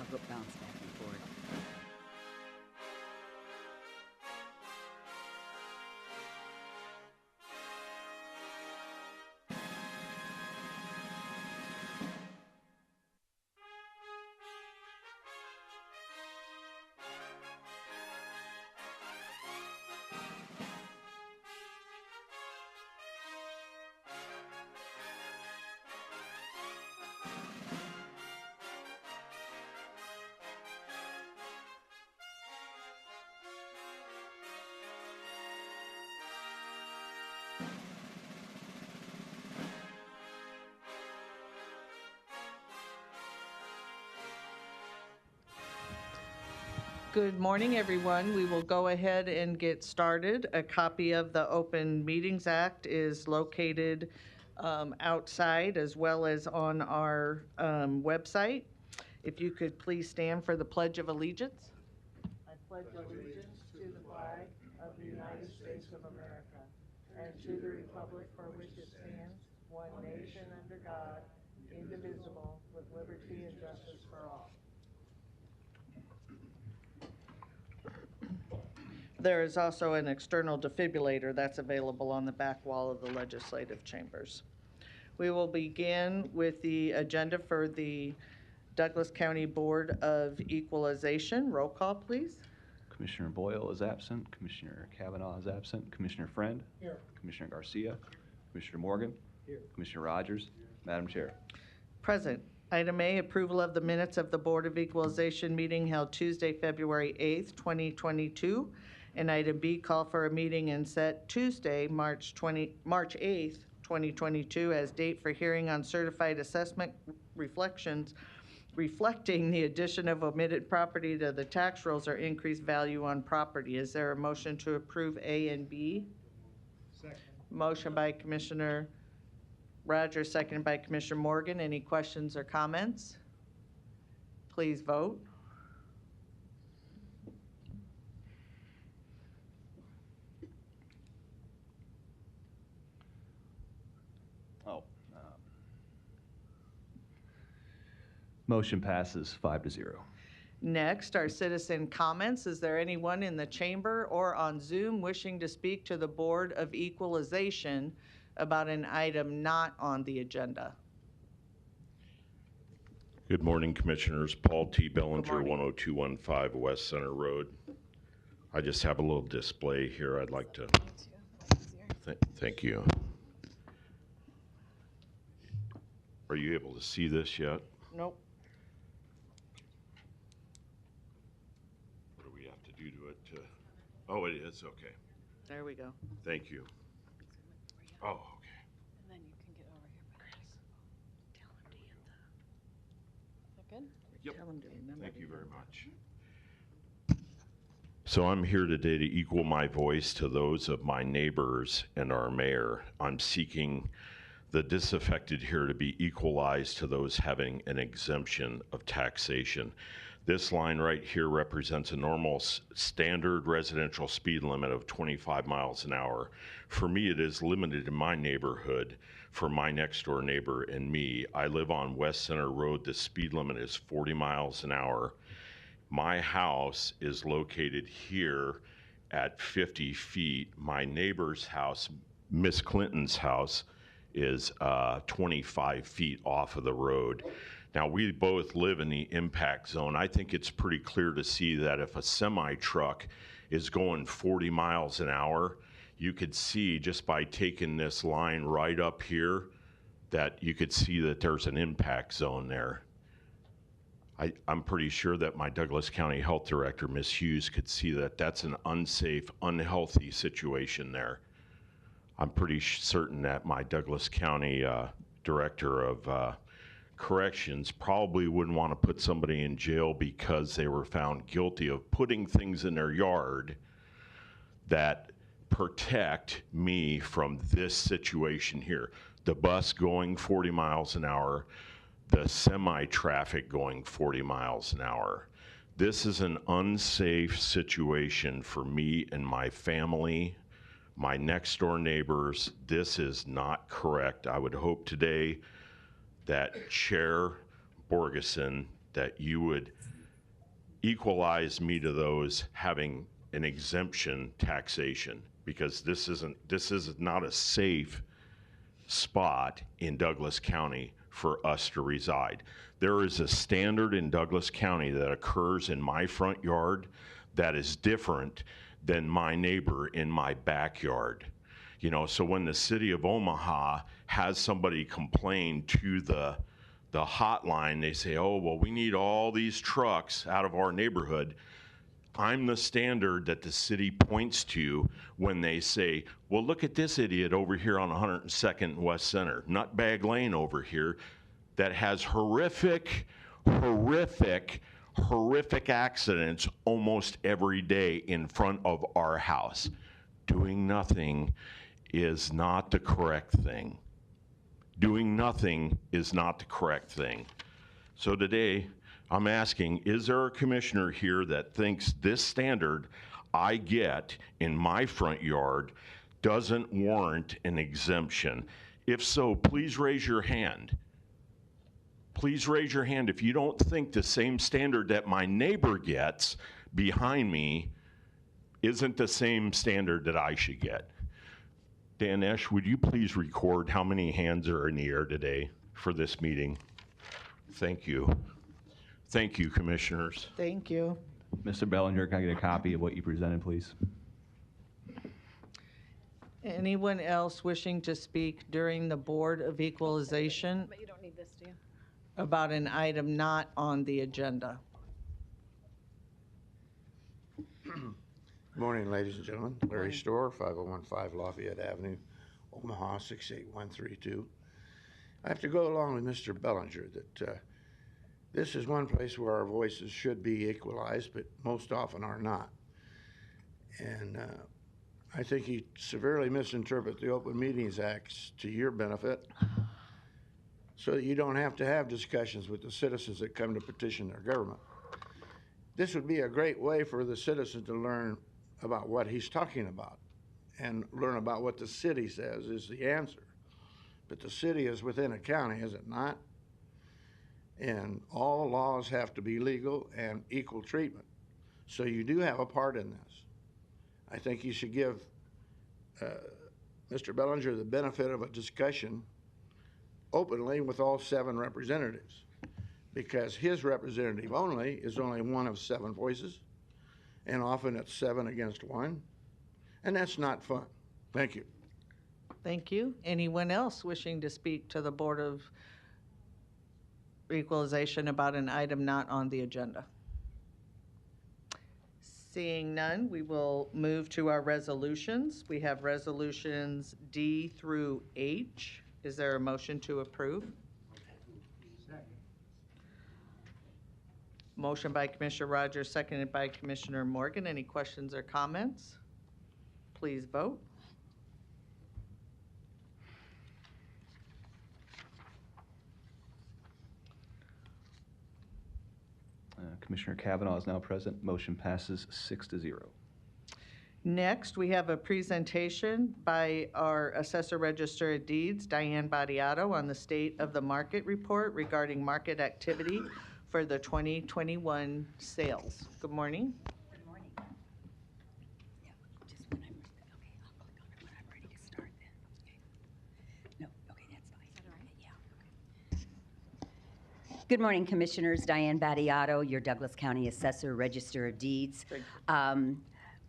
I'll go bounce back and forth. Good morning, everyone. We will go ahead and get started. A copy of the Open Meetings Act is located outside as well as on our website. If you could please stand for the Pledge of Allegiance. I pledge allegiance to the flag of the United States of America and to the republic for which it stands, one nation under God, indivisible, with liberty and justice for all. There is also an external defibrillator that's available on the back wall of the legislative chambers. We will begin with the agenda for the Douglas County Board of Equalization. Roll call, please. Commissioner Boyle is absent. Commissioner Kavanaugh is absent. Commissioner Friend? Here. Commissioner Garcia? Commissioner Morgan? Here. Commissioner Rogers? Madam Chair. Present. Item A, approval of the minutes of the Board of Equalization meeting held Tuesday, February 8th, 2022. And item B, call for a meeting and set Tuesday, March 8th, 2022 as date for hearing on certified assessment reflections reflecting the addition of omitted property to the tax rolls or increased value on property. Is there a motion to approve A and B? Second. Motion by Commissioner Rogers, seconded by Commissioner Morgan. Any questions or comments? Please vote. Motion passes 5-0. Next, our citizen comments. Is there anyone in the chamber or on Zoom wishing to speak to the Board of Equalization about an item not on the agenda? Good morning, Commissioners. Paul T. Bellinger, Good morning. 10215 West Center Road. I just have a little display here I'd like to. Thank you. Are you able to see this yet? Nope. What do we have to do to it? Oh, it is, okay. There we go. Thank you. Oh, okay. And then you can get over here by the microphone. Is that good? Yep. Tell 'em to remember Thank to you do very that. much. So I'm here today to equal my voice to those of my neighbors and our mayor. I'm seeking the disaffected here to be equalized to those having an exemption of taxation. This line right here represents a normal standard residential speed limit of 25 miles an hour. For me, it is limited in my neighborhood for my next door neighbor and me. I live on West Center Road. The speed limit is 40 miles an hour. My house is located here at 50 feet. My neighbor's house, Miss Clinton's house, is 25 feet off of the road. Now, we both live in the impact zone. I think it's pretty clear to see that if a semi truck is going 40 miles an hour, you could see just by taking this line right up here that you could see that there's an impact zone there. I'm pretty sure that my Douglas County Health Director, Ms. Hughes, could see that that's an unsafe, unhealthy situation there. I'm pretty certain that my Douglas County Director of Corrections probably wouldn't want to put somebody in jail because they were found guilty of putting things in their yard that protect me from this situation here. The bus going 40 miles an hour, the semi-traffic going 40 miles an hour. This is an unsafe situation for me and my family, my next door neighbors. This is not correct. I would hope today that Chair Borgeson, that you would equalize me to those having an exemption taxation, because this is not a safe spot in Douglas County for us to reside. There is a standard in Douglas County that occurs in my front yard that is different than my neighbor in my backyard. You know, so when the city of Omaha has somebody complain to the hotline, they say, oh, well, we need all these trucks out of our neighborhood. I'm the standard that the city points to when they say, well, look at this idiot over here on 102nd and West Center, Nutbag Lane over here, that has horrific accidents almost every day in front of our house. Doing nothing is not the correct thing. Doing nothing is not the correct thing. So today, I'm asking, is there a commissioner here that thinks this standard I get in my front yard doesn't warrant an exemption? If so, please raise your hand. Please raise your hand if you don't think the same standard that my neighbor gets behind me isn't the same standard that I should get. Dan Esch, would you please record how many hands are in the air today for this meeting? Thank you. Thank you, commissioners. Thank you. Mr. Bellinger, can I get a copy of what you presented, please? Anyone else wishing to speak during the Board of Equalization But you don't need this, do you? about an item not on the agenda? Morning, ladies and gentlemen. Larry Storr, 5015 Lafayette Avenue, Omaha, 68132. I have to go along with Mr. Bellinger that this is one place where our voices should be equalized, but most often are not. And I think he severely misinterpreted the Open Meetings Act to your benefit, so that you don't have to have discussions with the citizens that come to petition their government. This would be a great way for the citizen to learn about what he's talking about and learn about what the city says is the answer. But the city is within a county, is it not? And all laws have to be legal and equal treatment. So you do have a part in this. I think you should give Mr. Bellinger the benefit of a discussion openly with all 7 representatives, because his representative only is only one of 7 voices, and often it's 7 against 1, and that's not fun. Thank you. Thank you. Anyone else wishing to speak to the Board of Equalization about an item not on the agenda? Seeing none, we will move to our resolutions. We have resolutions D through H. Is there a motion to approve? Motion by Commissioner Rogers, seconded by Commissioner Morgan. Any questions or comments? Please vote. Commissioner Kavanaugh is now present. Motion passes 6-0. Next, we have a presentation by our Assessor Register of Deeds, Diane Badiato, on the state of the market report regarding market activity for the 2021 sales. Good morning. Good morning. Yeah, just when I'm, okay, I'll click on it when I'm ready to start then. Okay. No, okay, that's fine. Is that all right? Yeah. Okay. Good morning, Commissioners. Diane Badiato, your Douglas County Assessor, Register of Deeds.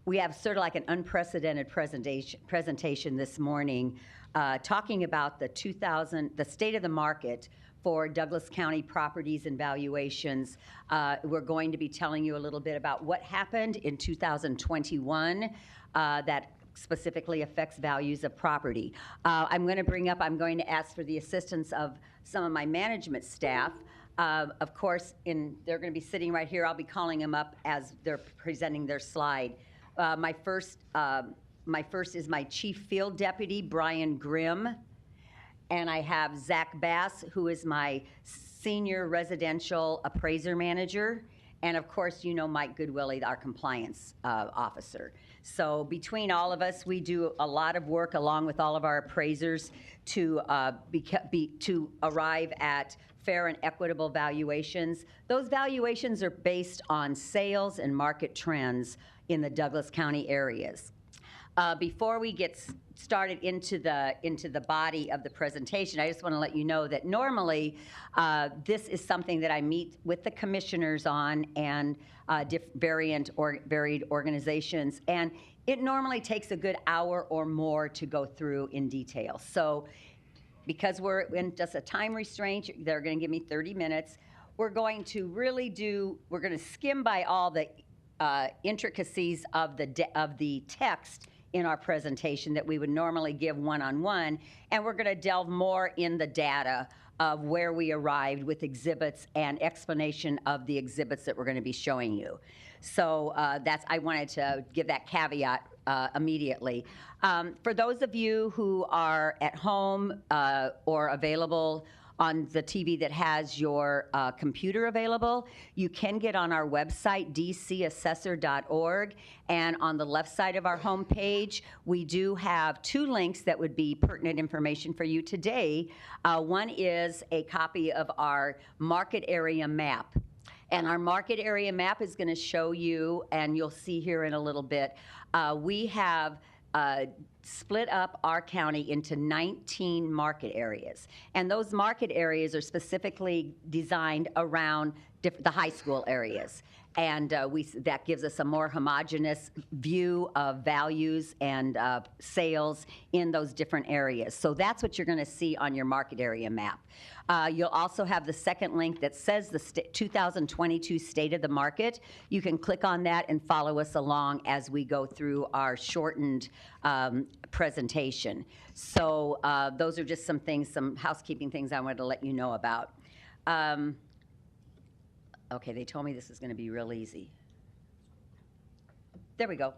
We have sort of like an unprecedented presentation this morning talking about the state of the market for Douglas County properties and valuations. We're going to be telling you a little bit about what happened in 2021 that specifically affects values of property. I'm going to ask for the assistance of some of my management staff. Of course, they're going to be sitting right here. I'll be calling them up as they're presenting their slide. My first is my Chief Field Deputy, Brian Grimm. And I have Zach Bass, who is my Senior Residential Appraiser Manager. And of course, you know Mike Goodwillie, our Compliance Officer. So between all of us, we do a lot of work along with all of our appraisers to arrive at fair and equitable valuations. Those valuations are based on sales and market trends in the Douglas County areas. Before we get started into the body of the presentation, I just want to let you know that normally this is something that I meet with the commissioners on and varied organizations, and it normally takes a good hour or more to go through in detail. So because we're in just a time restraint, they're going to give me 30 minutes. We're going to skim by all the intricacies of the text in our presentation that we would normally give one-on-one, and we're going to delve more in the data of where we arrived with exhibits and explanation of the exhibits that we're going to be showing you. So I wanted to give that caveat immediately. For those of you who are at home or available on the TV that has your computer available, you can get on our website, dcassessor.org, and on the left side of our homepage, we do have two links that would be pertinent information for you today. One is a copy of our market area map. And our market area map is going to show you, and you'll see here in a little bit, we have split up our county into 19 market areas. And those market areas are specifically designed around the high school areas. And that gives us a more homogeneous view of values and sales in those different areas. So that's what you're going to see on your market area map. You'll also have the second link that says the 2022 State of the Market. You can click on that and follow us along as we go through our shortened presentation. So those are just some housekeeping things I wanted to let you know about. Okay, they told me this is going to be real easy. There we go.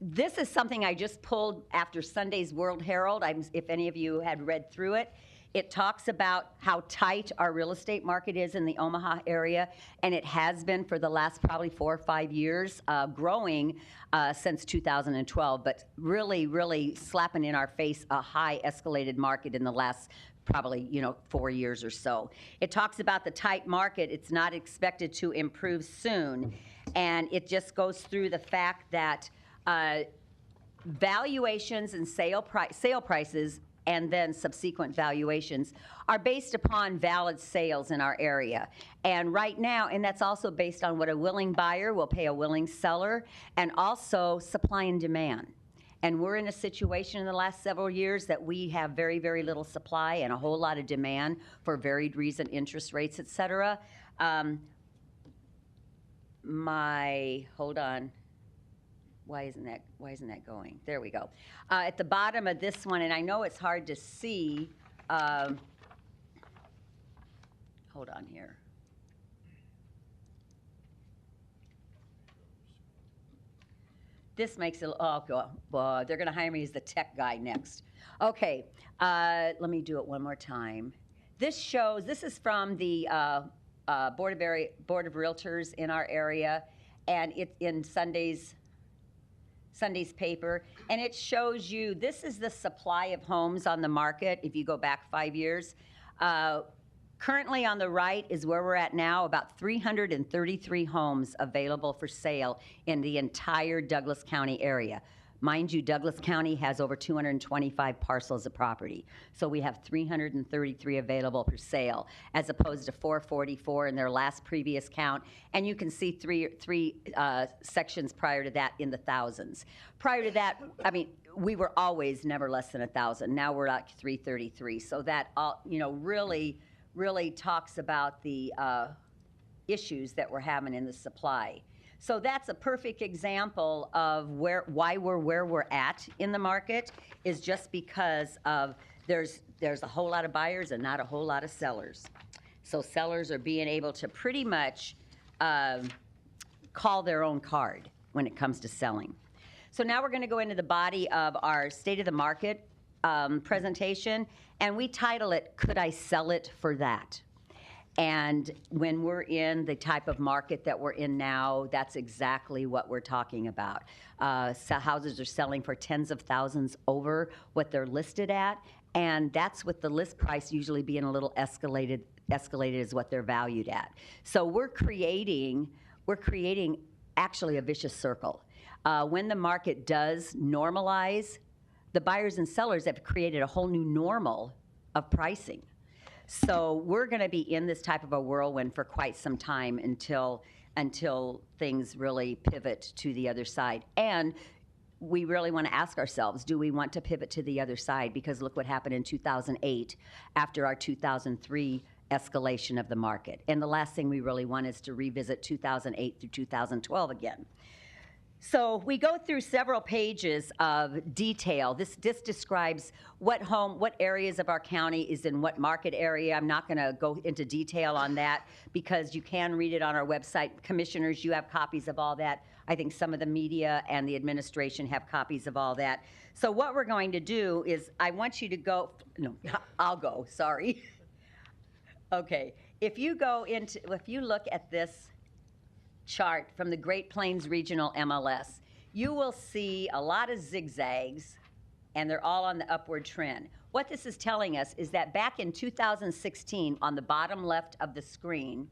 This is something I just pulled after Sunday's World Herald. If any of you had read through it, it talks about how tight our real estate market is in the Omaha area, and it has been for the last probably 4 or 5 years, growing since 2012, but really, really slapping in our face a high escalated market in the last probably 4 years or so. It talks about the tight market. It's not expected to improve soon, and it just goes through the fact that valuations and sale prices and then subsequent valuations are based upon valid sales in our area. And right now, and that's also based on what a willing buyer will pay a willing seller, and also supply and demand. And we're in a situation in the last several years that we have very, very little supply and a whole lot of demand for varied reason, interest rates, et cetera. hold on. Why isn't that going? There we go. At the bottom of this one, and I know it's hard to see. Hold on here. This makes it, oh, God, they're going to hire me as the tech guy next. Okay, let me do it one more time. This is from the Board of Realtors in our area, and it's in Sunday's paper, and it shows you, this is the supply of homes on the market if you go back 5 years. Currently on the right is where we're at now, about 333 homes available for sale in the entire Douglas County area. Mind you, Douglas County has over 225 parcels of property. So we have 333 available for sale, as opposed to 444 in their last previous count. And you can see three sections prior to that in the thousands. Prior to that, I mean, we were always never less than 1,000. Now we're at 333. So that, really talks about the issues that we're having in the supply. So that's a perfect example of why we're where we're at in the market, is just because of there's a whole lot of buyers and not a whole lot of sellers. So sellers are being able to pretty much call their own card when it comes to selling. So now we're going to go into the body of our State of the Market presentation, and we title it, Could I Sell It for That? And when we're in the type of market that we're in now, that's exactly what we're talking about. So houses are selling for tens of thousands over what they're listed at, and that's with the list price usually being a little escalated is what they're valued at. So we're creating actually a vicious circle. When the market does normalize, the buyers and sellers have created a whole new normal of pricing. So we're going to be in this type of a whirlwind for quite some time until things really pivot to the other side. And we really want to ask ourselves, do we want to pivot to the other side? Because look what happened in 2008 after our 2003 escalation of the market. And the last thing we really want is to revisit 2008 through 2012 again. So we go through several pages of detail. This describes what areas of our county is in what market area. I'm not going to go into detail on that because you can read it on our website. Commissioners, you have copies of all that. I think some of the media and the administration have copies of all that. So what we're going to do is I want you to go, no, I'll go, sorry. Okay, if you look at this chart from the Great Plains Regional MLS, you will see a lot of zigzags, and they're all on the upward trend. What this is telling us is that back in 2016, on the bottom left of the screen,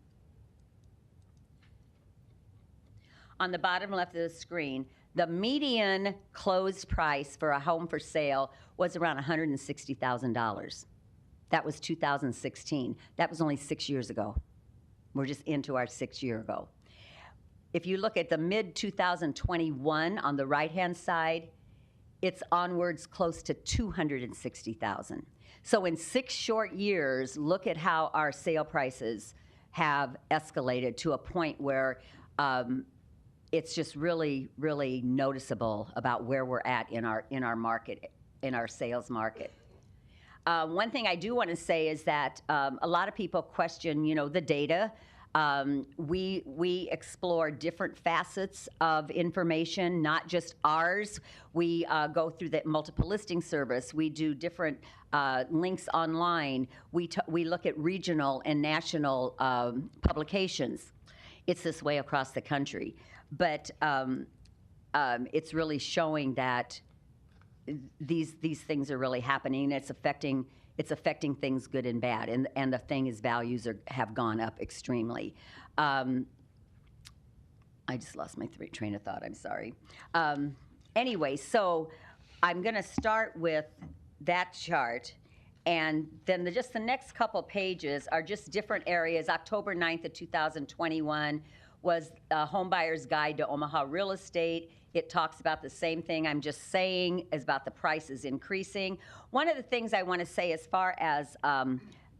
the median closed price for a home for sale was around $160,000. That was 2016. That was only 6 years ago. We're just into our 6 year ago. If you look at the mid-2021 on the right-hand side, it's onwards close to 260,000. So in 6 short years, look at how our sale prices have escalated to a point where it's just really, really noticeable about where we're at in our market, in our sales market. One thing I do want to say is that a lot of people question, the data. We explore different facets of information, not just ours. We go through the multiple listing service. We do different links online. We look at regional and national publications. It's this way across the country. But it's really showing that these things are really happening. It's affecting things good and bad, and the thing is values have gone up extremely. I just lost my train of thought, I'm sorry. Anyway, so I'm gonna start with that chart, and then just the next couple pages are just different areas. October 9th of 2021 was a Home Buyer's Guide to Omaha Real Estate. It talks about the same thing I'm just saying, is about the prices increasing. One of the things I want to say as far as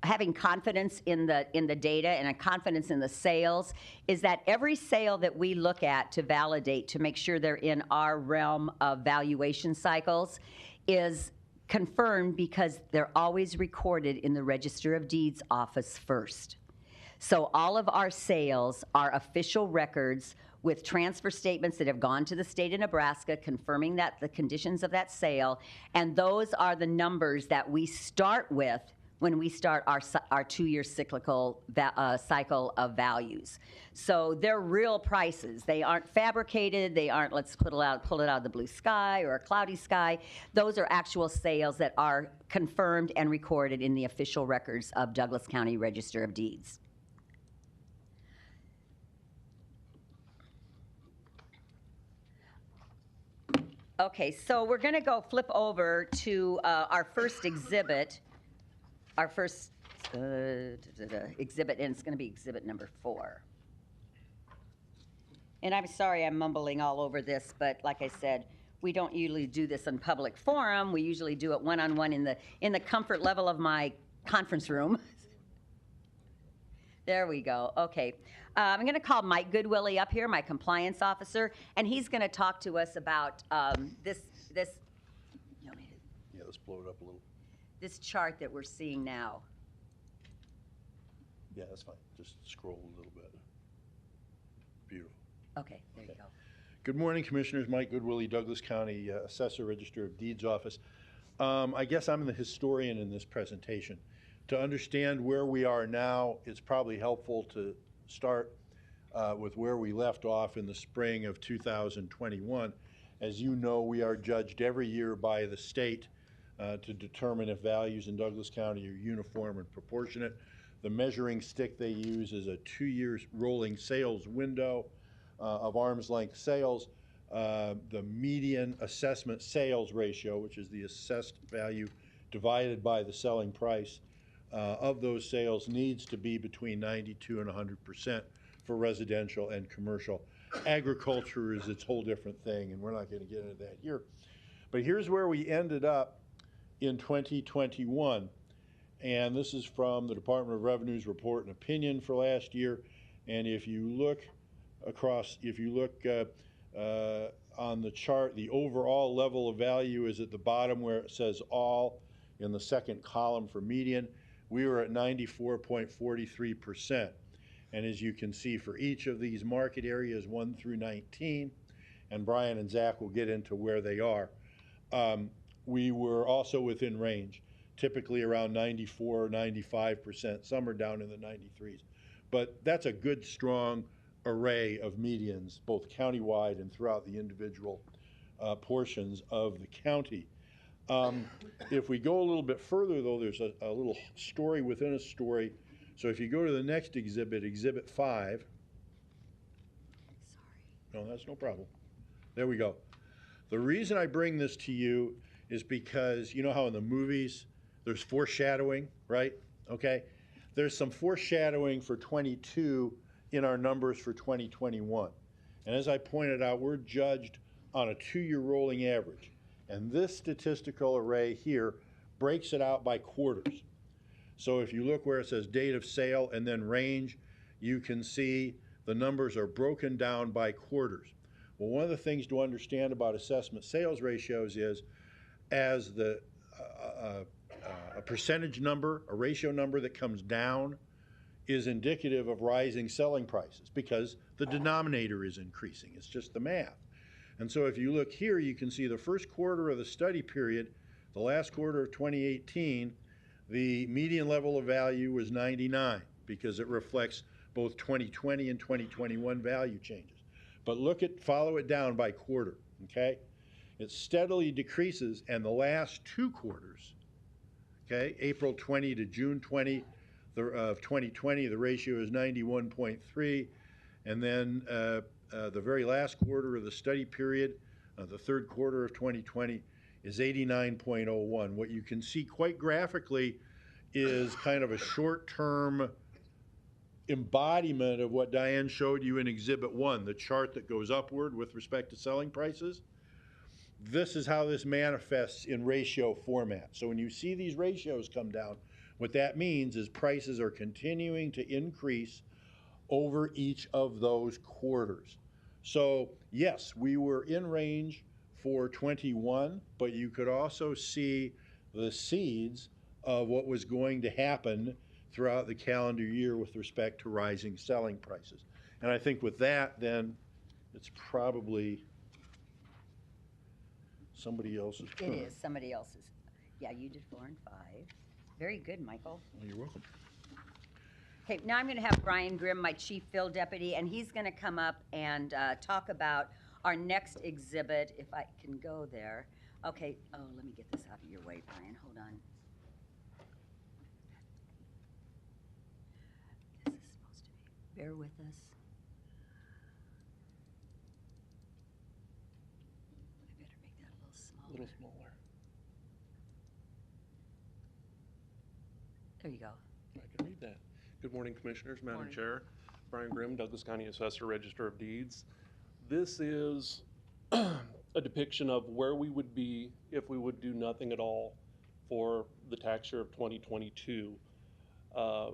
having confidence in the data and a confidence in the sales is that every sale that we look at to validate, to make sure they're in our realm of valuation cycles, is confirmed because they're always recorded in the Register of Deeds office first. So all of our sales are official records with transfer statements that have gone to the state of Nebraska confirming that the conditions of that sale, and those are the numbers that we start with when we start our two-year cyclical cycle of values. So they're real prices. They aren't fabricated. They aren't, let's pull it out of the blue sky or a cloudy sky. Those are actual sales that are confirmed and recorded in the official records of Douglas County Register of Deeds. Okay, so we're going to go flip over to our first exhibit, exhibit, and it's going to be exhibit number 4. And I'm sorry I'm mumbling all over this, but like I said, we don't usually do this in public forum. We usually do it one-on-one in the comfort level of my conference room. There we go. Okay. I'm going to call Mike Goodwillie up here, my compliance officer, and he's going to talk to us about this. You want me to- Yeah, let's blow it up a little. this chart that we're seeing now. Yeah, that's fine. Just scroll a little bit. Beautiful. Okay, there you go. Good morning, Commissioners. Mike Goodwillie, Douglas County Assessor, Register of Deeds Office. I guess I'm the historian in this presentation. To understand where we are now, it's probably helpful to start with where we left off in the spring of 2021. As you know, we are judged every year by the state to determine if values in Douglas County are uniform and proportionate. The measuring stick they use is a 2-year rolling sales window of arm's length sales. The median assessment sales ratio, which is the assessed value divided by the selling price of those sales, needs to be between 92 and 100% for residential and commercial. Agriculture is its whole different thing, and we're not going to get into that here. But here's where we ended up in 2021. And this is from the Department of Revenue's report and opinion for last year. And if you look across, on the chart, the overall level of value is at the bottom where it says all in the second column for median. We were at 94.43%. And as you can see, for each of these market areas, 1 through 19, and Brian and Zach will get into where they are, we were also within range, typically around 94, 95%. Some are down in the 93s. But that's a good, strong array of medians, both countywide and throughout the individual portions of the county. If we go a little bit further, though, there's a little story within a story. So if you go to the next exhibit, Exhibit 5. No, that's no problem. There we go. The reason I bring this to you is because you know how in the movies there's foreshadowing, right? Okay. There's some foreshadowing for 22 in our numbers for 2021. And as I pointed out, we're judged on a 2-year rolling average. And this statistical array here breaks it out by quarters. So if you look where it says date of sale and then range, you can see the numbers are broken down by quarters. Well, one of the things to understand about assessment sales ratios is as a percentage number, a ratio number that comes down is indicative of rising selling prices because the denominator is increasing. It's just the math. And so if you look here, you can see the first quarter of the study period, the last quarter of 2018, the median level of value was 99 because it reflects both 2020 and 2021 value changes. But follow it down by quarter, okay? It steadily decreases, and the last 2 quarters, okay, April 20 to June 20 of 2020, the ratio is 91.3, and then the very last quarter of the study period, the third quarter of 2020, is 89.01. What you can see quite graphically is kind of a short-term embodiment of what Diane showed you in Exhibit 1, the chart that goes upward with respect to selling prices. This is how this manifests in ratio format. So when you see these ratios come down, What that means is prices are continuing to increase over each of those quarters. So yes, we were in range for 21, but you could also see the seeds of what was going to happen throughout the calendar year with respect to rising selling prices. And I think with that, then it's probably somebody else's turn. It is somebody else's. Yeah, you did 4 and 5. Very good, Michael. Well, you're welcome. Okay, now I'm going to have Brian Grimm, my chief field deputy, and he's going to come up and talk about our next exhibit, if I can go there. Okay, oh, let me get this out of your way, Brian. Hold on. This is supposed to be, bear with us. I better make that a little smaller. A little smaller. There you go. I can read that. Good morning, Commissioners, Madam Morning. Chair. Brian Grimm, Douglas County Assessor, Register of Deeds. This is a depiction of where we would be if we would do nothing at all for the tax year of 2022.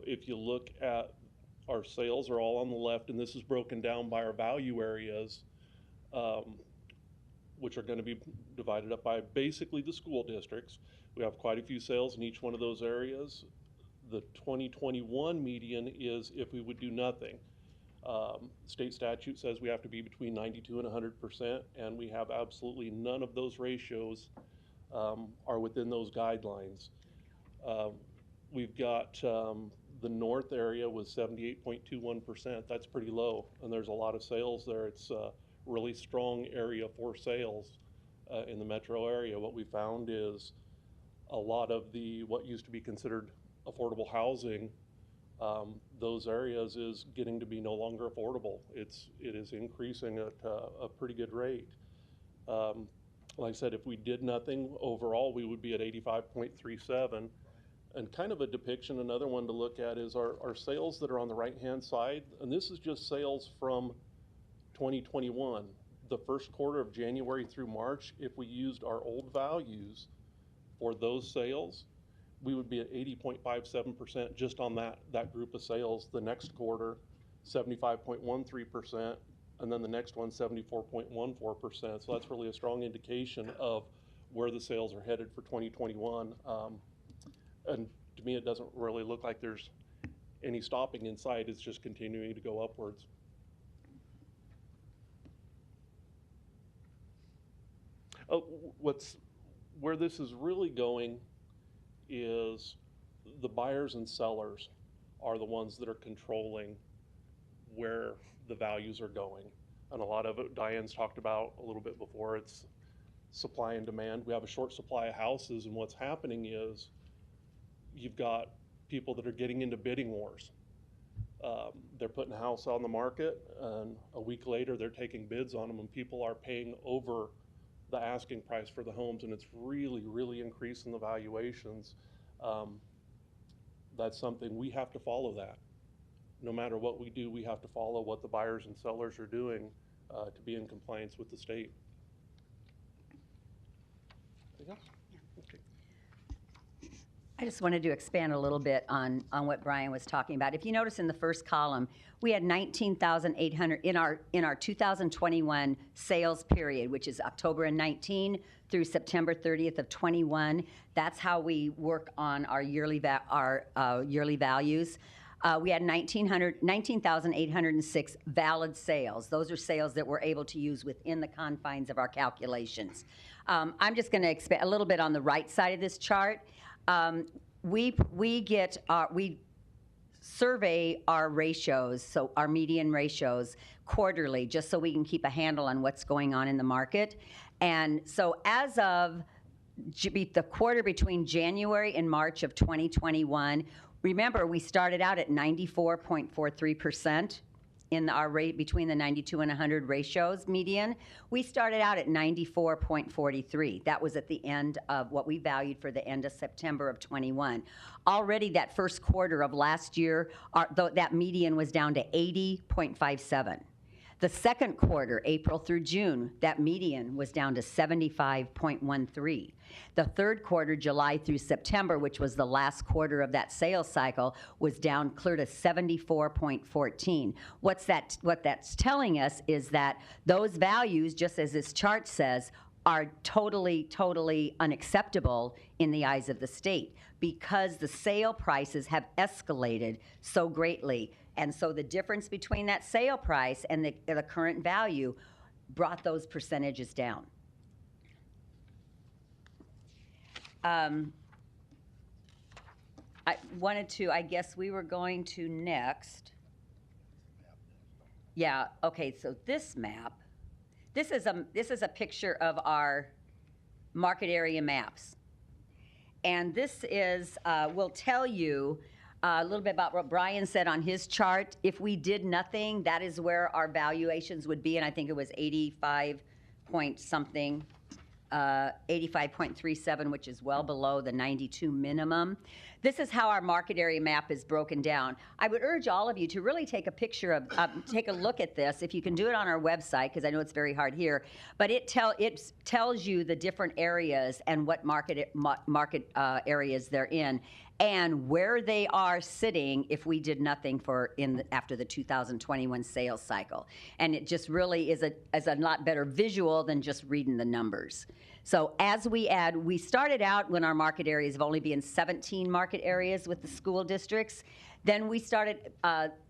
If you look at our sales are all on the left, and this is broken down by our value areas, which are going to be divided up by basically the school districts. We have quite a few sales in each one of those areas. The 2021 median is if we would do nothing. State statute says we have to be between 92 and 100%, and we have absolutely none of those ratios are within those guidelines. We've got the north area with 78.21%. That's pretty low, and there's a lot of sales there. It's a really strong area for sales in the metro area. What we found is a lot of the what used to be considered affordable housing, those areas is getting to be no longer affordable. It is increasing at a pretty good rate. Like I said, if we did nothing overall, we would be at 85.37. And kind of a depiction, another one to look at is our sales that are on the right-hand side. And this is just sales from 2021. The first quarter of January through March, if we used our old values for those sales, we would be at 80.57% just on that group of sales. The next quarter, 75.13%, and then the next one, 74.14%. So that's really a strong indication of where the sales are headed for 2021. And to me, it doesn't really look like there's any stopping in sight. It's just continuing to go upwards. Where this is really going is the buyers and sellers are the ones that are controlling where the values are going. And a lot of it, Diane's talked about a little bit before, it's supply and demand. We have a short supply of houses, and what's happening is you've got people that are getting into bidding wars. They're putting a house on the market, and a week later they're taking bids on them, and people are paying over the asking price for the homes, and it's really, really increasing the valuations. That's something we have to follow that. No matter what we do, we have to follow what the buyers and sellers are doing to be in compliance with the state. Anything else? Yeah. Okay. I just wanted to expand a little bit on what Brian was talking about. If you notice in the first column, we had 19,800 in our 2021 sales period, which is October of 19 through September 30th of 21. That's how we work on our yearly values. We had 19,806 valid sales. Those are sales that we're able to use within the confines of our calculations. I'm just going to expand a little bit on the right side of this chart. We survey our ratios, so our median ratios quarterly, just so we can keep a handle on what's going on in the market. And so as of the quarter between January and March of 2021, remember we started out at 94.43% in our rate between the 92 and 100 ratios median. We started out at 94.43. That was at the end of what we valued for the end of September of 21. Already that first quarter of last year, that median was down to 80.57. The second quarter, April through June, that median was down to 75.13. The third quarter, July through September, which was the last quarter of that sales cycle, was down clear to 74.14. What that's telling us is that those values, just as this chart says, are totally unacceptable in the eyes of the state because the sale prices have escalated so greatly. And so the difference between that sale price and the current value brought those percentages down. I guess we were going to next. Yeah, okay, so this map, this is a picture of our market area maps. And this will tell you a little bit about what Brian said on his chart. If we did nothing, that is where our valuations would be, and I think it was 85 point something, 85.37, which is well below the 92 minimum. This is how our market area map is broken down. I would urge all of you to really take a picture of, take a look at this. If you can do it on our website, because I know it's very hard here, but it tells you the different areas and what market areas they're in, and where they are sitting if we did nothing after the 2021 sales cycle. And it just really is a lot better visual than just reading the numbers. So as we started out when our market areas have only been 17 market areas with the school districts. Then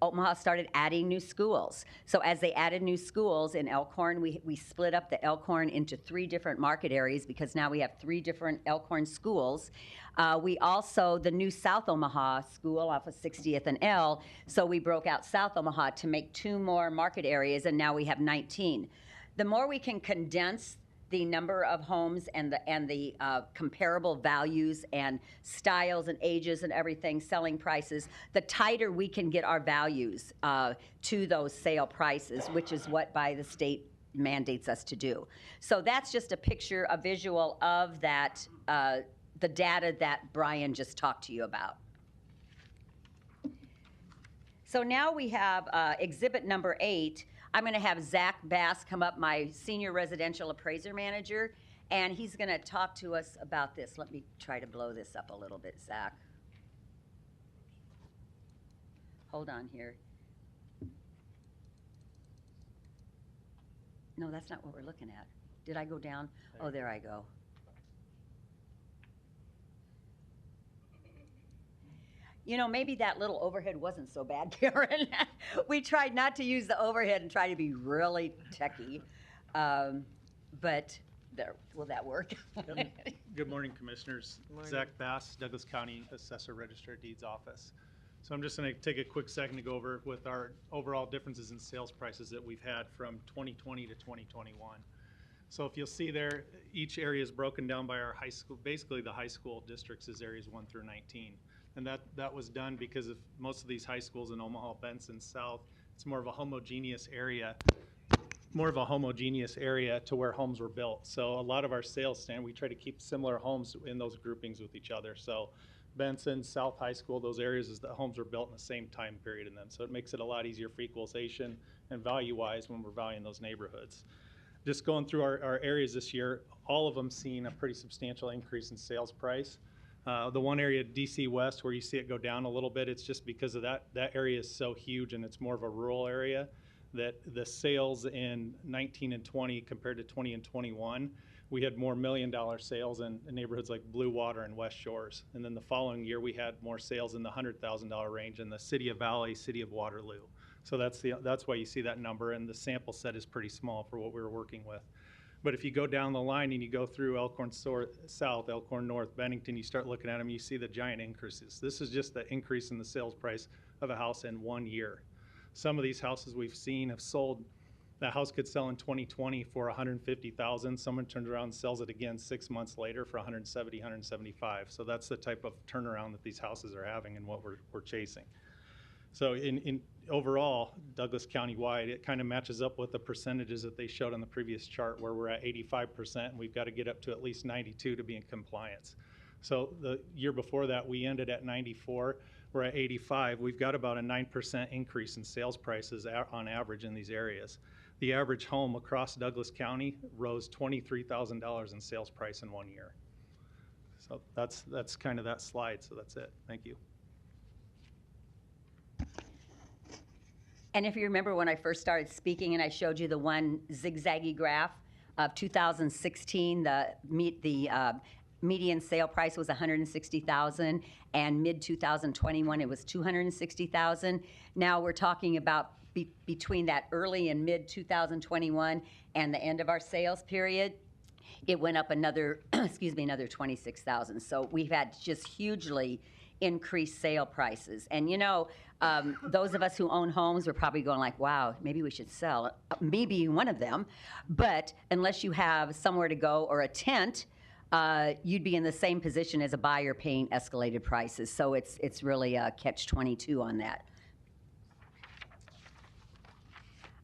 Omaha started adding new schools. So as they added new schools in Elkhorn, we split up the Elkhorn into 3 different market areas because now we have 3 different Elkhorn schools. We also, the new South Omaha school off of 60th and L, so we broke out South Omaha to make 2 more market areas, and now we have 19. The more we can condense the number of homes and the comparable values and styles and ages and everything, selling prices, the tighter we can get our values to those sale prices, which is what by the state mandates us to do. So that's just a picture, a visual of that, the data that Brian just talked to you about. So now we have exhibit number 8. I'm going to have Zach Bass come up, my senior residential appraiser manager, and he's going to talk to us about this. Let me try to blow this up a little bit, Zach. Hold on here. No, that's not what we're looking at. Did I go down? Oh, there I go. You know, maybe that little overhead wasn't so bad, Karen. We tried not to use the overhead and try to be really techie. But will that work? Good morning, Commissioners. Good morning. Zach Bass, Douglas County Assessor Register of Deeds Office. So I'm just going to take a quick second to go over with our overall differences in sales prices that we've had from 2020 to 2021. So if you'll see there, each area is broken down by our high school, basically the high school districts is areas 1 through 19. And that was done because of most of these high schools in Omaha, Benson, South, it's more of a homogeneous area to where homes were built. So a lot of our sales we try to keep similar homes in those groupings with each other. So Benson, South High School, those areas is the homes were built in the same time period in them. So it makes it a lot easier for equalization and value-wise when we're valuing those neighborhoods. Just going through our areas this year, all of them seen a pretty substantial increase in sales price. The one area, DC West, where you see it go down a little bit, it's just because of that area is so huge and it's more of a rural area that the sales in 19 and 20 compared to 20 and 21, we had more $1 million sales in neighborhoods like Blue Water and West Shores. And then the following year, we had more sales in the $100,000 range in the City of Valley, City of Waterloo. So that's why you see that number, and the sample set is pretty small for what we were working with. But if you go down the line and you go through Elkhorn South, Elkhorn North, Bennington, you start looking at them, you see the giant increases. This is just the increase in the sales price of a house in 1 year. Some of these houses we've seen have sold, the house could sell in 2020 for $150,000. Someone turns around and sells it again 6 months later for $170,000, $175,000. So that's the type of turnaround that these houses are having and what we're chasing. So in overall, Douglas County-wide, it kind of matches up with the percentages that they showed on the previous chart where we're at 85% and we've got to get up to at least 92 to be in compliance. So the year before that, we ended at 94. We're at 85. We've got about a 9% increase in sales prices on average in these areas. the average home across Douglas County rose $23,000 in sales price in 1 year. So that's kind of that slide, so that's it. Thank you. And if you remember when I first started speaking and I showed you the one zigzaggy graph of 2016, the median sale price was 160,000, and mid 2021 it was 260,000. Now we're talking about between that early and mid 2021 and the end of our sales period, it went up another, another 26,000. So we've had just hugely increased sale prices. And you know, those of us who own homes are probably going like, wow, maybe we should sell, me being one of them. But unless you have somewhere to go or a tent, you'd be in the same position as a buyer paying escalated prices. So it's really a catch-22 on that.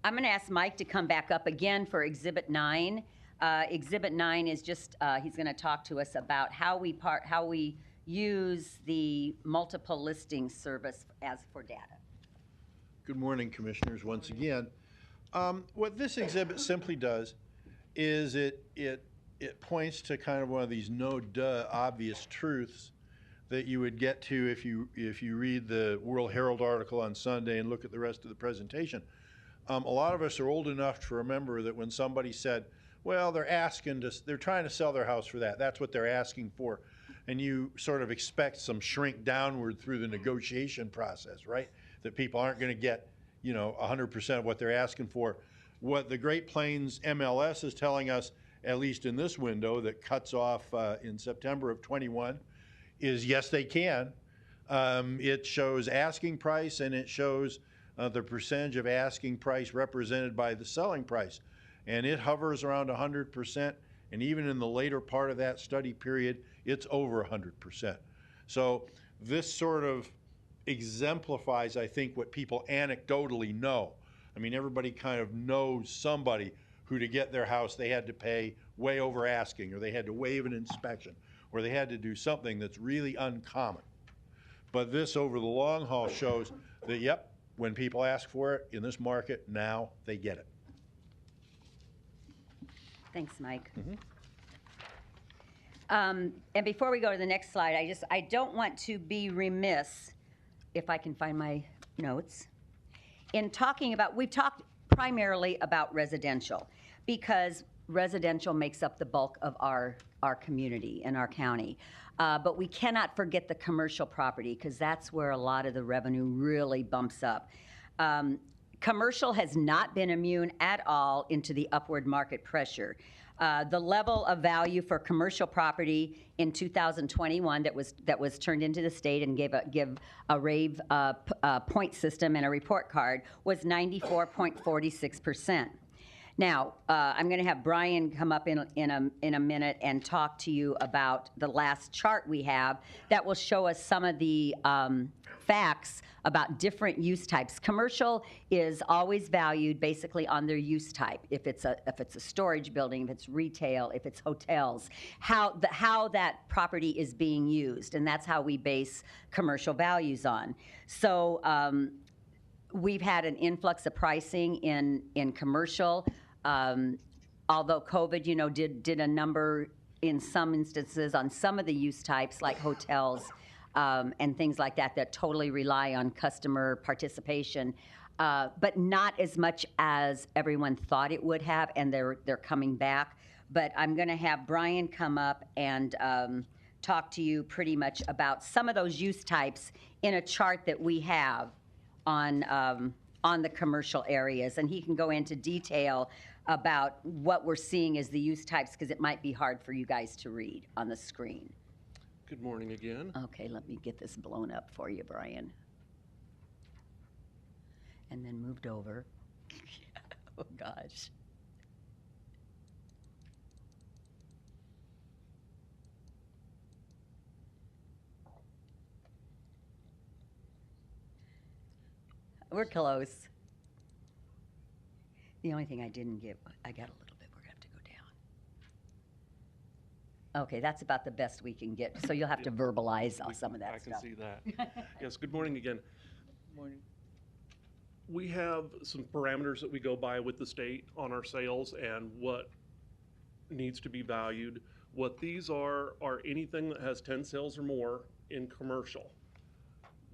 I'm going to ask Mike to come back up again for Exhibit 9. Exhibit 9 is just, he's going to talk to us about how we use the multiple listing service as for data. Good morning, Commissioners, once again. What this exhibit simply does is it points to kind of one of these no-duh obvious truths that you would get to if you read the World Herald article on Sunday and look at the rest of the presentation. A lot of us are old enough to remember that when somebody said, well, they're trying to sell their house for that. That's what they're asking for. And you sort of expect some shrink downward through the negotiation process, right? That people aren't going to get, 100% of what they're asking for. What the Great Plains MLS is telling us, at least in this window that cuts off in September of 21, is yes, they can. It shows asking price and it shows the percentage of asking price represented by the selling price. And it hovers around 100%, and even in the later part of that study period, it's over 100%. So this sort of exemplifies, I think, what people anecdotally know. I mean, everybody kind of knows somebody who, to get their house, they had to pay way over asking, or they had to waive an inspection, or they had to do something that's really uncommon. But this, over the long haul, shows that, yep, when people ask for it in this market, now they get it. Thanks, Mike. And before we go to the next slide, I don't want to be remiss, if I can find my notes, in talking about, we've talked primarily about residential because residential makes up the bulk of our community and our county. But we cannot forget the commercial property because that's where a lot of the revenue really bumps up. Commercial has not been immune at all into the upward market pressure. The level of value for commercial property in 2021 that was turned into the state and give a rave point system and a report card was 94.46%. Now, I'm going to have Brian come up in a minute and talk to you about the last chart we have that will show us some of the facts about different use types. Commercial is always valued basically on their use type. If it's a storage building, if it's retail, if it's hotels, how that property is being used, and that's how we base commercial values on. So we've had an influx of pricing in commercial. Although COVID, did a number in some instances on some of the use types like hotels and things like that totally rely on customer participation, but not as much as everyone thought it would have, and they're coming back. But I'm going to have Brian come up and talk to you pretty much about some of those use types in a chart that we have on the commercial areas, and he can go into detail about what we're seeing as the use types because it might be hard for you guys to read on the screen. Good morning again. Okay, let me get this blown up for you, Brian. And then moved over. Oh, gosh. We're close. The only thing I didn't get, I got a little bit, we're gonna have to go down. Okay, that's about the best we can get, so you'll have to verbalize some of that stuff. I can see that. Yes, good morning again. Morning. We have some parameters that we go by with the state on our sales and what needs to be valued. What these are anything that has 10 sales or more in commercial.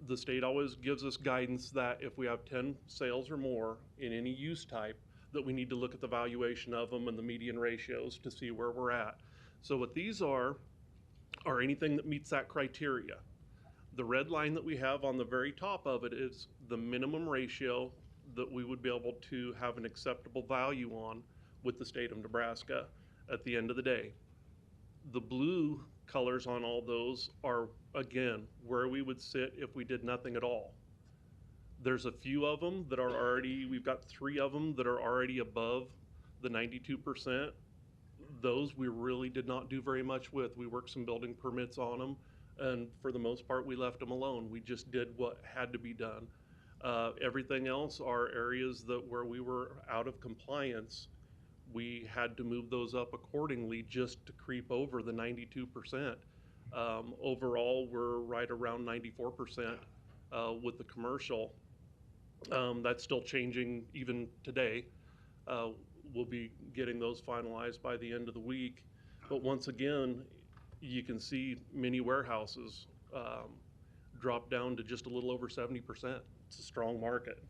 The state always gives us guidance that if we have 10 sales or more in any use type, that we need to look at the valuation of them and the median ratios to see where we're at. So what these are anything that meets that criteria. The red line that we have on the very top of it is the minimum ratio that we would be able to have an acceptable value on with the state of Nebraska at the end of the day. The blue colors on all those are, again, where we would sit if we did nothing at all. There's a few of them that are already, we've got 3 of them that are already above the 92%. Those we really did not do very much with. We worked some building permits on them, and for the most part, we left them alone. We just did what had to be done. Everything else are areas that where we were out of compliance, we had to move those up accordingly just to creep over the 92%. Overall, we're right around 94% with the commercial. That's still changing even today. We'll be getting those finalized by the end of the week. But once again, you can see many warehouses drop down to just a little over 70%. It's a strong market.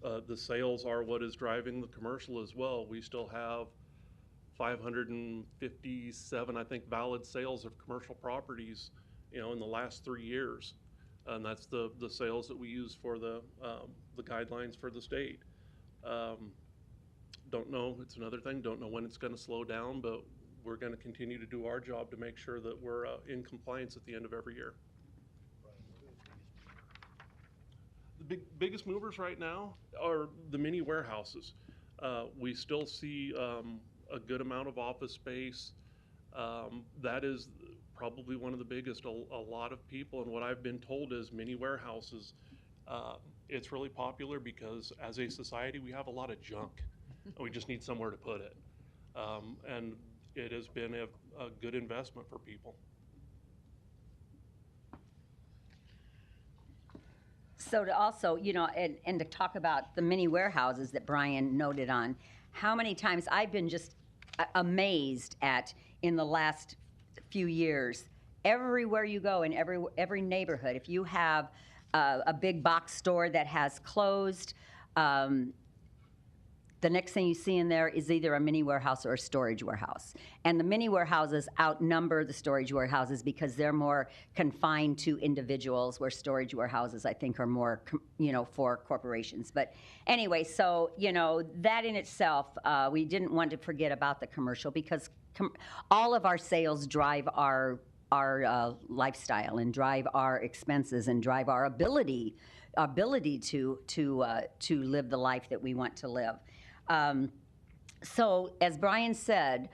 The sales are what is driving the commercial as well. We still have 557, I think, valid sales of commercial properties, in the last 3 years. And that's the sales that we use for the guidelines for the state. Don't know, it's another thing, don't know when it's gonna slow down, but we're gonna continue to do our job to make sure that we're in compliance at the end of every year. The biggest movers right now are the mini warehouses. We still see a good amount of office space. That is probably one of the biggest. A lot of people, and what I've been told is mini warehouses, it's really popular because as a society we have a lot of junk. We just need somewhere to put it. And it has been a good investment for people. So to also, and to talk about the mini warehouses that Brian noted on, how many times I've been just amazed at in the last few years, everywhere you go in every neighborhood, if you have a big box store that has closed, the next thing you see in there is either a mini warehouse or a storage warehouse. And the mini warehouses outnumber the storage warehouses because they're more confined to individuals, where storage warehouses, I think, are more, for corporations. But anyway, so, that in itself, we didn't want to forget about the commercial because all of our sales drive our lifestyle and drive our expenses and drive our ability to live the life that we want to live. So as Brian said,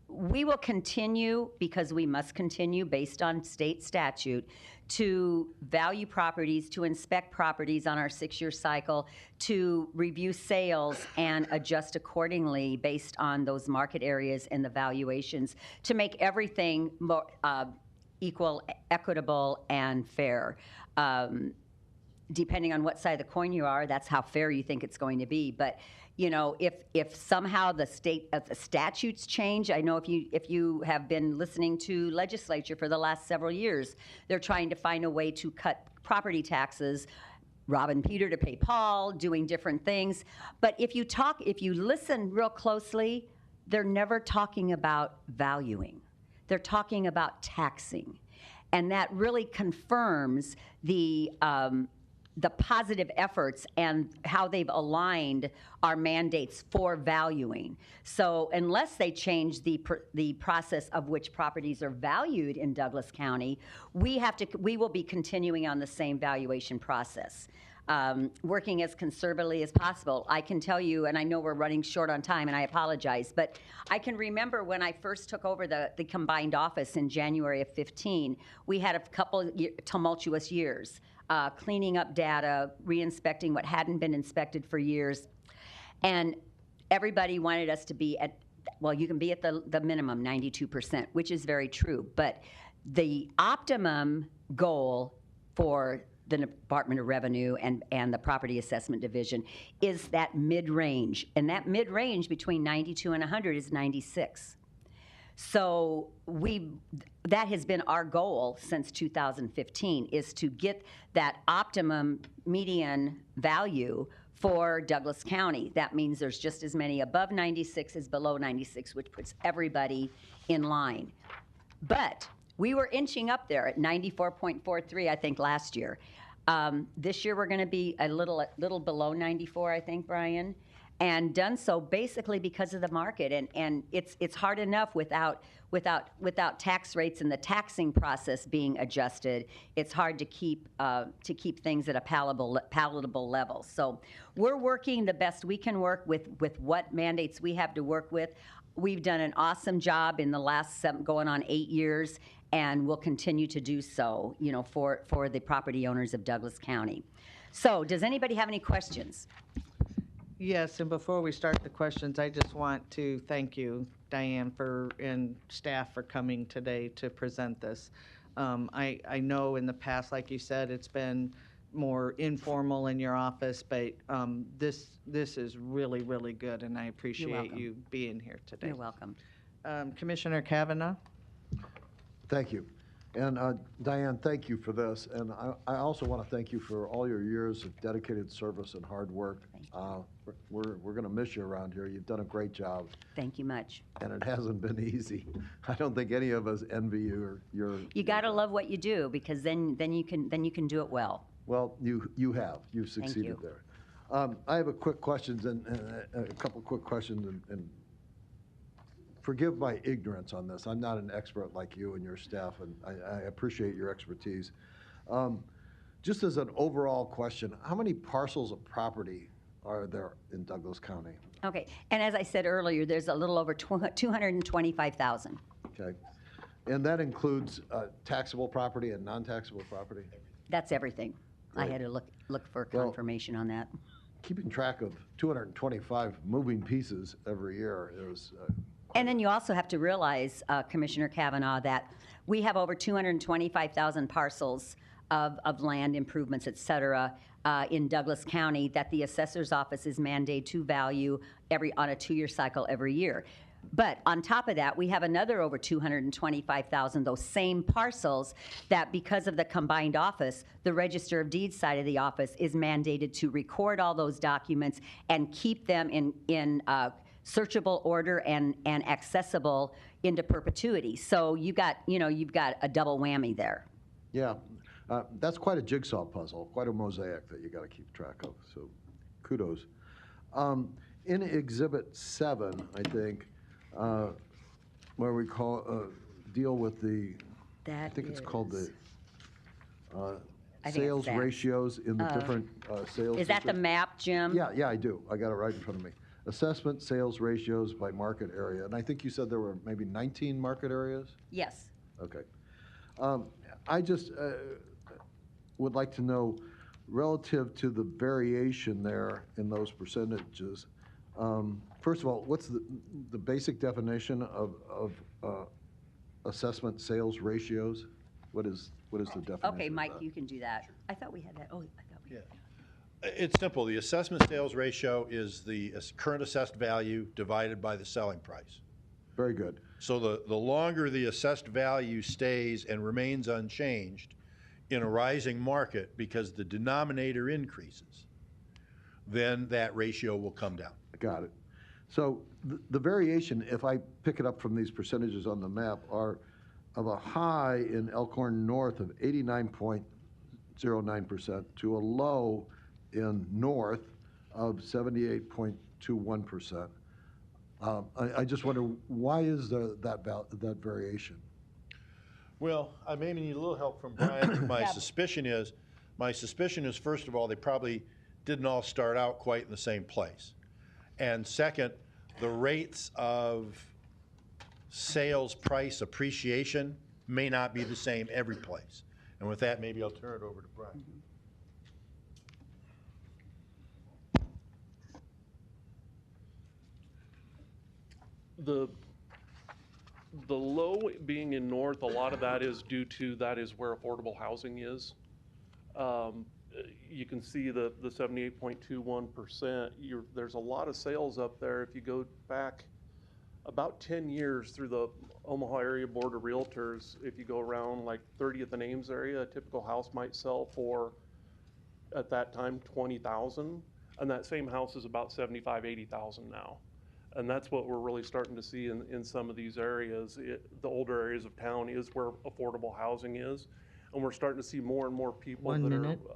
we will continue, because we must continue based on state statute, to value properties, to inspect properties on our 6-year cycle, to review sales and adjust accordingly based on those market areas and the valuations to make everything more equal, equitable, and fair. Depending on what side of the coin you are, that's how fair you think it's going to be. But if somehow the statutes change, I know if you have been listening to legislature for the last several years, they're trying to find a way to cut property taxes, robbing Peter to pay Paul, doing different things. But if you listen real closely, they're never talking about valuing. They're talking about taxing. And that really confirms the positive efforts and how they've aligned our mandates for valuing. So unless they change the process of which properties are valued in Douglas County, we will be continuing on the same valuation process, working as conservatively as possible. I can tell you, and I know we're running short on time, and I apologize, but I can remember when I first took over the combined office in January of 15, we had a couple tumultuous years. Cleaning up data, re-inspecting what hadn't been inspected for years. And everybody wanted us to be at, well, you can be at the minimum, 92%, which is very true. But the optimum goal for the Department of Revenue and the Property Assessment Division, is that mid-range. And that mid-range between 92 and 100 is 96. So that has been our goal since 2015, is to get that optimum median value for Douglas County. That means there's just as many above 96 as below 96, which puts everybody in line. But we were inching up there at 94.43, I think, last year. This year we're going to be a little below 94, I think, Brian, and done so basically because of the market. And it's hard enough without tax rates and the taxing process being adjusted. It's hard to keep things at a palatable level. So we're working the best we can work with what mandates we have to work with. We've done an awesome job in the last going on 8 years, and we'll continue to do so, for the property owners of Douglas County. So does anybody have any questions? Yes, and before we start the questions, I just want to thank you, Diane, and staff for coming today to present this. I know in the past, like you said, it's been more informal in your office, but this is really, really good, and I appreciate you being here today. You're welcome. Commissioner Kavanaugh? Thank you. And Diane, thank you for this. And I also want to thank you for all your years of dedicated service and hard work. We're going to miss you around here. You've done a great job. Thank you much. And it hasn't been easy. I don't think any of us envy you or your. You got to love what you do, because then you can do it well. Well, you have. You've succeeded there. I have a quick questions and a couple quick questions, and forgive my ignorance on this. I'm not an expert like you and your staff, and I appreciate your expertise. Just as an overall question, how many parcels of property are there in Douglas County? Okay, and as I said earlier, there's a little over 225,000. Okay, and that includes taxable property and non-taxable property? That's everything. Great. I had to look for confirmation on that. Keeping track of 225 moving pieces every year is. And then you also have to realize, Commissioner Kavanaugh, that we have over 225,000 parcels of land improvements, et cetera, in Douglas County that the assessor's office is mandated to value on a 2-year cycle every year. But on top of that, we have another over 225,000, those same parcels, that because of the combined office, the Register of Deeds side of the office is mandated to record all those documents and keep them in searchable order and accessible into perpetuity. So you've got a double whammy there. Yeah, that's quite a jigsaw puzzle, quite a mosaic that you got to keep track of. So, kudos. In Exhibit 7, I think, where we deal with I think it's called the sales ratios in the different sales. Is that the map, Jim? Yeah, I do. I got it right in front of me. Assessment sales ratios by market area. And I think you said there were maybe 19 market areas? Yes. Okay. I just would like to know, relative to the variation there in those percentages, first of all, what's the basic definition of assessment sales ratios? What is the definition? Okay, Mike, of that? you can do that. I thought we had that. Oh, I thought we had that. It's simple. The assessment sales ratio is the current assessed value divided by the selling price. Very good. So the longer the assessed value stays and remains unchanged in a rising market because the denominator increases, then that ratio will come down. Got it. So the variation, if I pick it up from these percentages on the map, are of a high in Elkhorn North of 89.09% to a low in North of 78.21%. I just wonder, why is that variation? Well, I maybe need a little help from Brian. My suspicion is, first of all, they probably didn't all start out quite in the same place. And second, the rates of sales price appreciation may not be the same every place. And with that, maybe I'll turn it over to Brian. The low being in North, a lot of that is due to that is where affordable housing is. You can see the 78.21%. There's a lot of sales up there. If you go back about 10 years through the Omaha Area Board of Realtors, if you go around like 30th and Ames area, a typical house might sell for, at that time, 20,000, and that same house is about 75, 80,000 now. And that's what we're really starting to see in some of these areas. The older areas of town is where affordable housing is, and we're starting to see more and more people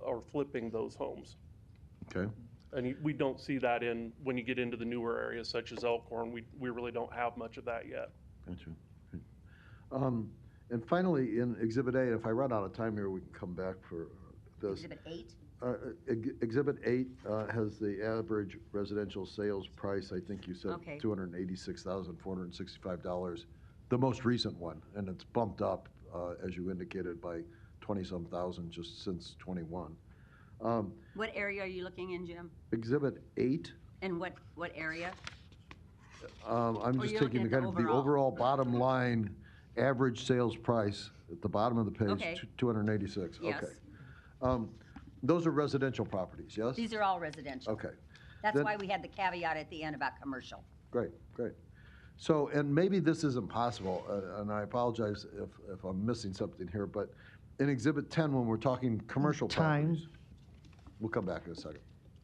are flipping those homes. Okay. And we don't see that when you get into the newer areas such as Elkhorn. We really don't have much of that yet. Gotcha. Okay. And finally, in Exhibit A, if I run out of time here, we can come back for this. Exhibit 8? Exhibit 8 has the average residential sales price, I think you said Okay. $286,465, the most recent one, and it's bumped up, as you indicated, by 20-some thousand just since '21. What area are you looking in, Jim? Exhibit 8, And what area? I'm Or just you're taking looking the at kind the of the overall bottom line average sales price at the bottom of the page, Okay. 286. Yes. Okay. Those are residential properties, yes? These are all residential. Okay. That's Then- why we had the caveat at the end about commercial. Great, great. So, and maybe this isn't possible, and I apologize if I'm missing something here, but in Exhibit 10, when we're talking commercial Time. properties, we'll come back in a second.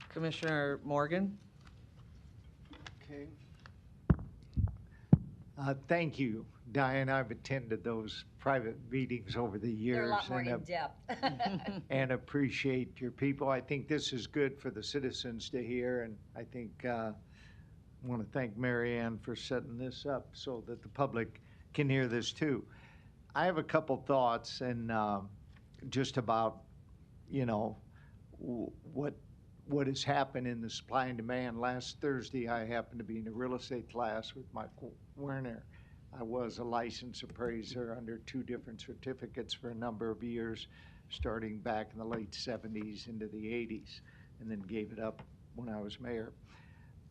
Commissioner Morgan? Okay. Thank you, Diane. I've attended those private meetings over the years. They're a lot more and, in-depth. and appreciate your people. I think this is good for the citizens to hear, and I think I want to thank Mary Ann for setting this up so that the public can hear this too. I have a couple thoughts and just about, what has happened in the supply and demand. Last Thursday, I happened to be in a real estate class with Michael Werner. I was a licensed appraiser under 2 different certificates for a number of years, starting back in the late 70s into the 80s, and then gave it up when I was mayor.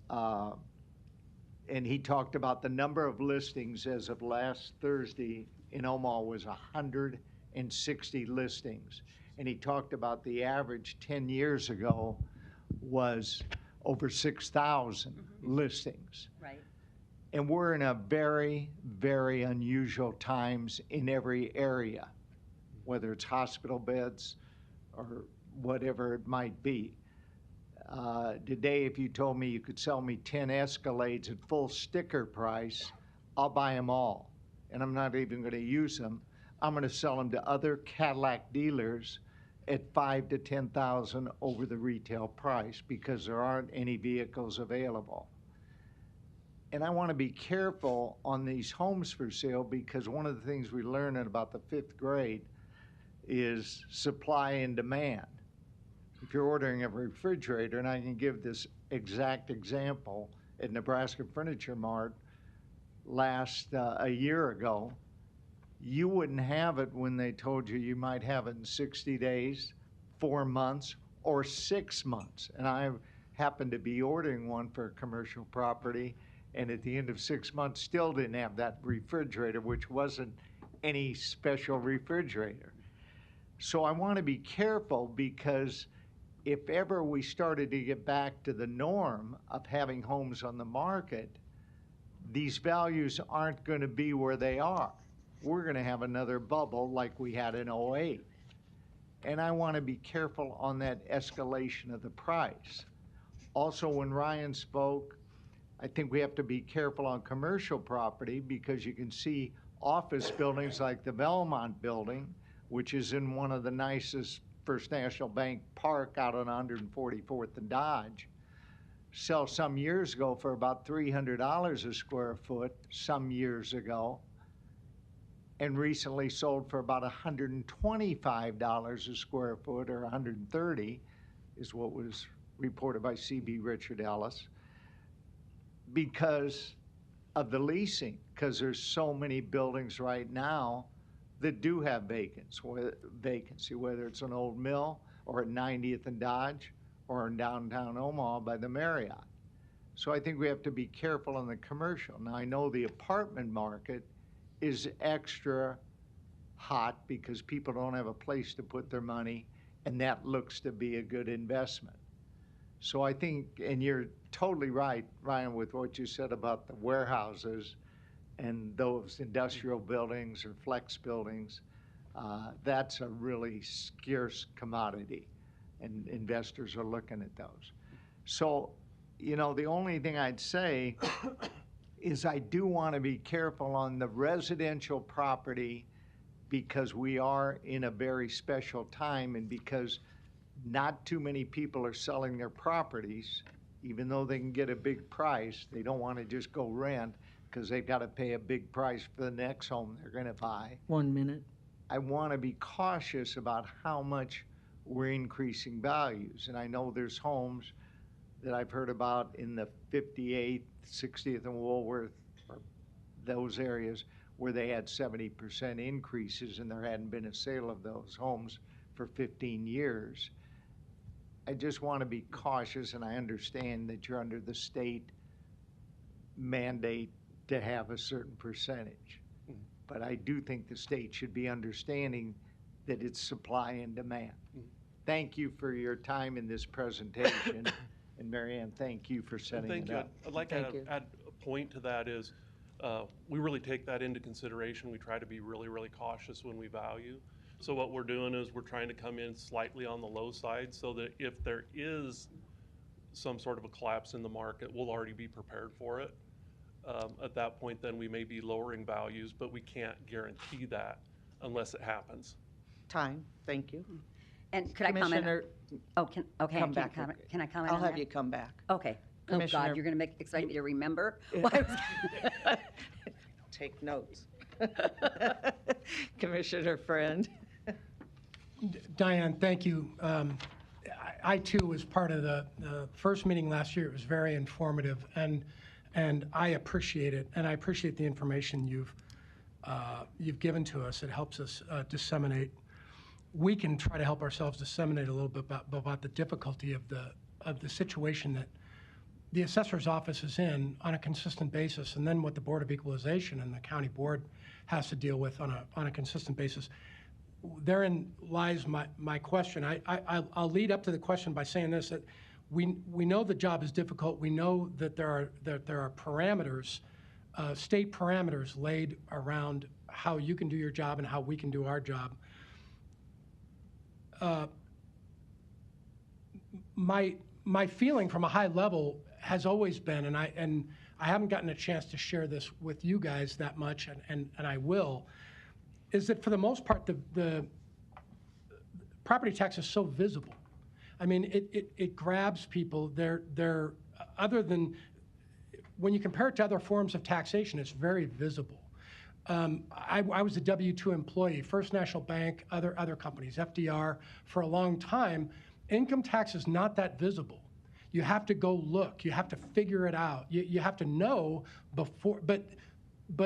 And he talked about the number of listings as of last Thursday in Omaha was 160 listings. And he talked about the average 10 years ago was over 6,000 listings. Right. And we're in a very, very unusual times in every area, whether it's hospital beds or whatever it might be. Today, if you told me you could sell me 10 Escalades at full sticker price, I'll buy them all. And I'm not even going to use them. I'm going to sell them to other Cadillac dealers at $5,000 to $10,000 over the retail price because there aren't any vehicles available. And I want to be careful on these homes for sale because one of the things we learn in about the 5th grade is supply and demand. If you're ordering a refrigerator, and I can give this exact example at Nebraska Furniture Mart a year ago, you wouldn't have it when they told you you might have it in 60 days, 4 months, or 6 months. And I happened to be ordering one for a commercial property, and at the end of 6 months still didn't have that refrigerator, which wasn't any special refrigerator. So I want to be careful because if ever we started to get back to the norm of having homes on the market, these values aren't going to be where they are. We're going to have another bubble like we had in '08. And I want to be careful on that escalation of the price. Also, when Ryan spoke, I think we have to be careful on commercial property because you can see office buildings like the Belmont building, which is in one of the nicest First National Bank Park out on 144th and Dodge, sell some years ago for about $300 a square foot some years ago, and recently sold for about $125 a square foot, or $130 is what was reported by C.B. Richard Ellis, because of the leasing, because there's so many buildings right now that do have vacancy, whether it's an old mill or at 90th and Dodge or in downtown Omaha by the Marriott. So I think we have to be careful on the commercial. Now, I know the apartment market is extra hot because people don't have a place to put their money and that looks to be a good investment. So I think, and you're totally right, Ryan, with what you said about the warehouses and those industrial buildings or flex buildings. That's a really scarce commodity, and investors are looking at those. So, you know, the only thing I'd say is I do want to be careful on the residential property because we are in a very special time and because not too many people are selling their properties, even though they can get a big price. They don't want to just go rent because they've got to pay a big price for the next home they're going to buy. 1 minute. I want to be cautious about how much we're increasing values. And I know there's homes that I've heard about in the 58th, 60th and Woolworth, or those areas where they had 70% increases and there hadn't been a sale of those homes for 15 years. I just want to be cautious, and I understand that you're under the state mandate to have a certain percentage. But I do think the state should be understanding that it's supply and demand. Thank you for your time in this presentation. And Mary Ann, thank you for setting Thank it you. up. I'd like to add a point to that is we really take that into consideration. We try to be really, really cautious when we value. So what we're doing is we're trying to come in slightly on the low side so that if there is some sort of a collapse in the market, we'll already be prepared for it. At that point, then we may be lowering values, but we can't guarantee that unless it happens. Time, thank you. And could I comment? Commissioner, Oh, okay, come I back. can't comment. Can I comment I'll on have that? you come back. Okay. Oh, Commissioner- God, you're going to expect me to remember? What I was- Take notes. Commissioner Friend. Diane, thank you. I too was part of the first meeting last year. It was very informative, and I appreciate it, and I appreciate the information you've given to us. It helps us disseminate. We can try to help ourselves disseminate a little bit about the difficulty of the situation that the assessor's office is in on a consistent basis, and then what the Board of Equalization and the county board has to deal with on a consistent basis. Therein lies my question. I'll lead up to the question by saying this, that we know the job is difficult. We know that there are parameters, state parameters laid around how you can do your job and how we can do our job. My feeling from a high level has always been, and I haven't gotten a chance to share this with you guys that much, and I will, is that for the most part, the property tax is so visible. I mean, it grabs people. They're other than, when you compare it to other forms of taxation, it's very visible. I was a W-2 employee, First National Bank, other companies, FDR, for a long time. Income tax is not that visible. You have to go look. You have to figure it out. You have to know before, but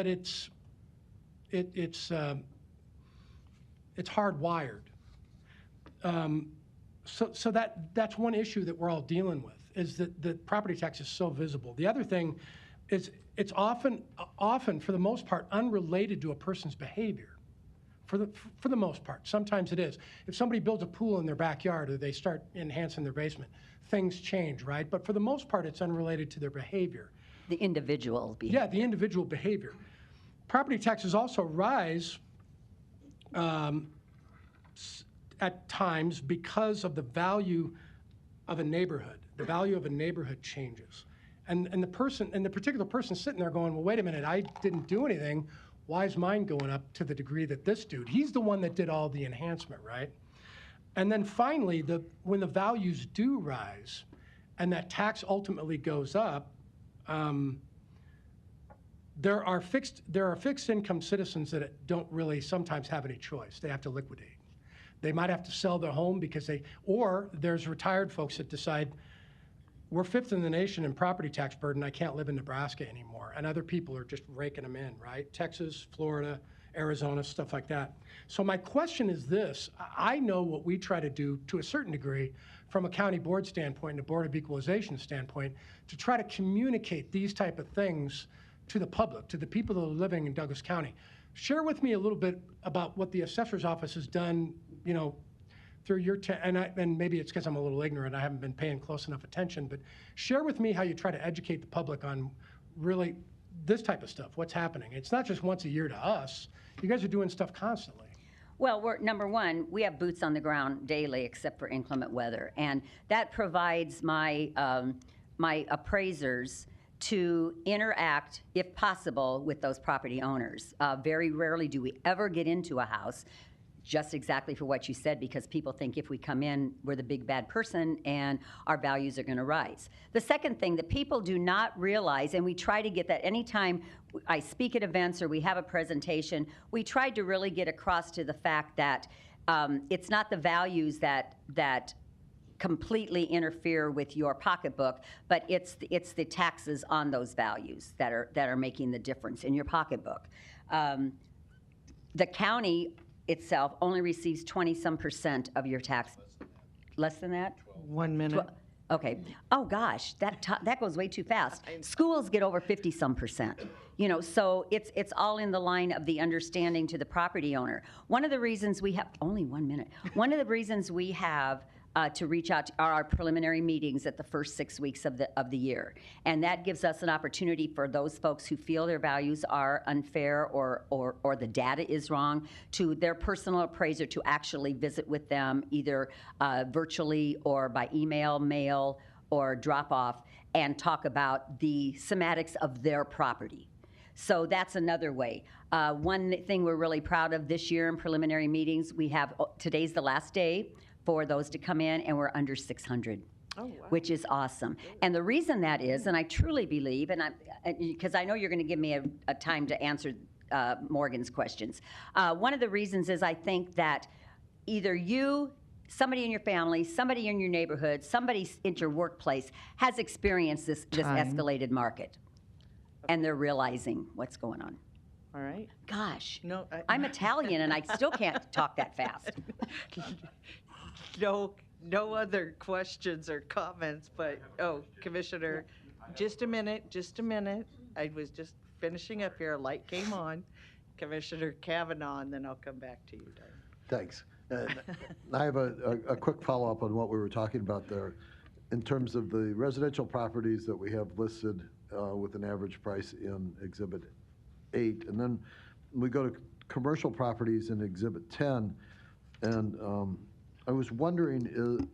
it's hardwired. So that's one issue that we're all dealing with, is that the property tax is so visible. The other thing is it's often for the most part unrelated to a person's behavior. For the most part, sometimes it is. If somebody builds a pool in their backyard or they start enhancing their basement, things change, right? But for the most part, it's unrelated to their behavior. The individual behavior. Yeah, the individual behavior. Property taxes also rise at times because of the value of a neighborhood. The value of a neighborhood changes. And the particular person sitting there going, well, wait a minute, I didn't do anything. Why is mine going up to the degree that this dude? He's the one that did all the enhancement, right? And then finally, when the values do rise and that tax ultimately goes up, there are fixed income citizens that don't really sometimes have any choice. They have to liquidate. They might have to sell their home or there's retired folks that decide, we're fifth in the nation in property tax burden, I can't live in Nebraska anymore. And other people are just raking them in, right? Texas, Florida, Arizona, stuff like that. So my question is this: I know what we try to do to a certain degree from a county board standpoint and a Board of Equalization standpoint to try to communicate these type of things to the public, to the people that are living in Douglas County. Share with me a little bit about what the assessor's office has done, through your, and maybe it's because I'm a little ignorant, I haven't been paying close enough attention, but share with me how you try to educate the public on really this type of stuff, what's happening. It's not just once a year to us. You guys are doing stuff constantly. Well, number one, we have boots on the ground daily except for inclement weather. And that provides my appraisers to interact, if possible, with those property owners. Very rarely do we ever get into a house, just exactly for what you said, because people think if we come in, we're the big bad person and our values are going to rise. The second thing that people do not realize, and we try to get that anytime I speak at events or we have a presentation, we tried to really get across to the fact that it's not the values that completely interfere with your pocketbook, but it's the taxes on those values that are making the difference in your pocketbook. The county itself only receives 20-some% of your tax. Less than that? 1 minute. Okay. Oh gosh, that goes way too fast. Schools get over 50-some%. You know, so it's all in the line of the understanding to the property owner. One of the reasons we have only 1 minute. One of the reasons we have to reach out to our preliminary meetings at the first 6 weeks of the year, and that gives us an opportunity for those folks who feel their values are unfair or the data is wrong, to their personal appraiser to actually visit with them either virtually or by email, mail, or drop off, and talk about the semantics of their property. So that's another way. One thing we're really proud of this year in preliminary meetings, we have today's the last day for those to come in, and we're under 600, which is awesome. And the reason that is, and I truly believe, and because I know you're going to give me a time to answer Morgan's questions. One of the reasons is I think that either you, somebody in your family, somebody in your neighborhood, somebody in your workplace has experienced this escalated market, and they're realizing what's going on. All right. Gosh, No, I'm Italian and I still can't talk that fast. No other questions or comments, but, Commissioner, just a minute. I was just finishing up here. A light came on. Commissioner Kavanaugh, and then I'll come back to you, Diane. Thanks. I have a quick follow-up on what we were talking about there. In terms of the residential properties that we have listed with an average price in Exhibit 8, and then we go to commercial properties in Exhibit 10, and I was wondering,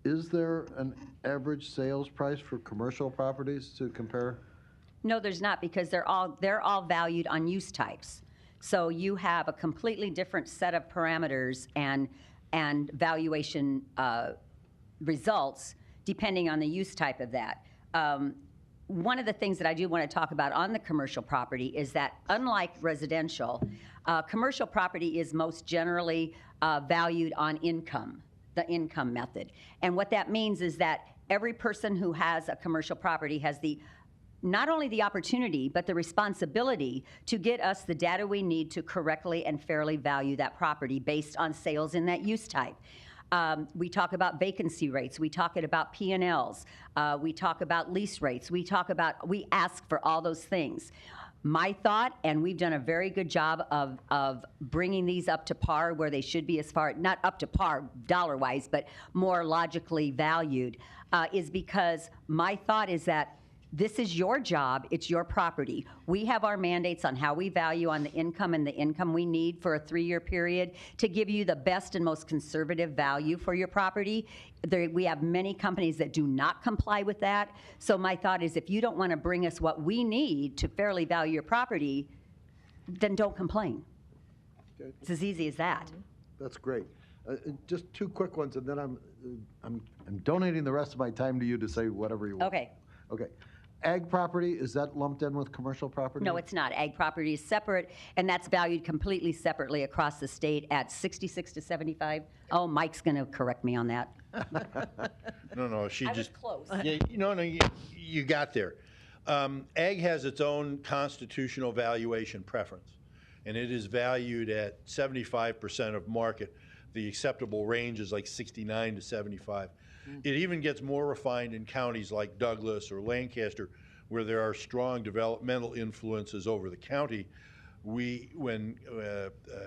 is there an average sales price for commercial properties to compare? No, there's not, because they're all valued on use types. So you have a completely different set of parameters and valuation results depending on the use type of that. One of the things that I do want to talk about on the commercial property is that unlike residential, commercial property is most generally valued on income, the income method. And what that means is that every person who has a commercial property has not only the opportunity, but the responsibility to get us the data we need to correctly and fairly value that property based on sales in that use type. We talk about vacancy rates. We talk about P&Ls. We talk about lease rates. We ask for all those things. My thought, and we've done a very good job of bringing these up to par where they should be, as far, not up to par dollar-wise, but more logically valued, is because my thought is that this is your job, it's your property. We have our mandates on how we value on the income and the income we need for a 3-year period to give you the best and most conservative value for your property. We have many companies that do not comply with that. So my thought is, if you don't want to bring us what we need to fairly value your property, then don't complain. Okay. It's as easy as that. That's great. Just 2 quick ones, and then I'm donating the rest of my time to you to say whatever you want. Okay. Okay. Ag property, is that lumped in with commercial property? No, it's not. Ag property is separate, and that's valued completely separately across the state at 66 to 75. Oh, Mike's going to correct me on that. No, she I was just. close. Yeah, you got there. Ag has its own constitutional valuation preference, and it is valued at 75% of market. The acceptable range is like 69 to 75. It even gets more refined in counties like Douglas or Lancaster, where there are strong developmental influences over the county. When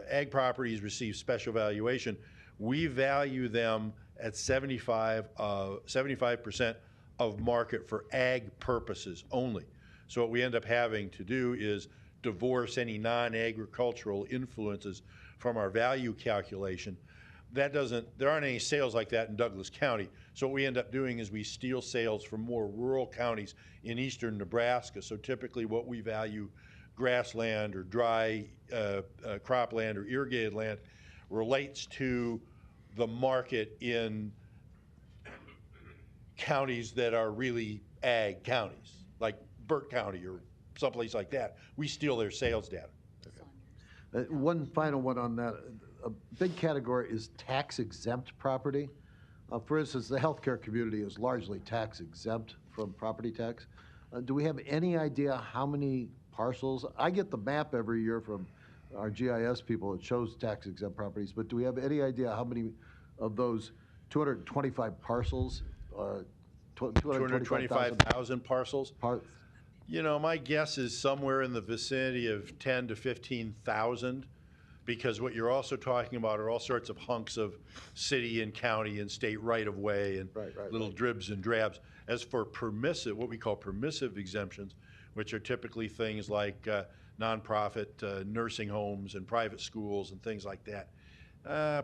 ag properties receive special valuation, we value them at 75% of market for ag purposes only. So what we end up having to do is divorce any non-agricultural influences from our value calculation. There aren't any sales like that in Douglas County. So what we end up doing is we steal sales from more rural counties in eastern Nebraska. So typically what we value, grassland or dry cropland or irrigated land, relates to the market in counties that are really ag counties, like Burt County or someplace like that. We steal their sales data. One final one on that. A big category is tax-exempt property. For instance, the healthcare community is largely tax-exempt from property tax. Do we have any idea how many parcels? I get the map every year from our GIS people that shows tax-exempt properties, but do we have any idea how many of those 225 parcels, 225,000 parcels? You know, my guess is somewhere in the vicinity of 10 to 15,000, because what you're also talking about are all sorts of hunks of city and county and state right-of-way and little dribs and drabs. As for permissive, what we call permissive exemptions, which are typically things like nonprofit nursing homes and private schools and things like that,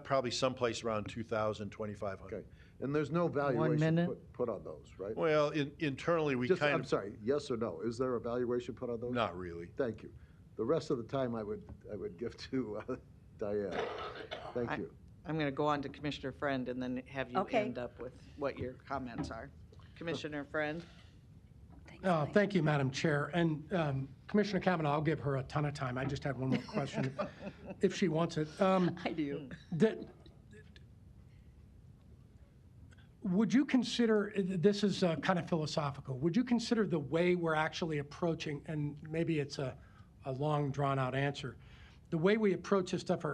probably someplace around 2,000, 2,500. Okay. And there's no valuation put on those, right? Well, internally we I'm sorry, yes or no? Is there a valuation put on those? Not really. Thank you. The rest of the time I would give to Diane. Thank you. I'm going to go on to Commissioner Friend and then have you end up with what your comments are. Commissioner Friend? Thank you, Madam Chair. And Commissioner Kavanaugh, I'll give her a ton of time. I just had one more question if she wants it. I do. Would you consider, this is kind of philosophical, would you consider the way we're actually approaching, and maybe it's a long drawn-out answer, the way we approach this stuff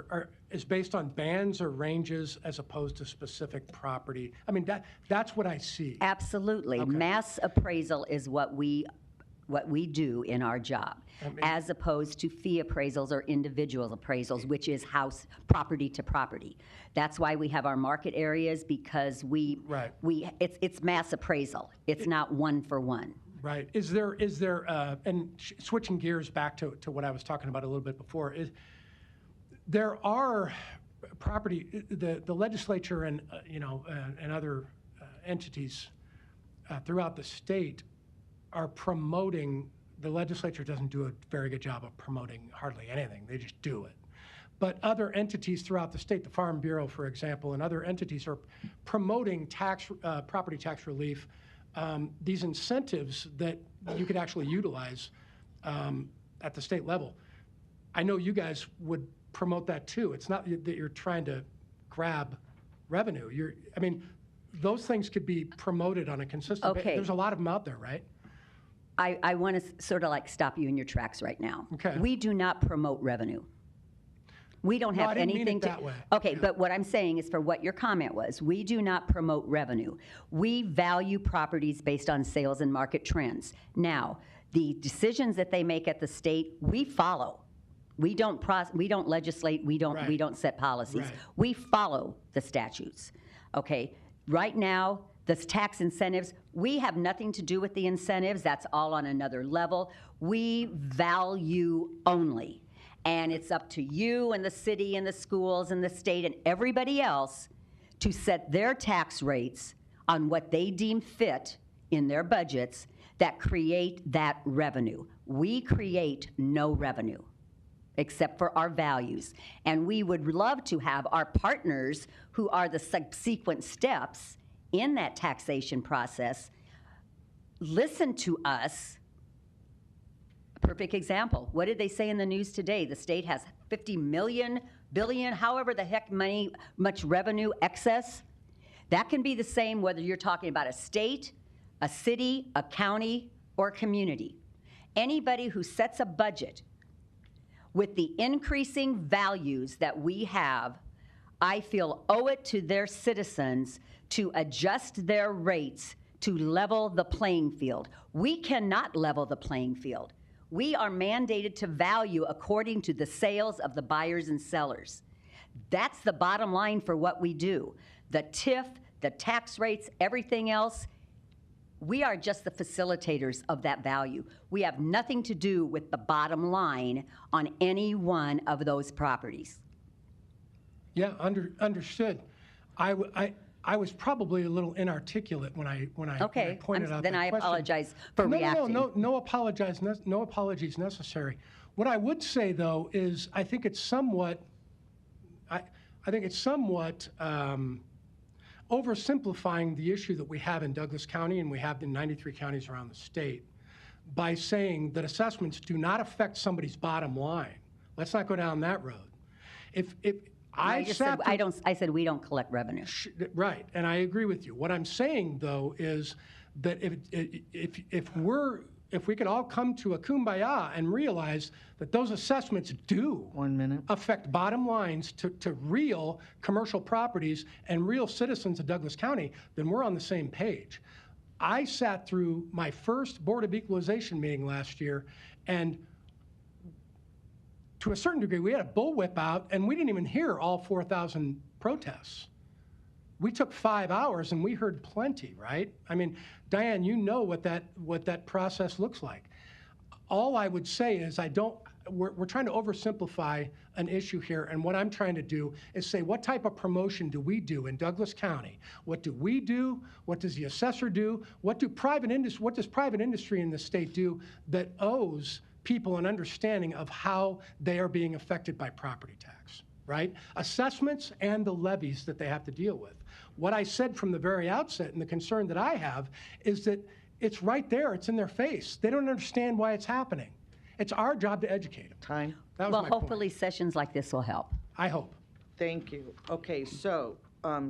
is based on bands or ranges as opposed to specific property? I mean, that's what I see. Absolutely. Okay. Mass appraisal is what we do in our job, as opposed to fee appraisals or individual appraisals, which is house property to property. That's why we have our market areas, because it's mass appraisal. It's not one for one. Right. Is there and switching gears back to what I was talking about a little bit before, there are property, the legislature and and other entities throughout the state are promoting. The legislature doesn't do a very good job of promoting hardly anything. They just do it. But other entities throughout the state, the Farm Bureau, for example, and other entities are promoting property tax relief, these incentives that you could actually utilize at the state level. I know you guys would promote that too. It's not that you're trying to grab revenue. Those things could be promoted on a consistent basis. There's a lot of them out there, right? I want to sort of like stop you in your tracks right now. Okay. We do not promote revenue. We don't have I didn't anything mean it to. that way. Okay, but what I'm saying is, for what your comment was, we do not promote revenue. We value properties based on sales and market trends. Now, the decisions that they make at the state, we follow. We don't legislate. We don't set policies. Right. We follow the statutes. Okay. Right now, the tax incentives, we have nothing to do with the incentives. That's all on another level. We value only. And it's up to you and the city and the schools and the state and everybody else to set their tax rates on what they deem fit in their budgets that create that revenue. We create no revenue except for our values. And we would love to have our partners, who are the subsequent steps in that taxation process, listen to us. Perfect example. What did they say in the news today? The state has 50 million, billion, however the heck much revenue excess. That can be the same whether you're talking about a state, a city, a county, or a community. Anybody who sets a budget with the increasing values that we have, I feel owe it to their citizens to adjust their rates to level the playing field. We cannot level the playing field. We are mandated to value according to the sales of the buyers and sellers. That's the bottom line for what we do. The TIF, the tax rates, everything else, we are just the facilitators of that value. We have nothing to do with the bottom line on any one of those properties. Yeah, understood. I was probably a little inarticulate when I Okay, pointed out then that I question. apologize for reacting. No apologies necessary. What I would say though is I think it's somewhat oversimplifying the issue that we have in Douglas County and we have in 93 counties around the state by saying that assessments do not affect somebody's bottom line. Let's not go down that road. I said we don't collect revenue. Right, and I agree with you. What I'm saying though is that if we could all come to a kumbaya and realize that those assessments do 1 minute. affect bottom lines to real commercial properties and real citizens of Douglas County, then we're on the same page. I sat through my first Board of Equalization meeting last year, and to a certain degree, we had a bullwhip out, and we didn't even hear all 4,000 protests. We took 5 hours, and we heard plenty, right? I mean, Diane, you know what that process looks like. All I would say is we're trying to oversimplify an issue here, and what I'm trying to do is say, what type of promotion do we do in Douglas County? What do we do? What does the assessor do? What does private industry in the state do that owes people an understanding of how they are being affected by property tax, right? Assessments and the levies that they have to deal with. What I said from the very outset, and the concern that I have, is that it's right there, it's in their face. They don't understand why it's happening. It's our job to educate them. Time. That was Well, my hopefully point. sessions like this will help. I hope. Thank you. Okay, so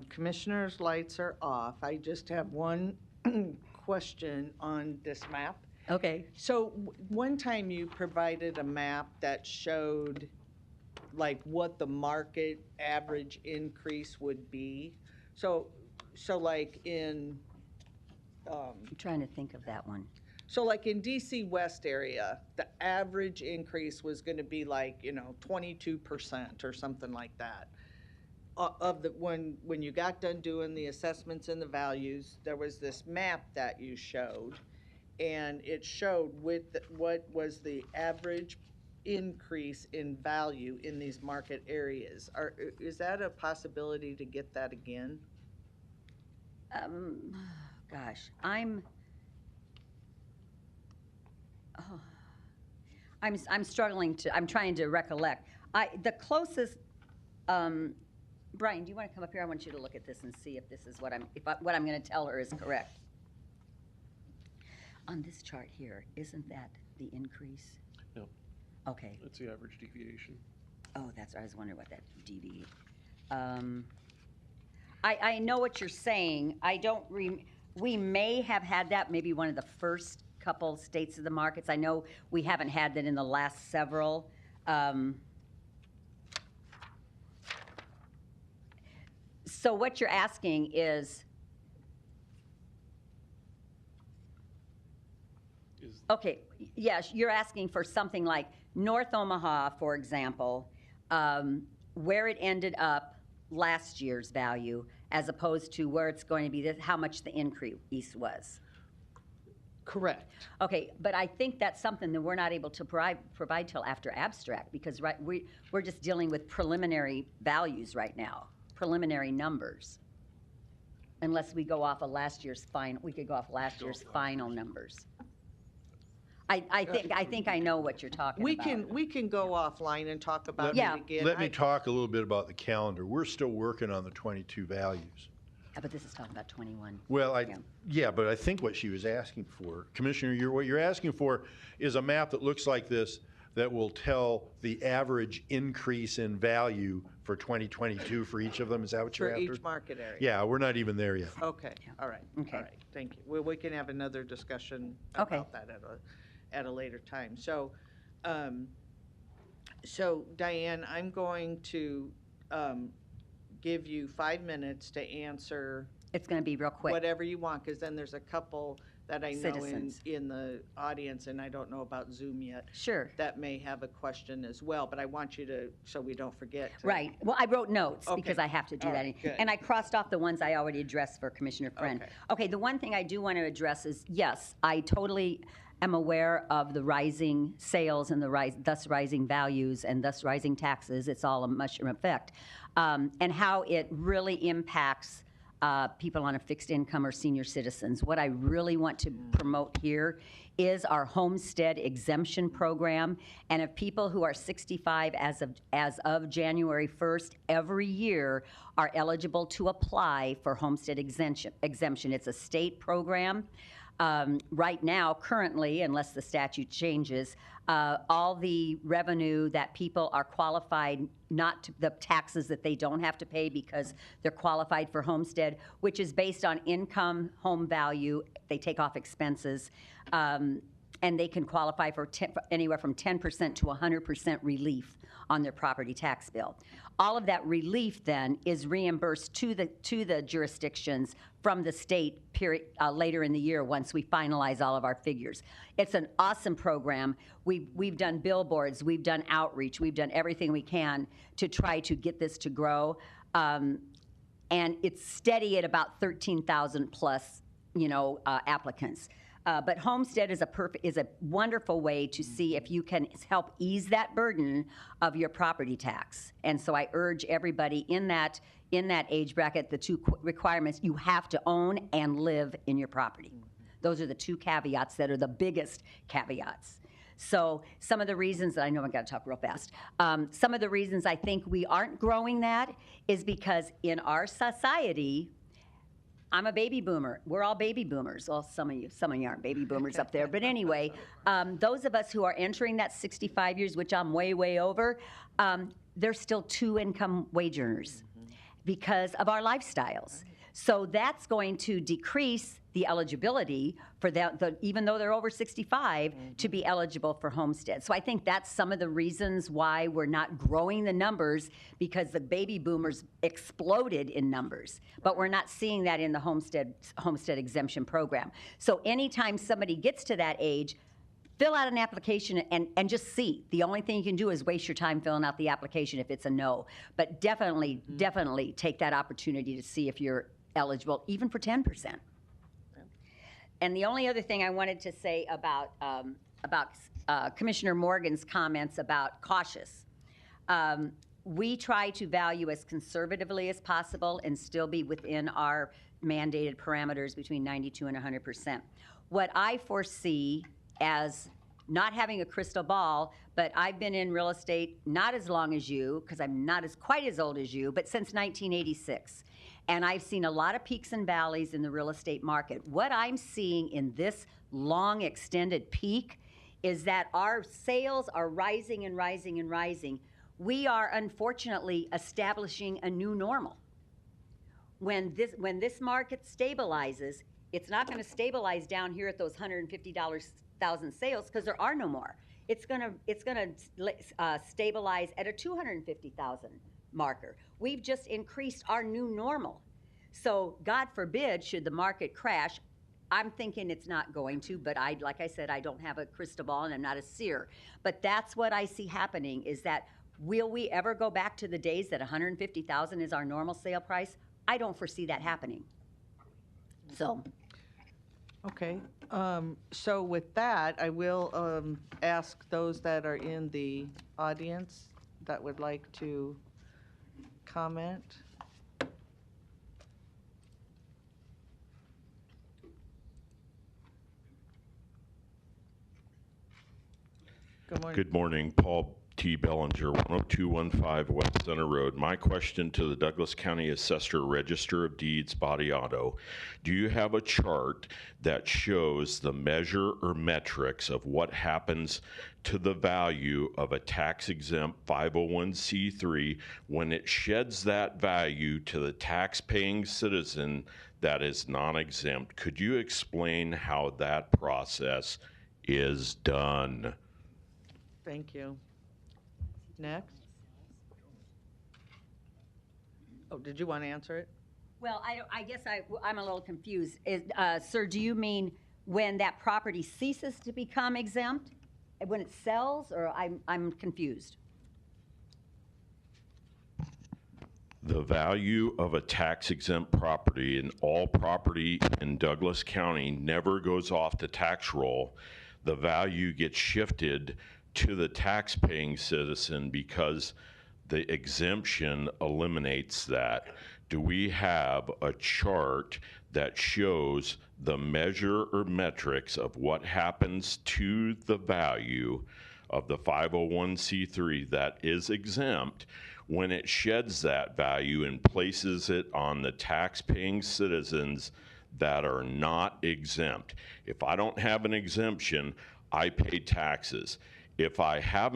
commissioners' lights are off. I just have one question on this map. Okay. So one time you provided a map that showed like what the market average increase would be. So like in I'm trying to think of that one. so like in DC West area, the average increase was going to be like, 22% or something like that. Of the when you got done doing the assessments and the values, there was this map that you showed, and it showed what was the average increase in value in these market areas. Is that a possibility to get that again? Gosh, I'm struggling to, I'm trying to recollect. The closest, Brian, do you want to come up here? I want you to look at this and see if this is what I'm going to tell her is correct. On this chart here, isn't that the increase? No. Okay. That's the average deviation. Oh, I was wondering what that DV. I know what you're saying. We may have had that maybe one of the first couple states of the markets. I know we haven't had that in the last several. So what you're asking is, okay, yes, you're asking for something like North Omaha, for example, where it ended up last year's value, as opposed to where it's going to be, how much the increase was. Correct. Okay, but I think that's something that we're not able to provide till after abstract, because we're just dealing with preliminary values right now, preliminary numbers. Unless we go off of last year's final, we could go off last year's final numbers. I think I know what you're talking about. We can go offline and talk about Yeah. it again. Let me talk a little bit about the calendar. We're still working on the 22 values. But this is talking about 21. Well, yeah, but I think what she was asking for, Commissioner, what you're asking for is a map that looks like this that will tell the average increase in value for 2022 for each of them. Is that what you're For after? each market area. Yeah, we're not even there yet. Okay, all right. Okay. All right, thank you. We can have another discussion Okay. about that at a later time. So, so Diane, I'm going to give you 5 minutes to answer It's going to be real quick. whatever you want, because then there's a couple that I know citizens. in the audience, and I don't know about Zoom yet, Sure. that may have a question as well, but I want you to, so we don't forget. Right. Well, I wrote notes Okay. because I have to do All that. right, good. And I crossed off the ones I already addressed for Commissioner Friend. Okay. Okay, the one thing I do want to address is, yes, I totally am aware of the rising sales and thus rising values and thus rising taxes. It's all a mushroom effect. And how it really impacts people on a fixed income or senior citizens. What I really want to promote here is our homestead exemption program. And if people who are 65 as of January 1st every year are eligible to apply for homestead exemption. It's a state program. Right now, currently, unless the statute changes, all the revenue that people are qualified, not to, the taxes that they don't have to pay because they're qualified for homestead, which is based on income, home value, they take off expenses, and they can qualify for anywhere from 10% to 100% relief on their property tax bill. All of that relief then is reimbursed to the jurisdictions from the state later in the year once we finalize all of our figures. It's an awesome program. We've done billboards, we've done outreach, we've done everything we can to try to get this to grow. And it's steady at about 13,000 plus, applicants. But homestead is a wonderful way to see if you can help ease that burden of your property tax. And so I urge everybody in that age bracket, the two requirements: you have to own and live in your property. Those are the two caveats that are the biggest caveats. So some of the reasons, I know I've got to talk real fast, some of the reasons I think we aren't growing that is because in our society, I'm a baby boomer. We're all baby boomers. Well, some of you aren't baby boomers up there. But anyway, those of us who are entering that 65 years, which I'm way, way over, they're still two-income wage earners because of our lifestyles. So that's going to decrease the eligibility for even though they're over 65, to be eligible for homestead. So I think that's some of the reasons why we're not growing the numbers, because the baby boomers exploded in numbers, but we're not seeing that in the homestead exemption program. So anytime somebody gets to that age, fill out an application and just see. The only thing you can do is waste your time filling out the application if it's a no. But definitely take that opportunity to see if you're eligible, even for 10%. And the only other thing I wanted to say about Commissioner Morgan's comments about cautious. We try to value as conservatively as possible and still be within our mandated parameters between 92 and 100%. What I foresee as not having a crystal ball, but I've been in real estate not as long as you, because I'm not quite as old as you, but since 1986. And I've seen a lot of peaks and valleys in the real estate market. What I'm seeing in this long extended peak is that our sales are rising and rising and rising. We are unfortunately establishing a new normal. When this market stabilizes, it's not going to stabilize down here at those $150,000 sales, because there are no more. It's going to stabilize at a $250,000 marker. We've just increased our new normal. So God forbid, should the market crash, I'm thinking it's not going to, but like I said, I don't have a crystal ball and I'm not a seer. But that's what I see happening, is that will we ever go back to the days that $150,000 is our normal sale price? I don't foresee that happening. So. Okay, so with that, I will ask those that are in the audience that would like to comment. Good morning. Good morning, Paul T. Bellinger, 10215 West Center Road. My question to the Douglas County Assessor, Register of Deeds, Body Auto: do you have a chart that shows the measure or metrics of what happens to the value of a tax-exempt 501c3 when it sheds that value to the tax-paying citizen that is non-exempt? Could you explain how that process is done? Thank you. Next. Oh, did you want to answer it? Well, I guess I'm a little confused. Sir, do you mean when that property ceases to become exempt? When it sells, or I'm confused? The value of a tax-exempt property, and all property in Douglas County never goes off the tax roll. The value gets shifted to the tax-paying citizen because the exemption eliminates that. Do we have a chart that shows the measure or metrics of what happens to the value of the 501c3 that is exempt when it sheds that value and places it on the tax-paying citizens that are not exempt? If I don't have an exemption, I pay taxes. If I have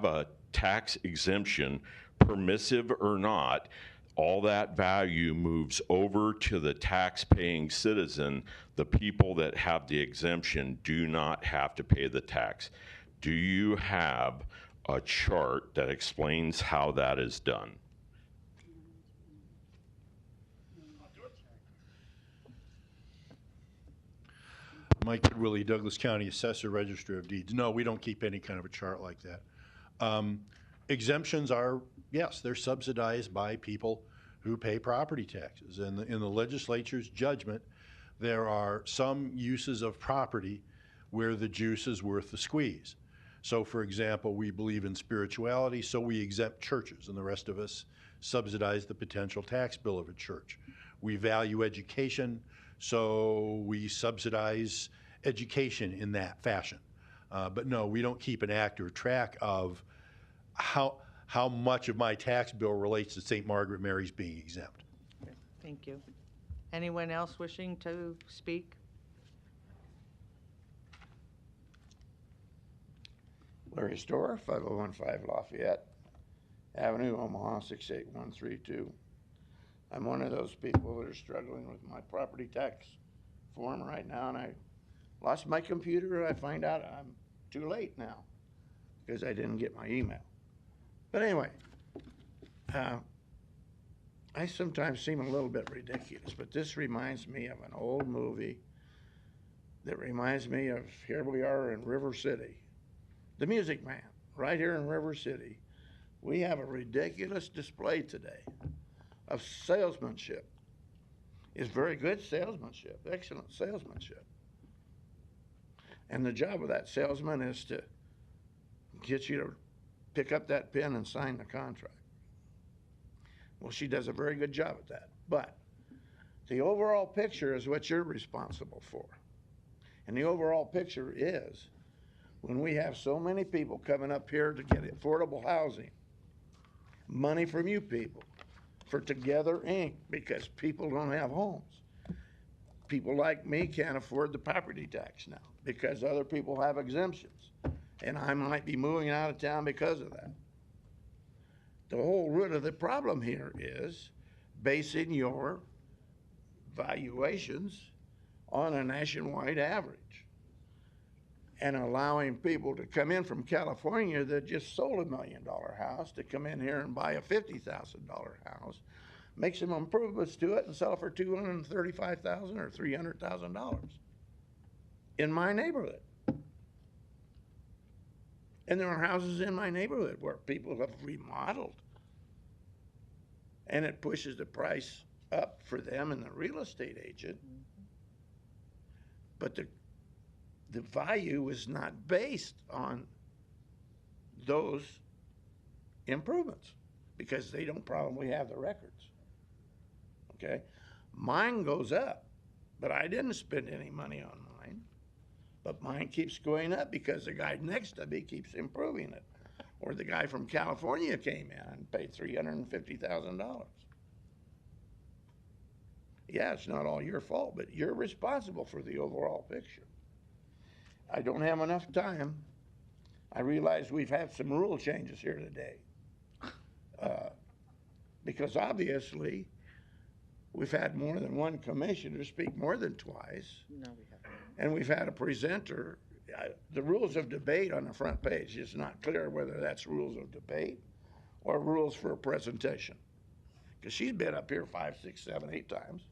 a tax exemption, permissive or not, all that value moves over to the tax-paying citizen. The people that have the exemption do not have to pay the tax. Do you have a chart that explains how that is done? Mike Goodwillie, Douglas County Assessor, Register of Deeds. No, we don't keep any kind of a chart like that. Exemptions are, yes, they're subsidized by people who pay property taxes. And in the legislature's judgment, there are some uses of property where the juice is worth the squeeze. So, for example, we believe in spirituality, so we exempt churches, and the rest of us subsidize the potential tax bill of a church. We value education, so we subsidize education in that fashion. But no, we don't keep an accurate track of how much of my tax bill relates to St. Margaret Mary's being exempt. Okay, thank you. Anyone else wishing to speak? Larry Storr, 5015 Lafayette Avenue, Omaha 68132. I'm one of those people that are struggling with my property tax form right now, and I lost my computer. I find out I'm too late now because I didn't get my email. But anyway, I sometimes seem a little bit ridiculous, but this reminds me of an old movie that reminds me of, here we are in River City. The Music Man, right here in River City. We have a ridiculous display today of salesmanship. It's very good salesmanship, excellent salesmanship. And the job of that salesman is to get you to pick up that pen and sign the contract. Well, she does a very good job at that. But the overall picture is what you're responsible for. And the overall picture is when we have so many people coming up here to get affordable housing, money from you people, for Together Inc., because people don't have homes. People like me can't afford the property tax now because other people have exemptions. And I might be moving out of town because of that. The whole root of the problem here is basing your valuations on a nationwide average and allowing people to come in from California that just sold $1 million house to come in here and buy a $50,000 house, make some improvements to it and sell it for $235,000 or $300,000 in my neighborhood. And there are houses in my neighborhood where people have remodeled. And it pushes the price up for them and the real estate agent. But the value is not based on those improvements because they don't probably have the records. Okay? Mine goes up, but I didn't spend any money on mine. But mine keeps going up because the guy next to me keeps improving it. Or the guy from California came in and paid $350,000. Yeah, it's not all your fault, but you're responsible for the overall picture. I don't have enough time. I realize we've had some rule changes here today. Because obviously, we've had more than one commissioner speak more than twice. No, we haven't. And we've had a presenter. The rules of debate on the front page, it's not clear whether that's rules of debate or rules for a presentation. Because she's been up here 5, 6, 7, 8 times.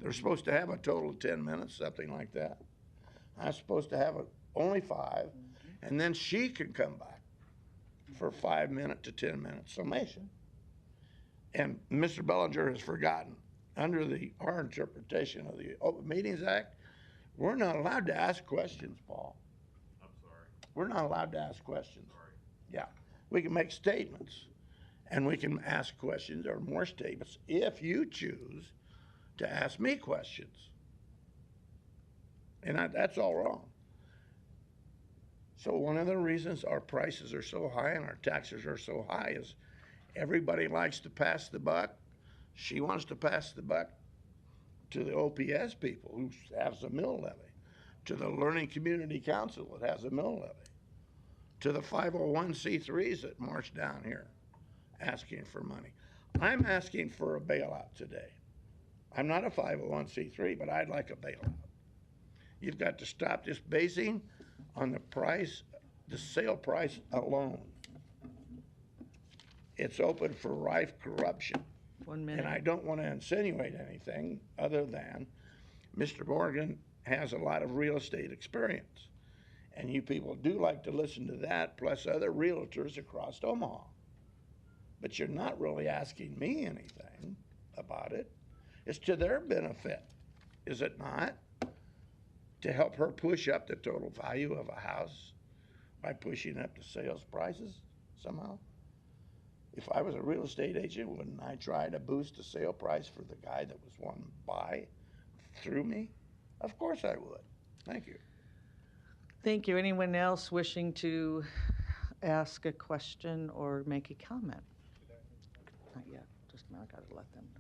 They're supposed to have a total of 10 minutes, something like that. I'm supposed to have only 5, and then she can come back for 5-minute to 10-minute summation. And Mr. Bellinger has forgotten, under our interpretation of the Open Meetings Act, we're not allowed to ask questions, Paul. I'm sorry. We're not allowed to ask questions. Sorry. Yeah, we can make statements, and we can ask questions or more statements if you choose to ask me questions. And that's all wrong. So one of the reasons our prices are so high and our taxes are so high is everybody likes to pass the buck. She wants to pass the buck to the OPS people who has a mill levy, to the Learning Community Council that has a mill levy, to the 501c3s that march down here asking for money. I'm asking for a bailout today. I'm not a 501c3, but I'd like a bailout. You've got to stop this basing on the price, the sale price alone. It's open for rife corruption. 1 minute. And I don't want to insinuate anything other than Mr. Morgan has a lot of real estate experience. And you people do like to listen to that, plus other realtors across Omaha. But you're not really asking me anything about it. It's to their benefit, is it not? To help her push up the total value of a house by pushing up the sales prices somehow. If I was a real estate agent, wouldn't I try to boost the sale price for the guy that was wanting to buy through me? Of course I would. Thank you. Thank you. Anyone else wishing to ask a question or make a comment? Not yet. Just now, I gotta let them know.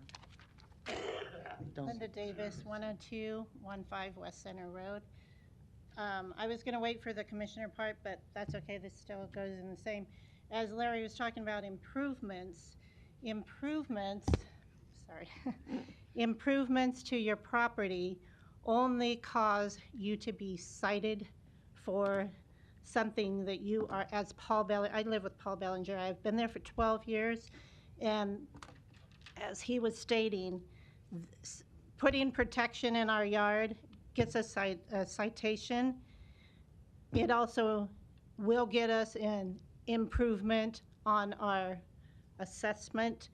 Don't. Linda Davis, 10215 West Center Road. I was going to wait for the commissioner part, but that's okay. This still goes in the same. As Larry was talking about improvements, improvements to your property only cause you to be cited for something that you are, as Paul Bellinger, I live with Paul Bellinger. I've been there for 12 years, and as he was stating, putting protection in our yard gets us a citation. It also will get us an improvement on our assessment.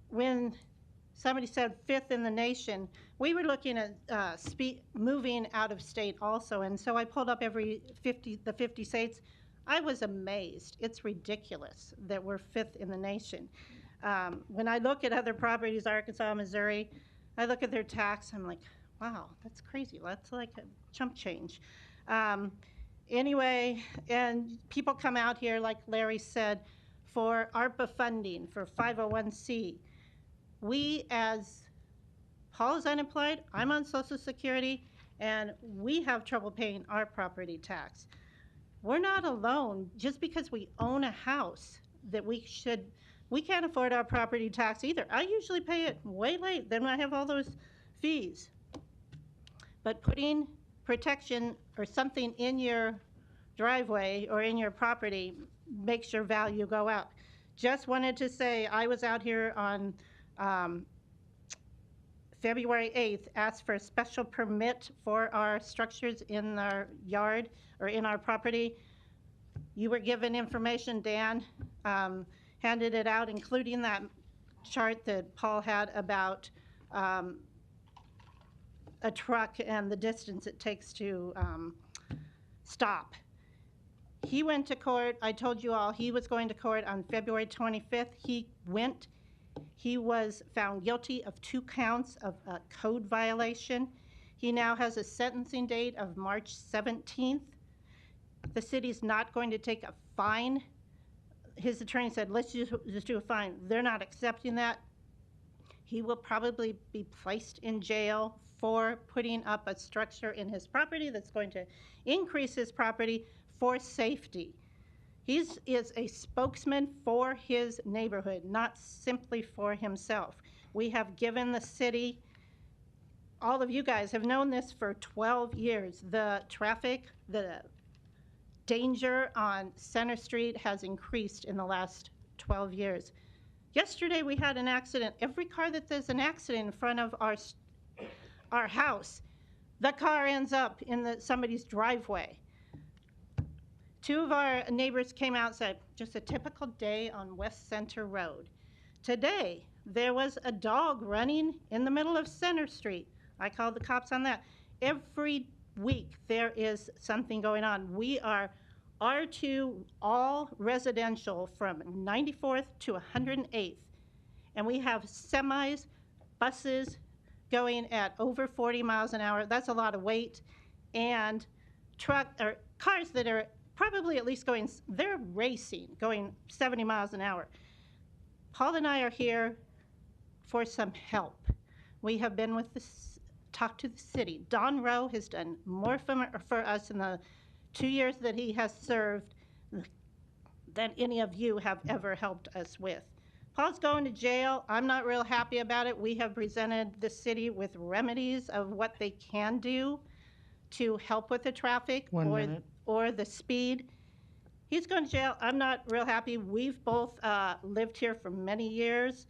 When somebody said 5th in the nation, we were looking at moving out of state also, and so I pulled up the 50 states. I was amazed. It's ridiculous that we're 5th in the nation. When I look at other properties, Arkansas, Missouri, I look at their tax, I'm like, wow, that's crazy. That's like a chump change. Anyway, and people come out here, like Larry said, for ARPA funding, for 501c. We, as Paul is unemployed, I'm on Social Security, and we have trouble paying our property tax. We're not alone. Just because we own a house that we can't afford our property tax either. I usually pay it way late, then I have all those fees. But putting protection or something in your driveway or in your property makes your value go up. Just wanted to say, I was out here on February 8th, asked for a special permit for our structures in our yard or in our property. You were given information, Dan handed it out, including that chart that Paul had about a truck and the distance it takes to stop. He went to court. I told you all he was going to court on February 25th. He went. He was found guilty of 2 counts of a code violation. He now has a sentencing date of March 17th. The city's not going to take a fine. His attorney said, let's just do a fine. They're not accepting that. He will probably be placed in jail for putting up a structure in his property that's going to increase his property for safety. He is a spokesman for his neighborhood, not simply for himself. We have given the city, all of you guys have known this for 12 years. The traffic, the danger on Center Street has increased in the last 12 years. Yesterday we had an accident. Every car that there's an accident in front of our our house. The car ends up in somebody's driveway. Two of our neighbors came out and said, just a typical day on West Center Road. Today, there was a dog running in the middle of Center Street. I called the cops on that. Every week, there is something going on. We are R2 all residential from 94th to 108th. And we have semis, buses going at over 40 miles an hour. That's a lot of weight. And cars that are probably at least they're racing, going 70 miles an hour. Paul and I are here for some help. We have been with talked to the city. Don Rowe has done more for us in the 2 years that he has served than any of you have ever helped us with. Paul's going to jail. I'm not real happy about it. We have presented the city with remedies of what they can do to help with the traffic or the speed. He's going to jail. I'm not real happy. We've both lived here for many years,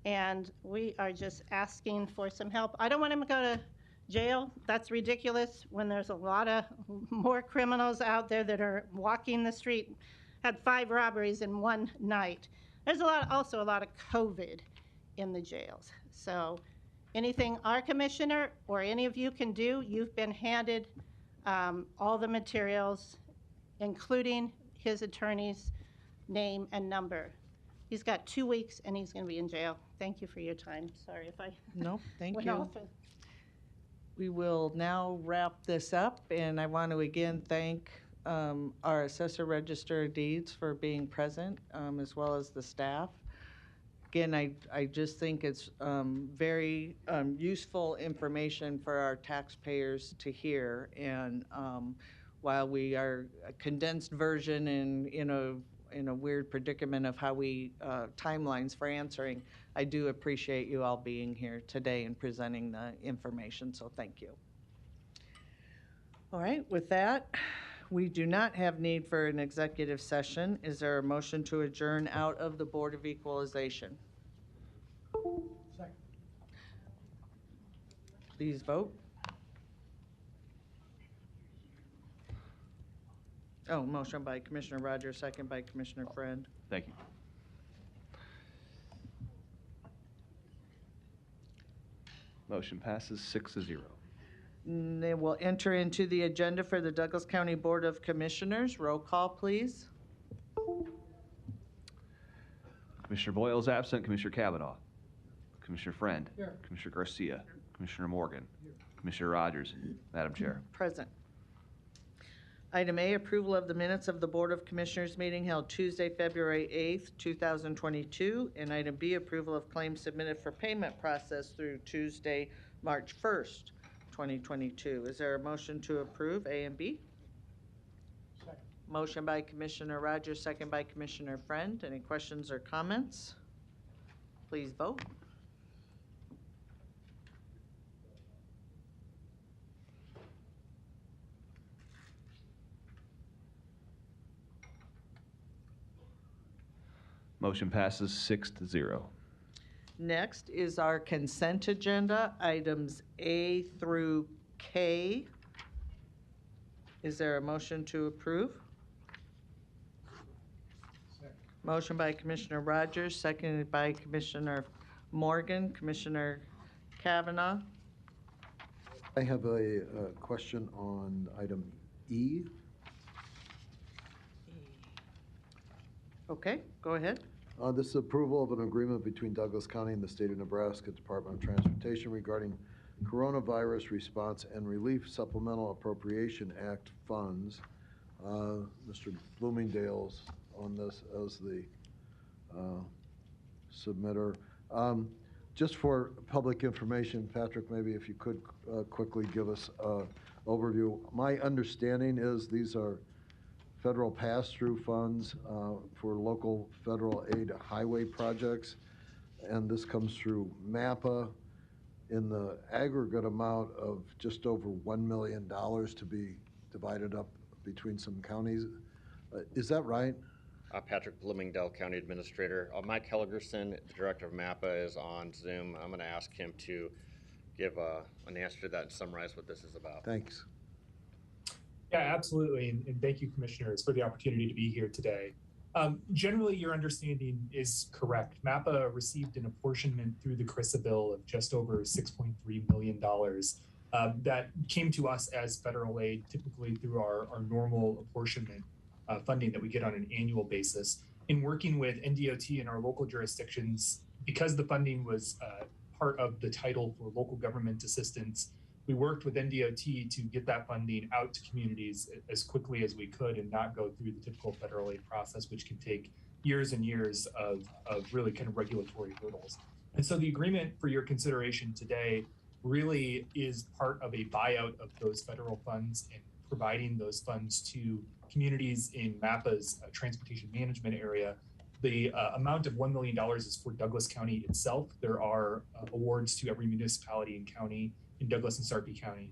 and we are just asking for some help. I don't want him to go to jail. That's ridiculous when there's a lot of more criminals out there that are walking the street. Had 5 robberies in one night. There's also a lot of COVID in the jails. So anything our commissioner or any of you can do, you've been handed all the materials, including his attorney's name and number. He's got 2 weeks and he's going to be in jail. Thank you for your time. Sorry if I Thank went you. off. We will now wrap this up, and I want to again thank our Assessor Register of Deeds for being present, as well as the staff. Again, I just think it's very useful information for our taxpayers to hear. And while we are a condensed version and in a weird predicament of how we timelines for answering, I do appreciate you all being here today and presenting the information. So thank you. All right, with that, we do not have need for an executive session. Is there a motion to adjourn out of the Board of Equalization? Second. Please vote. Oh, motion by Commissioner Rogers, second by Commissioner Friend. Thank you. Motion passes 6-0. They will enter into the agenda for the Douglas County Board of Commissioners. Roll call, please. Commissioner Boyle is absent. Commissioner Kavanaugh. Commissioner Friend. Here. Commissioner Garcia. Commissioner Morgan. Commissioner Rogers. Madam Chair. Present. Item A, approval of the minutes of the Board of Commissioners meeting held Tuesday, February 8th, 2022. And item B, approval of claims submitted for payment process through Tuesday, March 1st, 2022. Is there a motion to approve A and B? Second. Motion by Commissioner Rogers, second by Commissioner Friend. Any questions or comments? Please vote. Motion passes 6-0. Next is our consent agenda, items A through K. Is there a motion to approve? Second. Motion by Commissioner Rogers, seconded by Commissioner Morgan. Commissioner Kavanaugh? I have a question on item E. Okay, go ahead. This is approval of an agreement between Douglas County and the State of Nebraska Department of Transportation regarding Coronavirus Response and Relief Supplemental Appropriation Act funds. Mr. Bloomingdale's on this as the submitter. Just for public information, Patrick, maybe if you could quickly give us an overview. My understanding is these are federal pass-through funds for local federal aid highway projects, and this comes through MAPA in the aggregate amount of just over $1 million to be divided up between some counties. Is that right? Patrick Bloomingdale, County Administrator. Mike Helgerson, the Director of MAPA, is on Zoom. I'm going to ask him to give an answer to that and summarize what this is about. Thanks. Yeah, absolutely. And thank you, commissioners, for the opportunity to be here today. Generally, your understanding is correct. MAPPA received an apportionment through the CRISA bill of just over $6.3 million that came to us as federal aid, typically through our normal apportionment funding that we get on an annual basis. In working with NDOT and our local jurisdictions, because the funding was part of the title for local government assistance, we worked with NDOT to get that funding out to communities as quickly as we could and not go through the typical federal aid process, which can take years and years of really kind of regulatory hurdles. And so the agreement for your consideration today really is part of a buyout of those federal funds and providing those funds to communities in MAPPA's transportation management area. The amount of $1 million is for Douglas County itself. There are awards to every municipality and county in Douglas and Sarpy County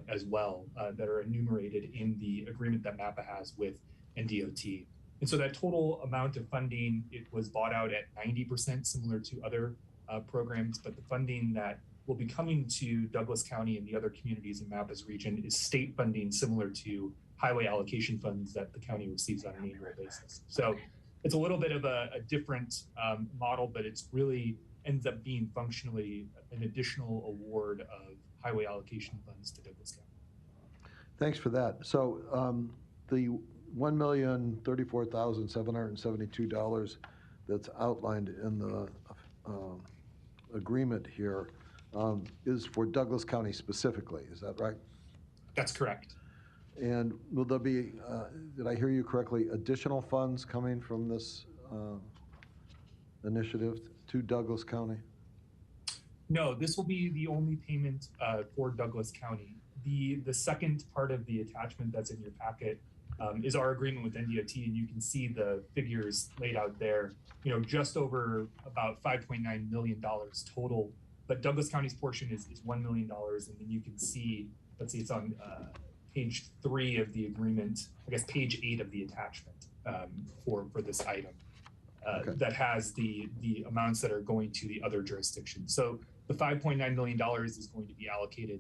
as well that are enumerated in the agreement that MAPPA has with NDOT. And so that total amount of funding, it was bought out at 90%, similar to other programs, but the funding that will be coming to Douglas County and the other communities in MAPPA's region is state funding similar to highway allocation funds that the county receives on an annual basis. So it's a little bit of a different model, but it's really ends up being functionally an additional award of highway allocation funds to Douglas County. Thanks for that. So the $1,034,772 that's outlined in the agreement here is for Douglas County specifically, is that right? That's correct. And will there be, did I hear you correctly, additional funds coming from this initiative to Douglas County? No, this will be the only payment for Douglas County. The second part of the attachment that's in your packet is our agreement with NDOT, and you can see the figures laid out there. You know, just over about $5.9 million total, but Douglas County's portion is $1 million, and then you can see, let's see, it's on page 3 of the agreement, I guess page 8 of the attachment for this item. Okay. That has the amounts that are going to the other jurisdictions. So the $5.9 million is going to be allocated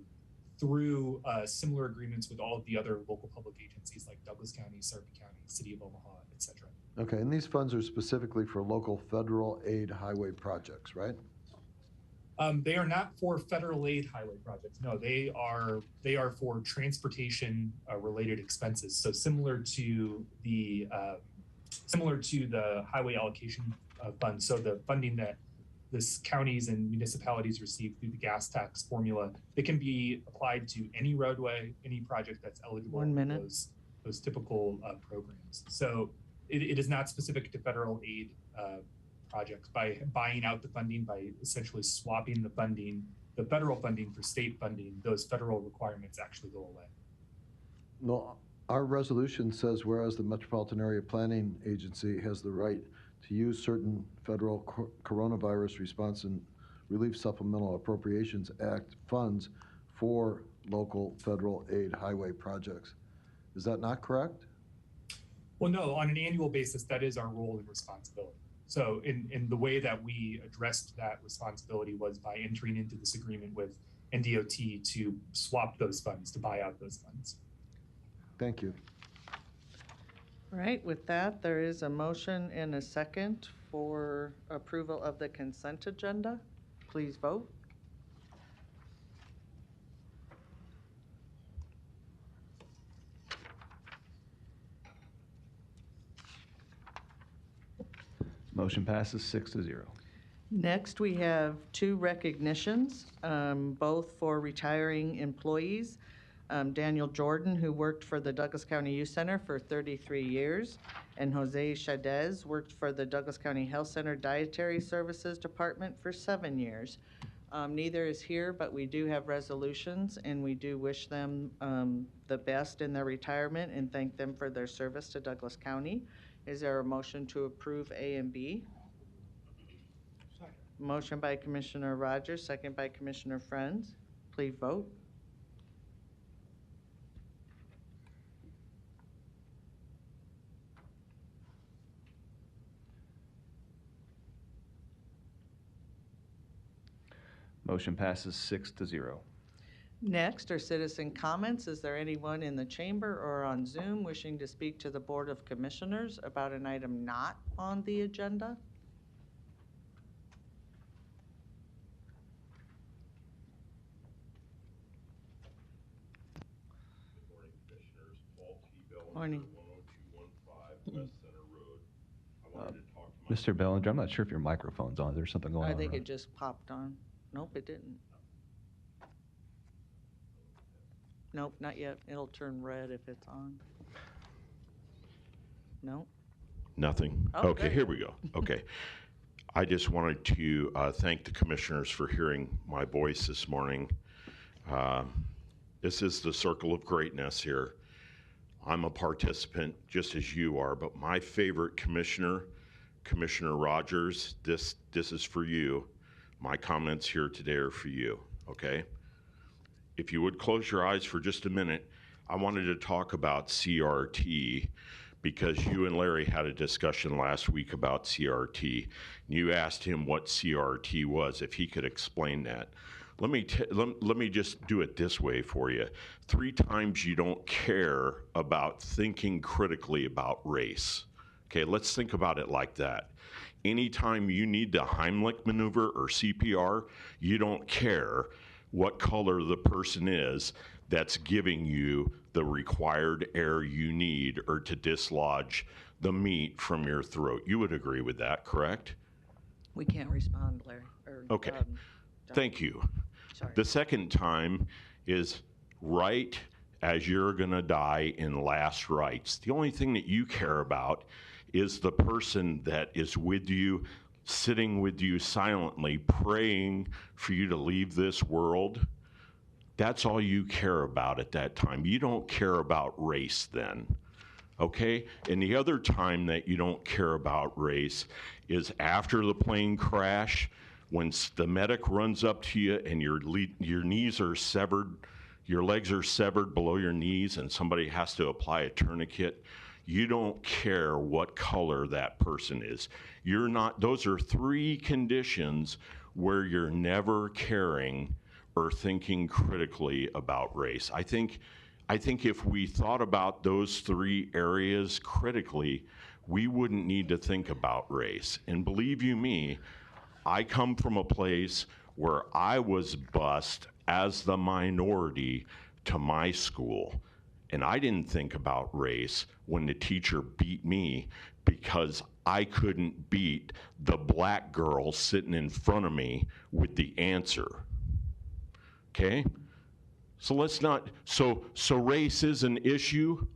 through similar agreements with all of the other local public agencies like Douglas County, Sarpy County, City of Omaha, et cetera. Okay, and these funds are specifically for local federal aid highway projects, right? They are not for federal aid highway projects. No, they are for transportation related expenses. So similar to the highway allocation fund. So the funding that this counties and municipalities receive through the gas tax formula, they can be applied to any roadway, any project that's eligible for those typical programs. So it is not specific to federal aid projects. By buying out the funding, by essentially swapping the funding, the federal funding for state funding, those federal requirements actually go away. No, our resolution says, whereas the Metropolitan Area Planning Agency has the right to use certain federal coronavirus response and relief supplemental appropriations act funds for local federal aid highway projects. Is that not correct? Well, no, on an annual basis, that is our role and responsibility. So in the way that we addressed that responsibility was by entering into this agreement with NDOT to swap those funds, to buy out those funds. Thank you. All right, with that, there is a motion and a second for approval of the consent agenda. Please vote. Motion passes 6-0. Next, we have 2 recognitions, both for retiring employees. Daniel Jordan, who worked for the Douglas County Youth Center for 33 years, and Jose Chadez worked for the Douglas County Health Center Dietary Services Department for 7 years. Neither is here, but we do have resolutions, and we do wish them the best in their retirement and thank them for their service to Douglas County. Is there a motion to approve A and B? Second. Motion by Commissioner Rogers, second by Commissioner Friends. Please vote. Motion passes 6-0. Next are citizen comments. Is there anyone in the chamber or on Zoom wishing to speak to the Board of Commissioners about an item not on the agenda? Morning. Mr. Bellinger, I'm not sure if your microphone's on. Is there something going on? I think or- it just popped on. Nope, it didn't. Nope, not yet. It'll turn red if it's on. Nope. Nothing? Oh, Okay, there you here go. we go. Okay. I just wanted to thank the commissioners for hearing my voice this morning. This is the circle of greatness here. I'm a participant just as you are, but my favorite commissioner, Commissioner Rogers, this is for you. My comments here today are for you, okay? If you would close your eyes for just a minute, I wanted to talk about CRT because you and Larry had a discussion last week about CRT. You asked him what CRT was, if he could explain that. Let me just do it this way for you. 3 times you don't care about thinking critically about race. Okay, let's think about it like that. Anytime you need the Heimlich maneuver or CPR, you don't care what color the person is that's giving you the required air you need or to dislodge the meat from your throat. You would agree with that, correct? We can't respond, Larry. Okay. John. Thank you. Sorry. The second time is right as you're gonna die in last rites. The only thing that you care about is the person that is with you, sitting with you silently, praying for you to leave this world. That's all you care about at that time. You don't care about race then, okay? And the other time that you don't care about race is after the plane crash, when the medic runs up to you and your knees are severed, your legs are severed below your knees and somebody has to apply a tourniquet. You don't care what color that person is. You're not, those are 3 conditions where you're never caring or thinking critically about race. I think if we thought about those 3 areas critically, we wouldn't need to think about race. And believe you me, I come from a place where I was bused as the minority to my school. And I didn't think about race when the teacher beat me because I couldn't beat the black girl sitting in front of me with the answer. Okay? So let's not, so race is an issue,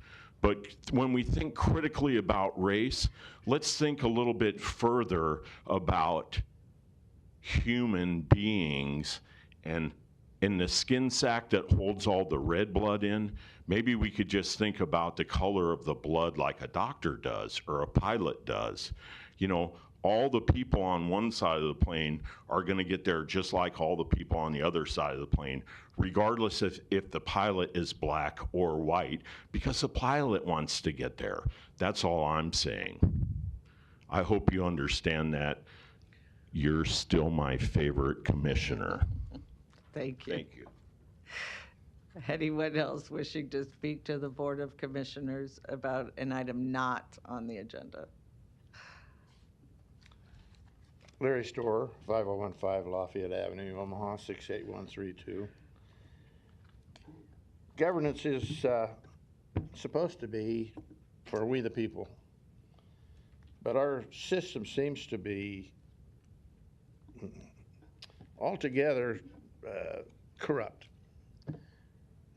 but when we think critically about race, let's think a little bit further about human beings and in the skin sac that holds all the red blood in, maybe we could just think about the color of the blood like a doctor does or a pilot does. You know, all the people on one side of the plane are gonna get there just like all the people on the other side of the plane, regardless if the pilot is black or white, because the pilot wants to get there. That's all I'm saying. I hope you understand that. You're still my favorite commissioner. Thank you. Thank you. Anyone else wishing to speak to the Board of Commissioners about an item not on the agenda? Larry Storer, 5015 Lafayette Avenue, Omaha, 68132. Governance is supposed to be for we the people, but our system seems to be altogether corrupt.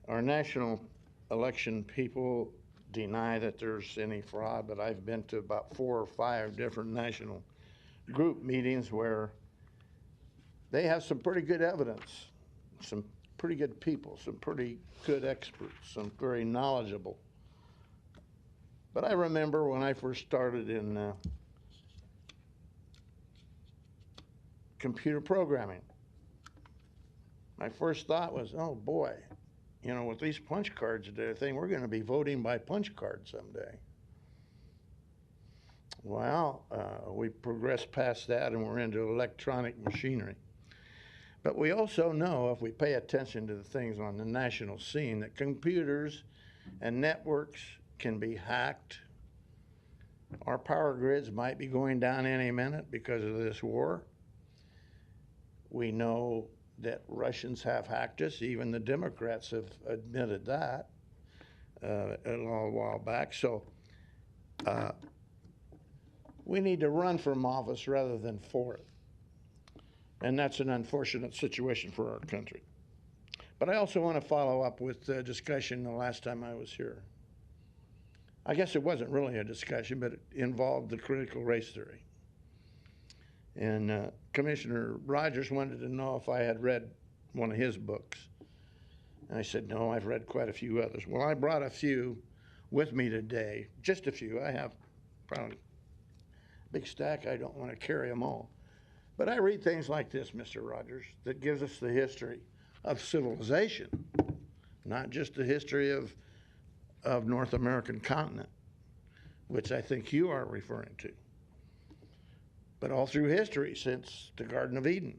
Our national election people deny that there's any fraud, but I've been to about 4 or 5 different national group meetings where they have some pretty good evidence, some pretty good people, some pretty good experts, some very knowledgeable. But I remember when I first started in computer programming, my first thought was, oh boy, you know, with these punch cards and everything, we're going to be voting by punch card someday. Well, we progressed past that and we're into electronic machinery. But we also know, if we pay attention to the things on the national scene, that computers and networks can be hacked. Our power grids might be going down any minute because of this war. We know that Russians have hacked us. Even the Democrats have admitted that a little while back. So we need to run from office rather than for it. And that's an unfortunate situation for our country. But I also want to follow up with the discussion the last time I was here. I guess it wasn't really a discussion, but it involved the critical race theory. And Commissioner Rogers wanted to know if I had read one of his books. And I said, no, I've read quite a few others. Well, I brought a few with me today, just a few. I have probably a big stack. I don't want to carry them all. But I read things like this, Mr. Rogers, that gives us the history of civilization, not just the history of North American continent, which I think you are referring to, but all through history since the Garden of Eden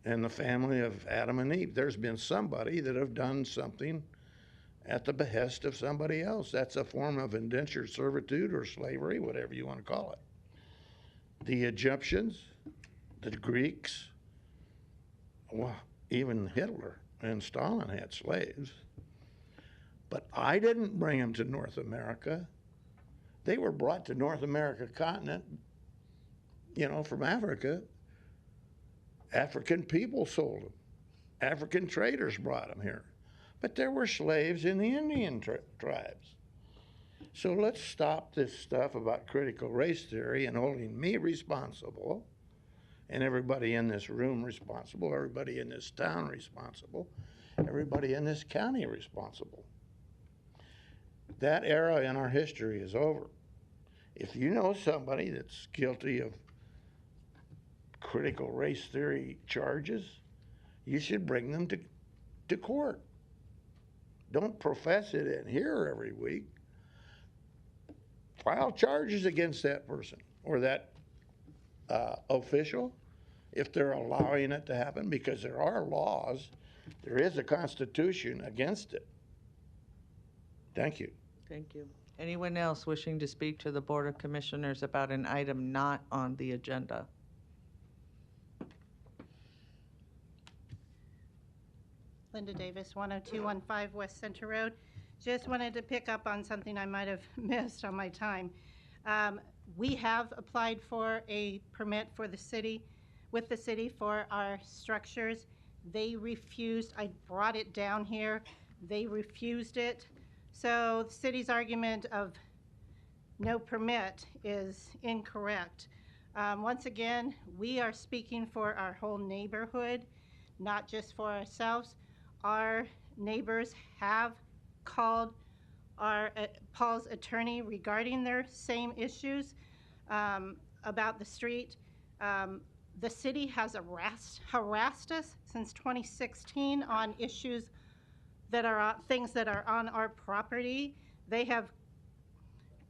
and the family of Adam and Eve. There's been somebody that have done something at the behest of somebody else. That's a form of indentured servitude or slavery, whatever you want to call it. The Egyptians, the Greeks, well, even Hitler and Stalin had slaves. But I didn't bring them to North America. They were brought to North America continent, from Africa. African people sold them. African traders brought them here. But there were slaves in the Indian tribes. So let's stop this stuff about critical race theory and holding me responsible, and everybody in this room responsible, everybody in this town responsible, everybody in this county responsible. That era in our history is over. If you know somebody that's guilty of critical race theory charges, you should bring them to court. Don't profess it in here every week. File charges against that person or that official if they're allowing it to happen, because there are laws. There is a constitution against it. Thank you. Thank you. Anyone else wishing to speak to the Board of Commissioners about an item not on the agenda? Linda Davis, 10215 West Center Road. Just wanted to pick up on something I might have missed on my time. We have applied for a permit for the city, with the city for our structures. They refused. I brought it down here. They refused it. So the city's argument of no permit is incorrect. Once again, we are speaking for our whole neighborhood, not just for ourselves. Our neighbors have called our Paul's attorney regarding their same issues about the street. The city has harassed us since 2016 on issues that are things that are on our property. They have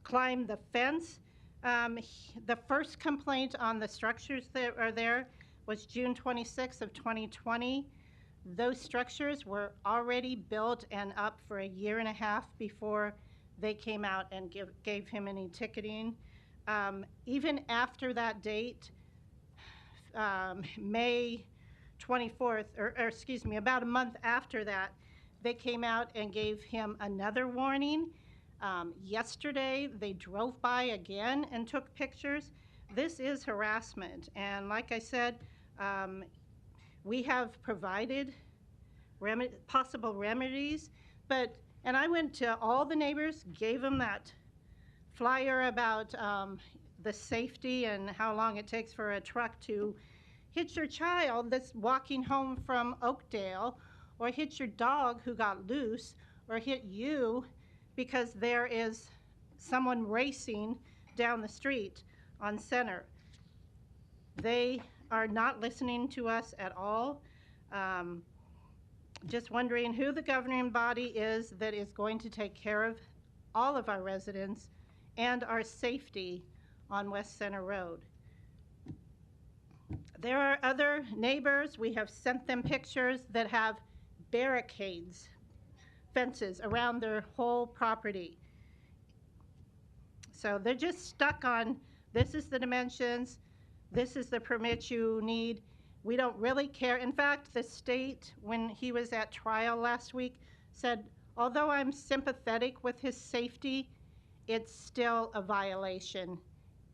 climbed the fence. The first complaint on the structures that are there was June 26th of 2020. Those structures were already built and up for a year and a half before they came out and gave him any ticketing. Even after that date, May 24th, or excuse me, about a month after that, they came out and gave him another warning. Yesterday, they drove by again and took pictures. This is harassment. And like I said, we have provided possible remedies, and I went to all the neighbors, gave them that flyer about the safety and how long it takes for a truck to hit your child that's walking home from Oakdale, or hit your dog who got loose, or hit you because there is someone racing down the street on Center. They are not listening to us at all. Just wondering who the governing body is that is going to take care of all of our residents and our safety on West Center Road. There are other neighbors, we have sent them pictures that have barricades, fences around their whole property. So they're just stuck on, this is the dimensions, this is the permit you need. We don't really care. In fact, the state, when he was at trial last week, said, although I'm sympathetic with his safety, it's still a violation.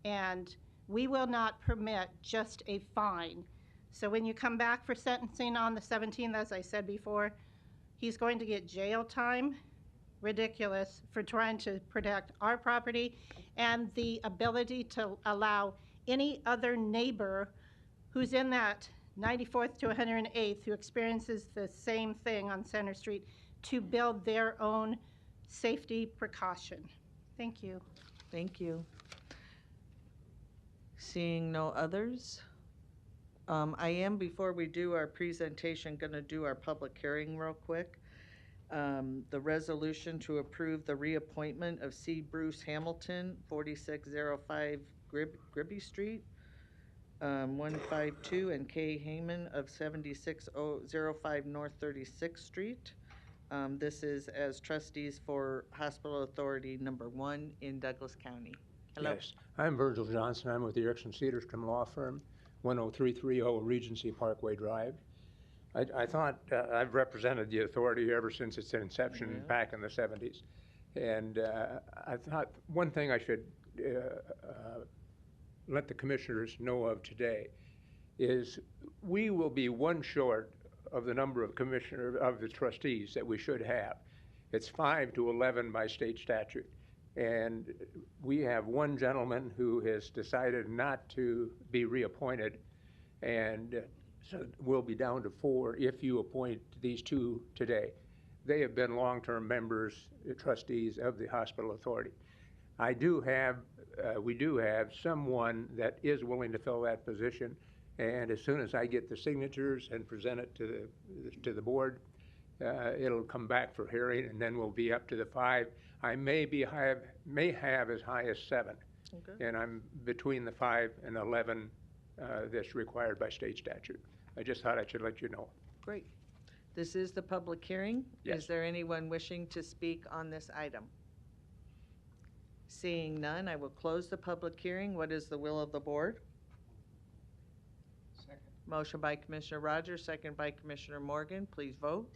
And we will not permit just a fine. So when you come back for sentencing on the 17th, as I said before, he's going to get jail time, ridiculous, for trying to protect our property and the ability to allow any other neighbor who's in that 94th to 108th who experiences the same thing on Center Street to build their own safety precaution. Thank you. Thank you. Seeing no others, I am, before we do our presentation, going to do our public hearing real quick. The resolution to approve the reappointment of C. Bruce Hamilton, 4605 Gribby Street, 152, and K. Heyman of 7605 North 36th Street. This is as trustees for Hospital Authority Number 1 in Douglas County. Hello. Yes, I'm Virgil Johnson. I'm with the Erickson Cedarstrom Law Firm, 10330 Regency Parkway Drive. I thought I've represented the authority ever since its inception back in the 70s. And I thought one thing I should let the commissioners know of today is we will be one short of the number of the trustees that we should have. It's 5 to 11 by state statute. And we have one gentleman who has decided not to be reappointed, and so we'll be down to 4 if you appoint these 2 today. They have been long-term members, trustees of the Hospital Authority. We do have someone that is willing to fill that position, and as soon as I get the signatures and present it to the board, it'll come back for hearing, and then we'll be up to the 5. I may have as high as 7, okay. And I'm between the 5 and 11 that's required by state statute. I just thought I should let you know. Great. This is the public hearing. Yes. Is there anyone wishing to speak on this item? Seeing none, I will close the public hearing. What is the will of the board? Second. Motion by Commissioner Rogers, second by Commissioner Morgan. Please vote.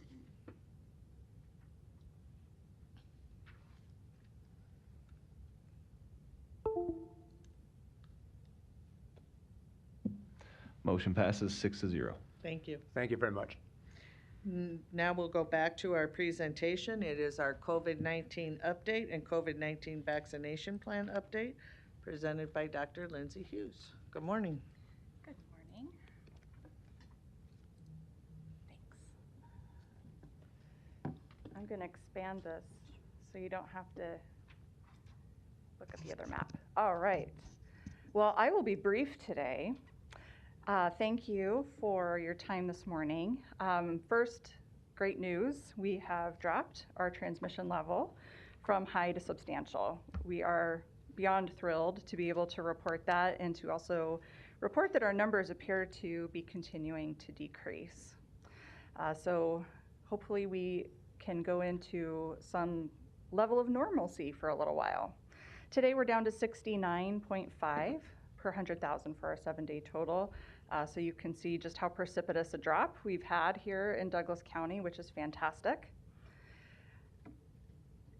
Motion passes 6-0. Thank you. Thank you very much. Now we'll go back to our presentation. It is our COVID-19 update and COVID-19 vaccination plan update presented by Dr. Lindsay Hughes. Good morning. Good morning. Thanks. I'm going to expand this so you don't have to look at the other map. All right. Well, I will be brief today. Thank you for your time this morning. First, great news. We have dropped our transmission level from high to substantial. We are beyond thrilled to be able to report that and to also report that our numbers appear to be continuing to decrease. So hopefully we can go into some level of normalcy for a little while. Today we're down to 69.5 per 100,000 for our 7-day total. So you can see just how precipitous a drop we've had here in Douglas County, which is fantastic.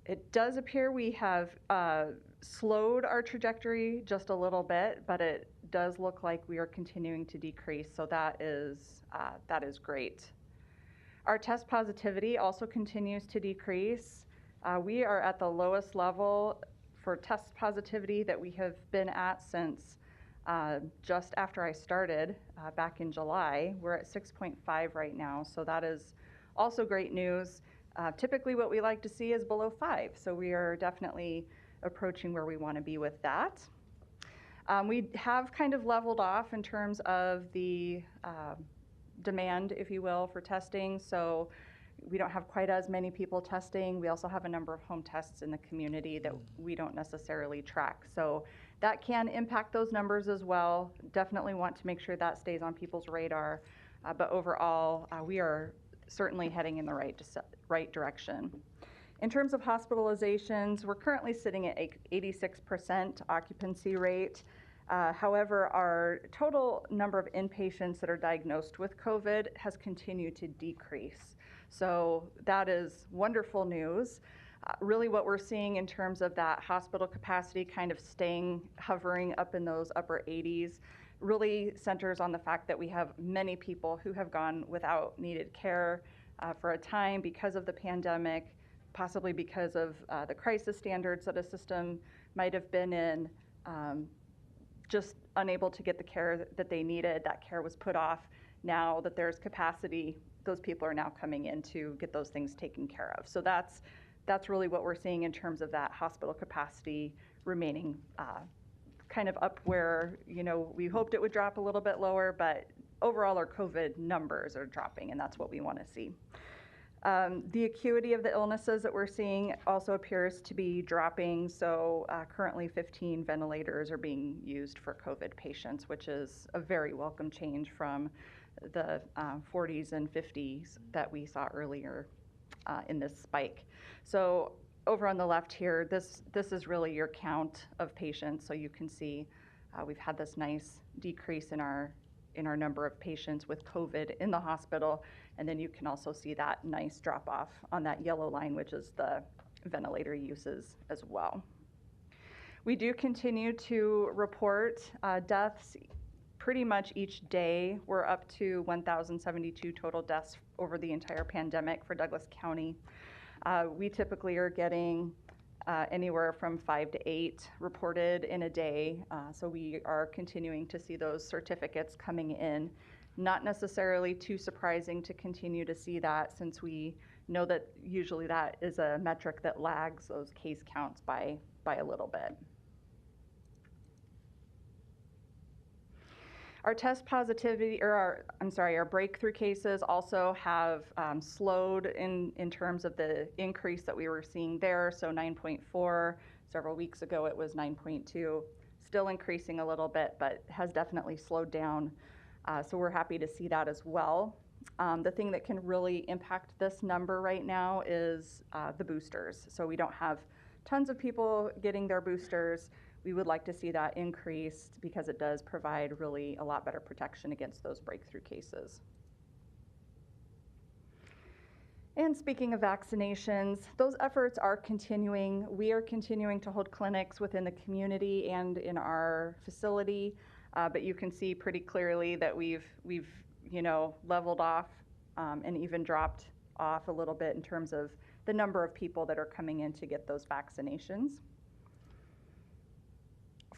It does appear we have slowed our trajectory just a little bit, but it does look like we are continuing to decrease, so that is great. Our test positivity also continues to decrease. We are at the lowest level for test positivity that we have been at since just after I started back in July. We're at 6.5 right now, so that is also great news. Typically what we like to see is below 5, so we are definitely approaching where we want to be with that. We have kind of leveled off in terms of the demand, if you will, for testing, so we don't have quite as many people testing. We also have a number of home tests in the community that we don't necessarily track. So that can impact those numbers as well. Definitely want to make sure that stays on people's radar. But overall, we are certainly heading in the right direction. In terms of hospitalizations, we're currently sitting at 86% occupancy rate. However, our total number of inpatients that are diagnosed with COVID has continued to decrease. So that is wonderful news. Really what we're seeing in terms of that hospital capacity kind of hovering up in those upper 80s really centers on the fact that we have many people who have gone without needed care for a time because of the pandemic, possibly because of the crisis standards that a system might have been in, just unable to get the care that they needed. That care was put off. Now that there's capacity, those people are now coming in to get those things taken care of. So that's really what we're seeing in terms of that hospital capacity remaining kind of up where, we hoped it would drop a little bit lower, but overall our COVID numbers are dropping, and that's what we want to see. The acuity of the illnesses that we're seeing also appears to be dropping. So currently 15 ventilators are being used for COVID patients, which is a very welcome change from the 40s and 50s that we saw earlier in this spike. So over on the left here, this is really your count of patients. So you can see we've had this nice decrease in our number of patients with COVID in the hospital. And then you can also see that nice drop off on that yellow line, which is the ventilator uses as well. We do continue to report deaths pretty much each day. We're up to 1,072 total deaths over the entire pandemic for Douglas County. We typically are getting anywhere from 5 to 8 reported in a day. So we are continuing to see those certificates coming in. Not necessarily too surprising to continue to see that, since we know that usually that is a metric that lags those case counts by a little bit. Our test positivity, or our breakthrough cases also have slowed in terms of the increase that we were seeing there. So 9.4, several weeks ago it was 9.2, still increasing a little bit, but has definitely slowed down. So we're happy to see that as well. The thing that can really impact this number right now is the boosters. So we don't have tons of people getting their boosters. We would like to see that increased because it does provide really a lot better protection against those breakthrough cases. And speaking of vaccinations, those efforts are continuing. We are continuing to hold clinics within the community and in our facility, but you can see pretty clearly that we've leveled off and even dropped off a little bit in terms of the number of people that are coming in to get those vaccinations.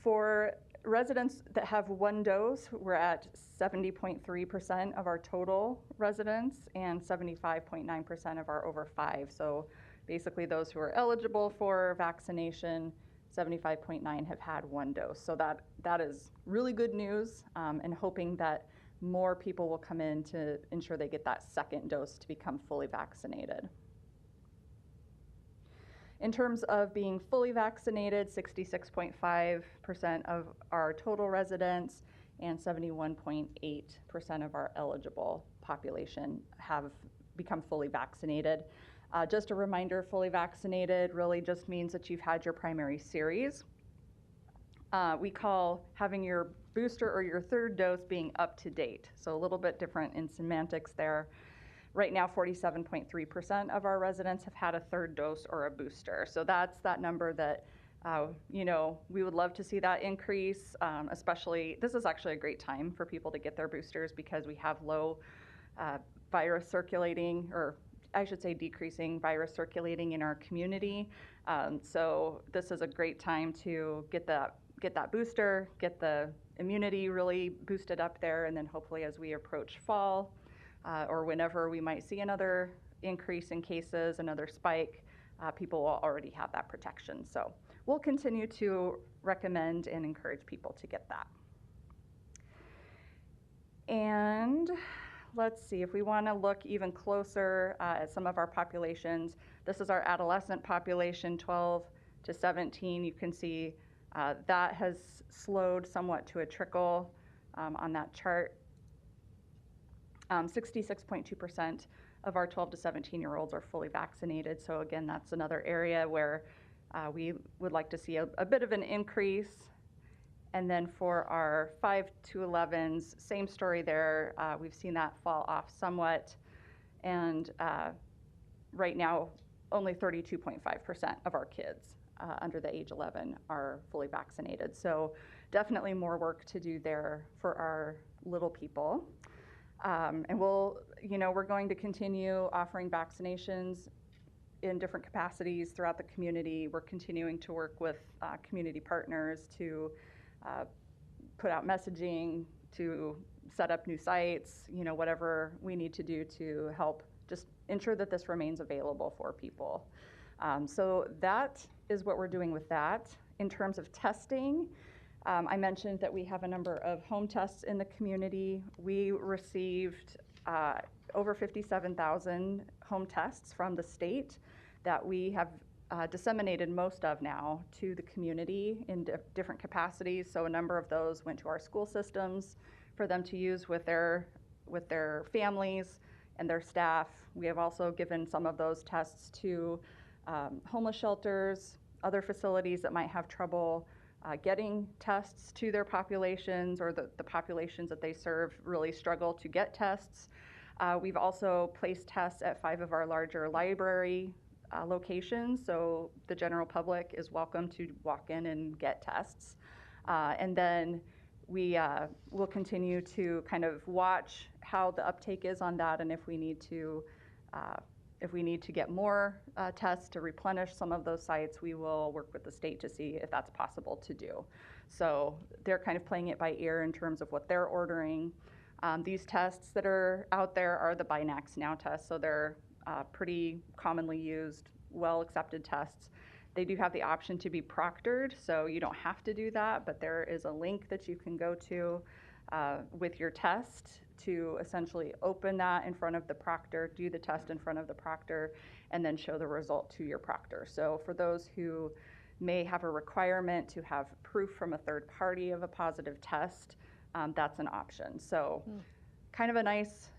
For residents that have one dose, we're at 70.3% of our total residents and 75.9% of our over 5. So basically those who are eligible for vaccination, 75.9 have had one dose. So that is really good news, and hoping that more people will come in to ensure they get that second dose to become fully vaccinated. In terms of being fully vaccinated, 66.5% of our total residents and 71.8% of our eligible population have become fully vaccinated. Just a reminder, fully vaccinated really just means that you've had your primary series. We call having your booster or your third dose being up to date. So a little bit different in semantics there. Right now, 47.3% of our residents have had a third dose or a booster. So that's that number that, we would love to see that increase, especially, this is actually a great time for people to get their boosters because we have low virus circulating, or I should say decreasing virus circulating in our community. So this is a great time to get that booster, get the immunity really boosted up there, and then hopefully as we approach fall, or whenever we might see another increase in cases, another spike, people will already have that protection. So we'll continue to recommend and encourage people to get that. And let's see, if we want to look even closer at some of our populations, this is our adolescent population, 12 to 17. You can see That has slowed somewhat to a trickle on that chart. 66.2% of our 12 to 17-year-olds are fully vaccinated. So again, that's another area where we would like to see a bit of an increase. And then for our 5 to 11s, same story there. We've seen that fall off somewhat. And right now, only 32.5% of our kids under the age 11 are fully vaccinated. So definitely more work to do there for our little people. And we're going to continue offering vaccinations in different capacities throughout the community. We're continuing to work with community partners to put out messaging, to set up new sites, whatever we need to do to help just ensure that this remains available for people. So that is what we're doing with that. In terms of testing, I mentioned that we have a number of home tests in the community. We received over 57,000 home tests from the state that we have disseminated most of now to the community in different capacities. So a number of those went to our school systems for them to use with their families and their staff. We have also given some of those tests to homeless shelters, other facilities that might have trouble getting tests to their populations, or the populations that they serve really struggle to get tests. We've also placed tests at 5 of our larger library locations, so the general public is welcome to walk in and get tests. And then we will continue to kind of watch how the uptake is on that, and if we need to get more tests to replenish some of those sites, we will work with the state to see if that's possible to do. So they're kind of playing it by ear in terms of what they're ordering. These tests that are out there are the Binax Now tests, so they're pretty commonly used, well-accepted tests. They do have the option to be proctored, so you don't have to do that, but there is a link that you can go to with your test to essentially open that in front of the proctor, do the test in front of the proctor, and then show the result to your proctor. So for those who may have a requirement to have proof from a third party of a positive test, that's an option. So kind of a nice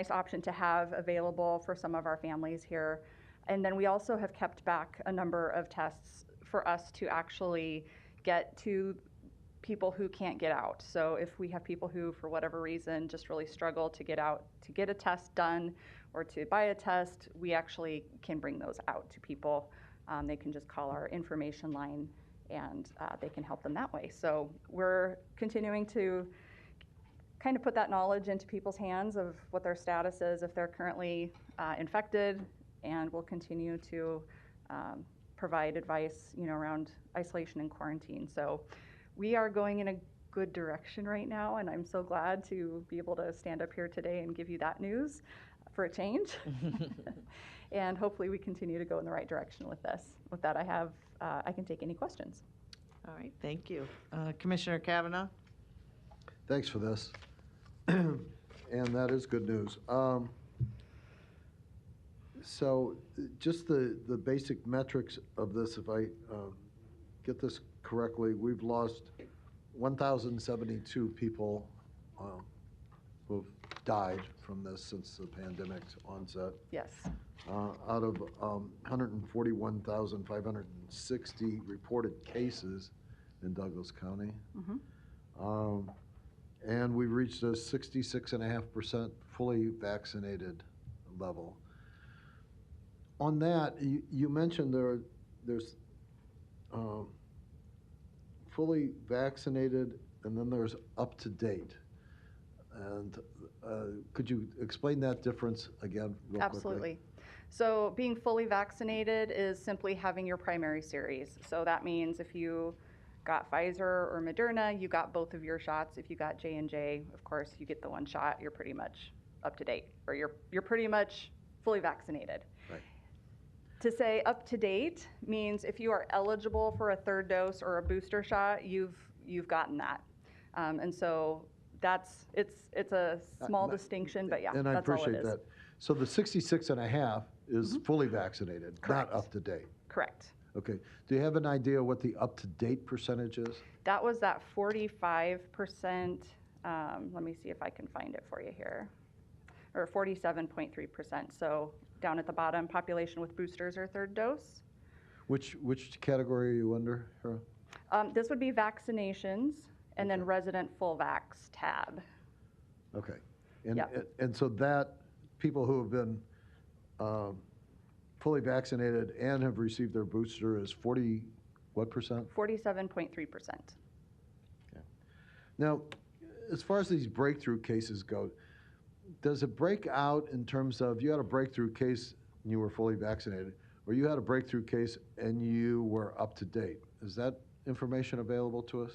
option to have available for some of our families here. And then we also have kept back a number of tests for us to actually get to people who can't get out. So if we have people who, for whatever reason, just really struggle to get out to get a test done or to buy a test, we actually can bring those out to people. They can just call our information line and they can help them that way. So we're continuing to kind of put that knowledge into people's hands of what their status is if they're currently infected, and we'll continue to provide advice, around isolation and quarantine. So we are going in a good direction right now, and I'm so glad to be able to stand up here today and give you that news for a change. And hopefully we continue to go in the right direction with this. With that, I can take any questions. All right, thank you. Commissioner Kavanaugh? Thanks for this. And that is good news. So just the basic metrics of this, if I get this correctly, we've lost 1,072 people who've died from this since the pandemic's onset. Yes. Out of 141,560 reported cases in Douglas County. Mm-hmm. And we've reached a 66.5% fully vaccinated level. On that, you mentioned there's fully vaccinated, and then there's up to date. And could you explain that difference again real Absolutely. quickly? So being fully vaccinated is simply having your primary series. So that means if you got Pfizer or Moderna, you got both of your shots. If you got J&J, of course, you get the one shot, you're pretty much up to date, or you're pretty much fully vaccinated. Right. To say up to date means if you are eligible for a third dose or a booster shot, you've gotten that. And so it's a small distinction, but yeah, and I that's all it appreciate is. that. So the 66.5 is fully vaccinated, Correct. not up to date. Correct. Okay. Do you have an idea what the up-to-date percentage is? That was that 45%. Let me see if I can find it for you here. Or 47.3%. So down at the bottom, population with boosters or third dose. Which category are you under, Hera? This would be vaccinations and then resident full vax tab. Okay. And, Yep. and so that, people who have been fully vaccinated and have received their booster is 40, what percent? 47.3%. Now, as far as these breakthrough cases go, does it break out in terms of you had a breakthrough case and you were fully vaccinated, or you had a breakthrough case and you were up to date? Is that information available to us?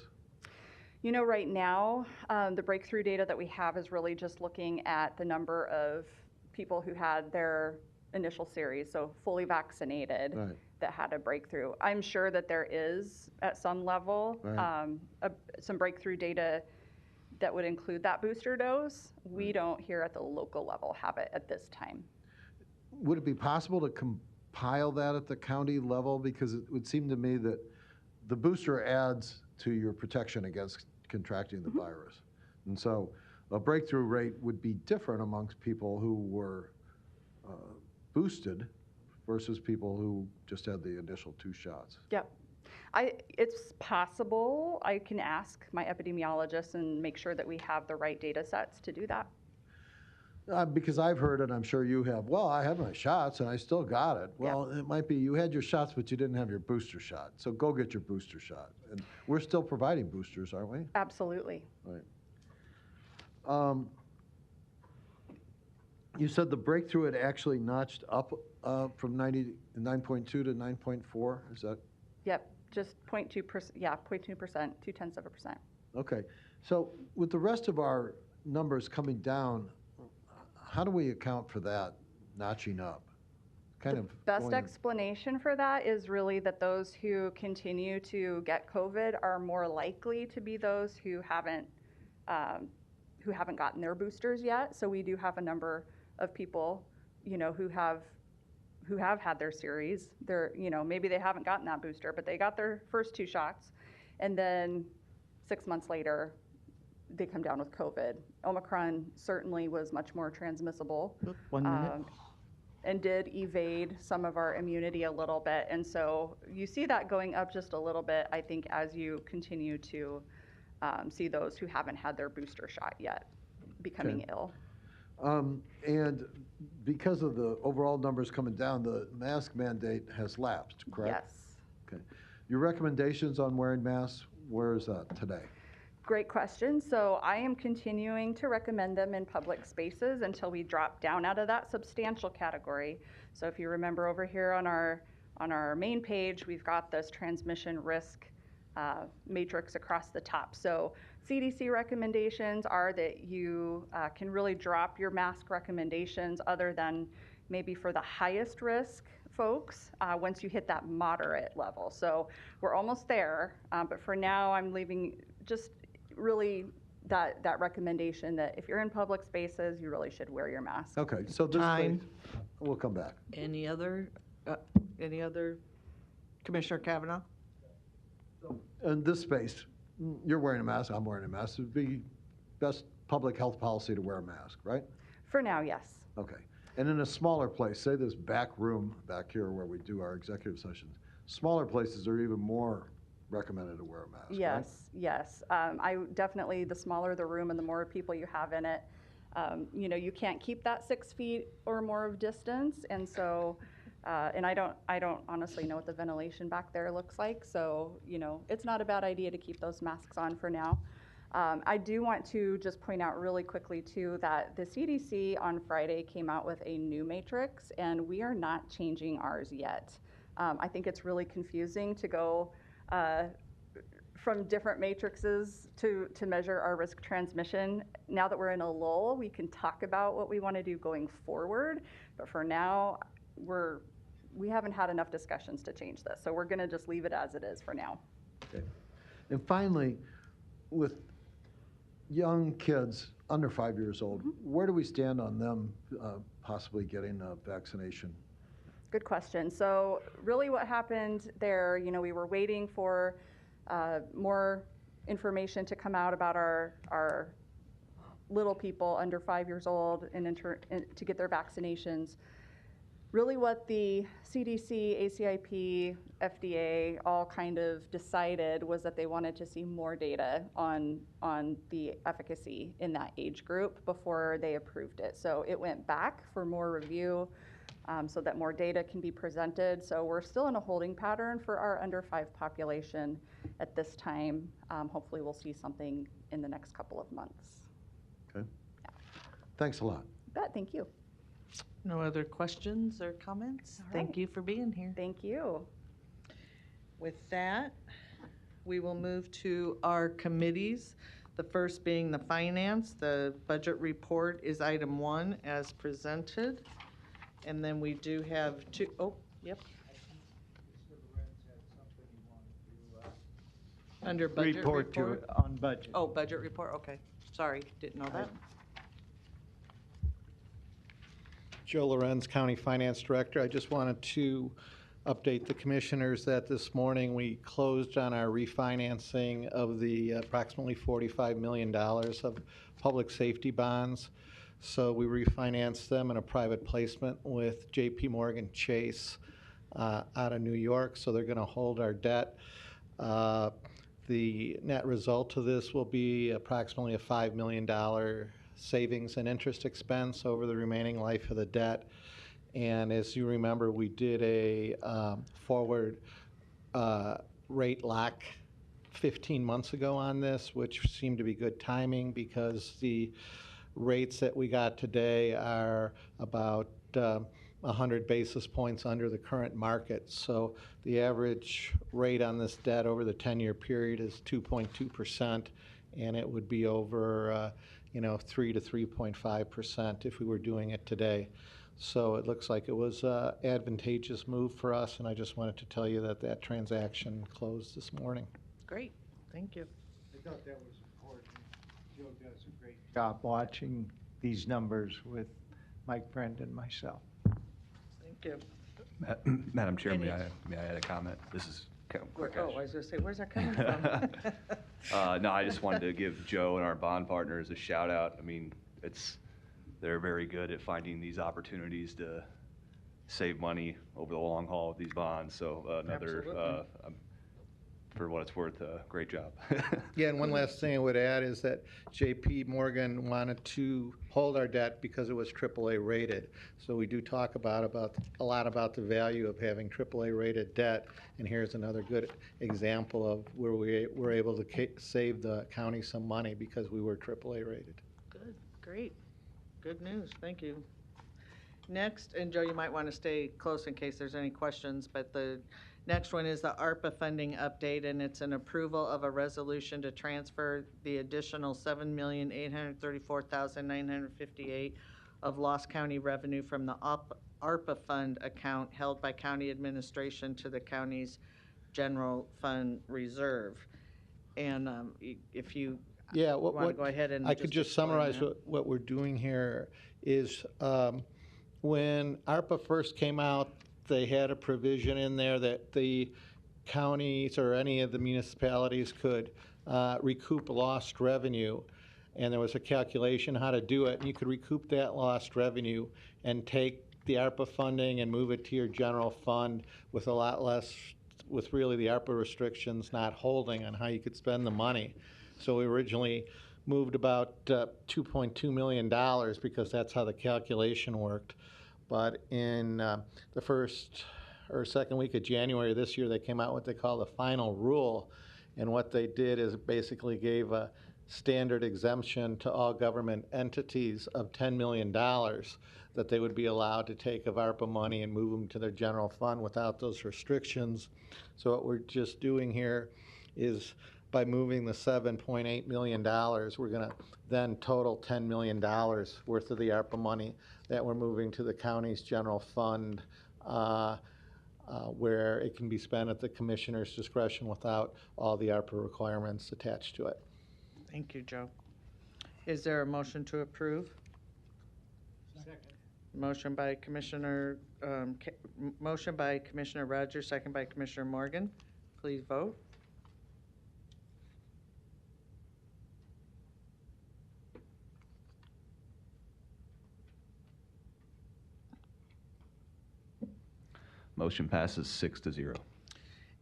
You know, right now, the breakthrough data that we have is really just looking at the number of people who had their initial series, so fully vaccinated, Right. that had a breakthrough. I'm sure that there is, at some level, Right. some breakthrough data that would include that booster dose. We don't here at the local level have it at this time. Would it be possible to compile that at the county level? Because it would seem to me that the booster adds to your protection against contracting the virus. And so a breakthrough rate would be different amongst people who were boosted versus people who just had the initial 2 shots. Yep. It's possible. I can ask my epidemiologist and make sure that we have the right data sets to do that. Because I've heard, and I'm sure you have, well, I had my shots and I still got it. Well, it might be you had your shots, but you didn't have your booster shot. So go get your booster shot. And we're still providing boosters, aren't we? Absolutely. Right. You said the breakthrough had actually notched up from 9.2 to 9.4. Is that? Yep, just 0.2%. Yeah, 0.2%, 0.2%. Okay. So with the rest of our numbers coming down, how do we account for that notching up? Kind of Best going- explanation for that is really that those who continue to get COVID are more likely to be those who haven't gotten their boosters yet. So we do have a number of people, you know, who have had their series. They're, you know, maybe they haven't gotten that booster, but they got their first 2 shots, and then 6 months later, they come down with COVID. Omicron certainly was much more transmissible. 1 minute. And did evade some of our immunity a little bit. And so you see that going up just a little bit, I think, as you continue to see those who haven't had their booster shot yet becoming ill. And because of the overall numbers coming down, the mask mandate has lapsed, correct? Yes. Okay. Your recommendations on wearing masks, where is that today? Great question. So I am continuing to recommend them in public spaces until we drop down out of that substantial category. So if you remember over here on our main page, we've got this transmission risk matrix across the top. So CDC recommendations are that you can really drop your mask recommendations other than maybe for the highest risk folks once you hit that moderate level. So we're almost there, but for now I'm leaving just really that recommendation that if you're in public spaces, you really should wear your mask. Okay, so this Time. we'll come back. Any other Commissioner Kavanaugh? In this space, you're wearing a mask, I'm wearing a mask. It would be best public health policy to wear a mask, right? For now, yes. Okay. And in a smaller place, say this back room back here where we do our executive sessions, smaller places are even more recommended to wear a mask, Yes, yes. I definitely, the smaller the room and the more people you have in it, you know, you can't keep that 6 feet or more of distance. And so, and I don't honestly know what the ventilation back there looks like. So, you know, it's not a bad idea to keep those masks on for now. I do want to just point out really quickly too that the CDC on Friday came out with a new matrix and we are not changing ours yet. I think it's really confusing to go from different matrices to measure our risk transmission. Now that we're in a lull, we can talk about what we want to do going forward. But for now, we haven't had enough discussions to change this. So we're going to just leave it as it is for now. Okay. And finally, with young kids under 5 years old, where do we stand on them possibly getting a vaccination? Good question. So really what happened there, we were waiting for more information to come out about our little people under 5 years old and to get their vaccinations. Really what the CDC, ACIP, FDA all kind of decided was that they wanted to see more data on the efficacy in that age group before they approved it. So it went back for more review so that more data can be presented. So we're still in a holding pattern for our under 5 population at this time. Hopefully we'll see something in the next couple of months. Okay. Thanks a lot. Thank you. No other questions or comments? All Thank right. you for being here. Thank you. With that, we will move to our committees. The first being the finance. The budget report is item 1 as presented. And then we do have two, oh, yep. Under budget report? On budget. Oh, budget report, okay. Sorry, didn't know that. Joe Lorenz, County Finance Director. I just wanted to update the commissioners that this morning we closed on our refinancing of the approximately $45 million of public safety bonds. So we refinanced them in a private placement with JP Morgan Chase out of New York. So they're going to hold our debt. The net result of this will be approximately a $5 million savings in interest expense over the remaining life of the debt. And as you remember, we did a forward rate lock 15 months ago on this, which seemed to be good timing because the rates that we got today are about 100 basis points under the current market. So the average rate on this debt over the 10-year period is 2.2%, and it would be over 3 to 3.5% if we were doing it today. So it looks like it was an advantageous move for us, and I just wanted to tell you that that transaction closed this morning. Great, thank you. I thought that was important. Joe does a great job watching these numbers with Mike Brent and myself. Thank you. Madam Chair, may I add a comment? This is quick. Oh, I was going to say, where's that coming from? No, I just wanted to give Joe and our bond partners a shout out. I mean, they're very good at finding these opportunities to save money over the long haul with these bonds. So for what it's worth, great job. Yeah, and one last thing I would add is that JP Morgan wanted to hold our debt because it was AAA rated. So we do talk about a lot about the value of having AAA rated debt. And here's another good example of where we were able to save the county some money because we were AAA rated. Good, great. Good news, thank you. Next, and Joe, you might want to stay close in case there's any questions, but the next one is the ARPA funding update, and it's an approval of a resolution to transfer the additional $7,834,958 of lost county revenue from the ARPA fund account held by county administration to the county's general fund reserve. And if you want to go ahead and I could just summarize what we're doing here is when ARPA first came out, they had a provision in there that the counties or any of the municipalities could recoup lost revenue. And there was a calculation how to do it. And you could recoup that lost revenue and take the ARPA funding and move it to your general fund with a lot less, with really the ARPA restrictions not holding on how you could spend the money. So we originally moved about $2.2 million because that's how the calculation worked. But in the first or second week of January this year, they came out what they call the final rule. And what they did is basically gave a standard exemption to all government entities of $10 million that they would be allowed to take of ARPA money and move them to their general fund without those restrictions. So what we're just doing here is by moving the $7.8 million, we're going to then total $10 million worth of the ARPA money that we're moving to the county's general fund where it can be spent at the commissioner's discretion without all the ARPA requirements attached to it. Thank you, Joe. Is there a motion to approve? Second. Motion by Commissioner Rogers, second by Commissioner Morgan. Please vote. Motion passes 6-0.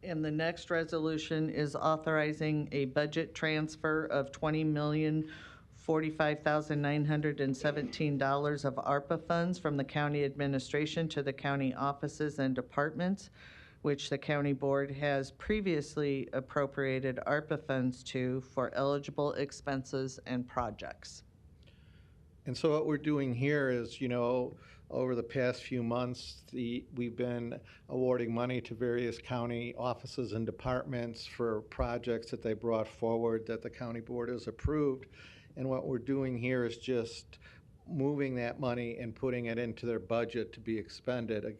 And the next resolution is authorizing a budget transfer of $20,045,917 of ARPA funds from the county administration to the county offices and departments, which the county board has previously appropriated ARPA funds to for eligible expenses and projects. And so what we're doing here is, over the past few months, we've been awarding money to various county offices and departments for projects that they brought forward that the county board has approved. And what we're doing here is just moving that money and putting it into their budget to be expended,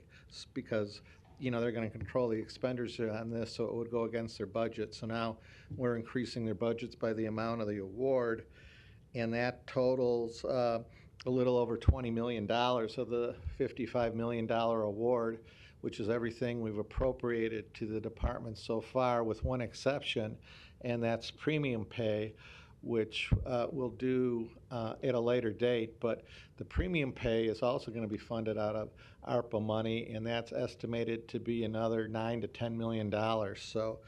because they're going to control the expenditure on this, so it would go against their budget. So now we're increasing their budgets by the amount of the award, and that totals a little over $20 million of the $55 million award, which is everything we've appropriated to the department so far, with one exception, and that's premium pay, which we'll do at a later date. But the premium pay is also going to be funded out of ARPA money, and that's estimated to be another $9 to $10 million. So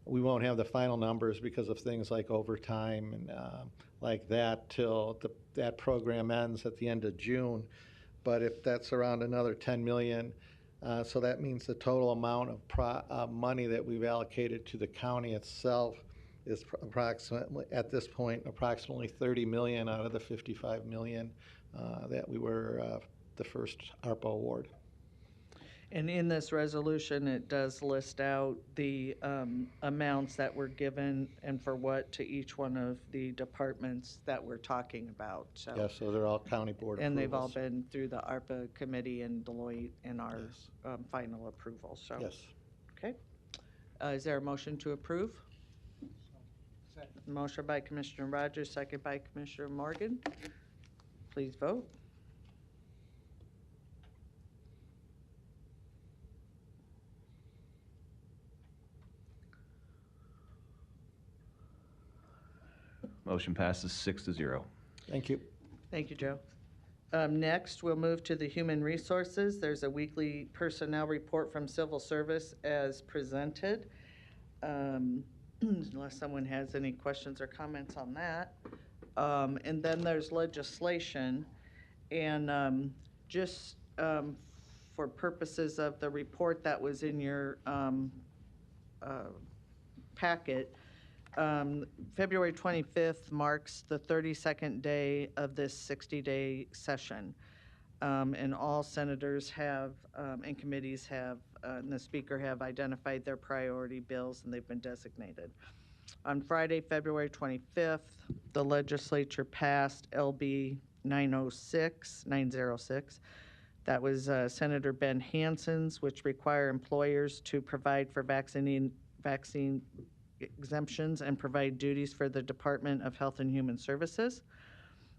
we won't have the final numbers because of things like overtime and like that till that program ends at the end of June. But if that's around another 10 million, so that means the total amount of money that we've allocated to the county itself is approximately, at this point, approximately 30 million out of the 55 million that we were the first ARPA award. And in this resolution, it does list out the amounts that were given and for what to each one of the departments that we're talking about. So, yeah, so they're all county board and approvals. they've all been through the ARPA committee and Deloitte in our final approval. So, yes. Okay. Is there a motion to approve? Second. Motion by Commissioner Rogers, second by Commissioner Morgan. Please vote. Motion passes 6-0. Thank you. Thank you, Joe. Next, we'll move to the Human Resources. There's a weekly personnel report from Civil Service as presented. Unless someone has any questions or comments on that. And then there's legislation. And just for purposes of the report that was in your packet, February 25th marks the 32nd day of this 60-day session. And all senators have, and committees have, and the speaker have identified their priority bills, and they've been designated. On Friday, February 25th, the legislature passed LB 906. That was Senator Ben Hanson's, which require employers to provide for vaccine exemptions and provide duties for the Department of Health and Human Services.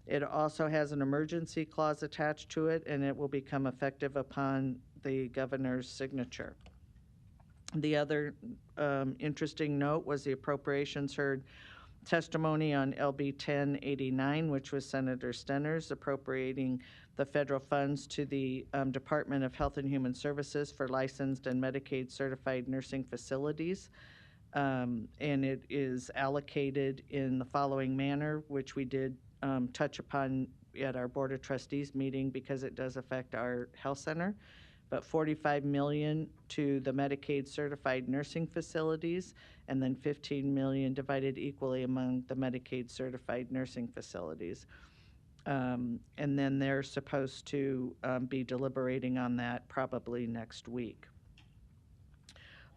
It also has an emergency clause attached to it, and it will become effective upon the governor's signature. The other interesting note was the appropriations heard testimony on LB 1089, which was Senator Stenner's appropriating the federal funds to the Department of Health and Human Services for licensed and Medicaid certified nursing facilities. And it is allocated in the following manner, which we did touch upon at our Board of Trustees meeting because it does affect our health center. But $45 million to the Medicaid certified nursing facilities, and then $15 million divided equally among the Medicaid certified nursing facilities. And then they're supposed to be deliberating on that probably next week.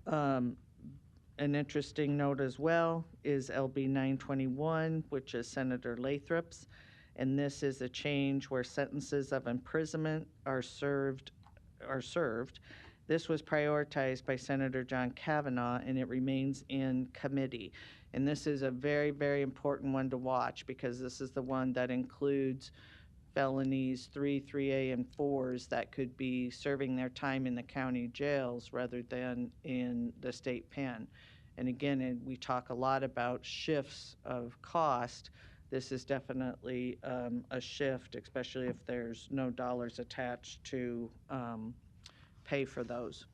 An interesting note as well is LB 921, which is Senator Lathrop's, and this is a change where sentences of imprisonment are served. This was prioritized by Senator John Kavanaugh, and it remains in committee. And this is a very, very important one to watch because this is the one that includes felonies, 3A, and 4s that could be serving their time in the county jails rather than in the state pen. And again, we talk a lot about shifts of cost. This is definitely a shift, especially if there's no dollars attached to pay for those.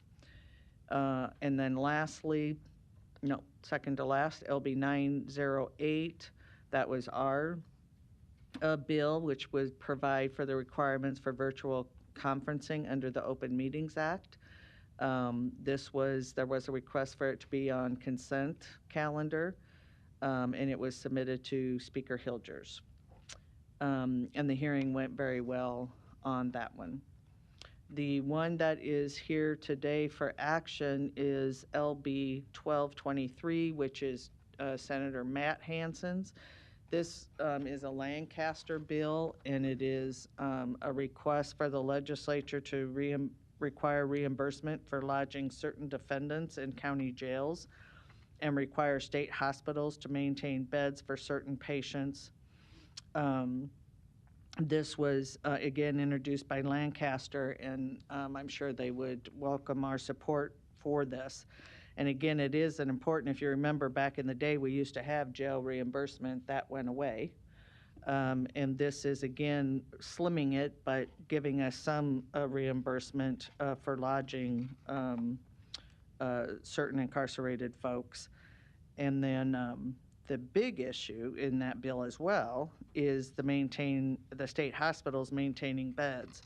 And then lastly, no, second to last, LB 908, that was our bill, which would provide for the requirements for virtual conferencing under the Open Meetings Act. There was a request for it to be on consent calendar, and it was submitted to Speaker Hilgers. And the hearing went very well on that one. The one that is here today for action is LB 1223, which is Senator Matt Hansen's. This is a Lancaster bill, and it is a request for the legislature to require reimbursement for lodging certain defendants in county jails and require state hospitals to maintain beds for certain patients. This was, again, introduced by Lancaster, and I'm sure they would welcome our support for this. And again, it is an important, if you remember back in the day, we used to have jail reimbursement. That went away. And this is, again, slimming it, but giving us some reimbursement for lodging certain incarcerated folks. And then the big issue in that bill as well is the state hospitals maintaining beds.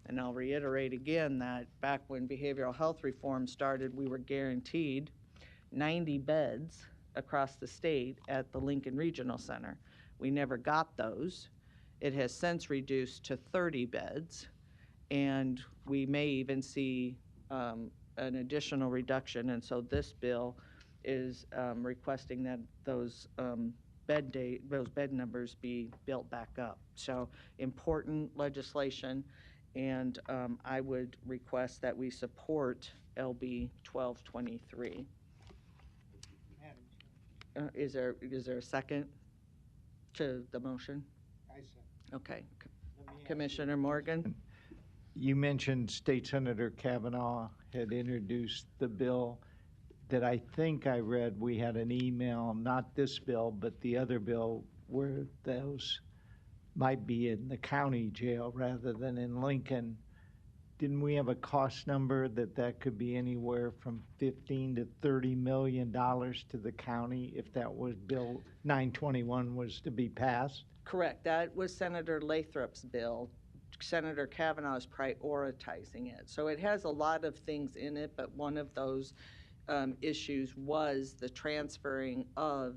And I'll reiterate again that back when behavioral health reform started, we were guaranteed 90 beds across the state at the Lincoln Regional Center. We never got those. It has since reduced to 30 beds, and we may even see an additional reduction. And so this bill is requesting that those bed numbers be built back up. So important legislation, and I would request that we support LB 1223. Is there a second to the motion? I second. Okay. Commissioner Morgan? You mentioned State Senator Kavanaugh had introduced the bill that I think I read. We had an email, not this bill, but the other bill, where those might be in the county jail rather than in Lincoln. Didn't we have a cost number that could be anywhere from $15 to $30 million to the county if that was Bill 921 was to be passed? Correct. That was Senator Lathrop's bill. Senator Kavanaugh is prioritizing it. So it has a lot of things in it, but one of those issues was the transferring of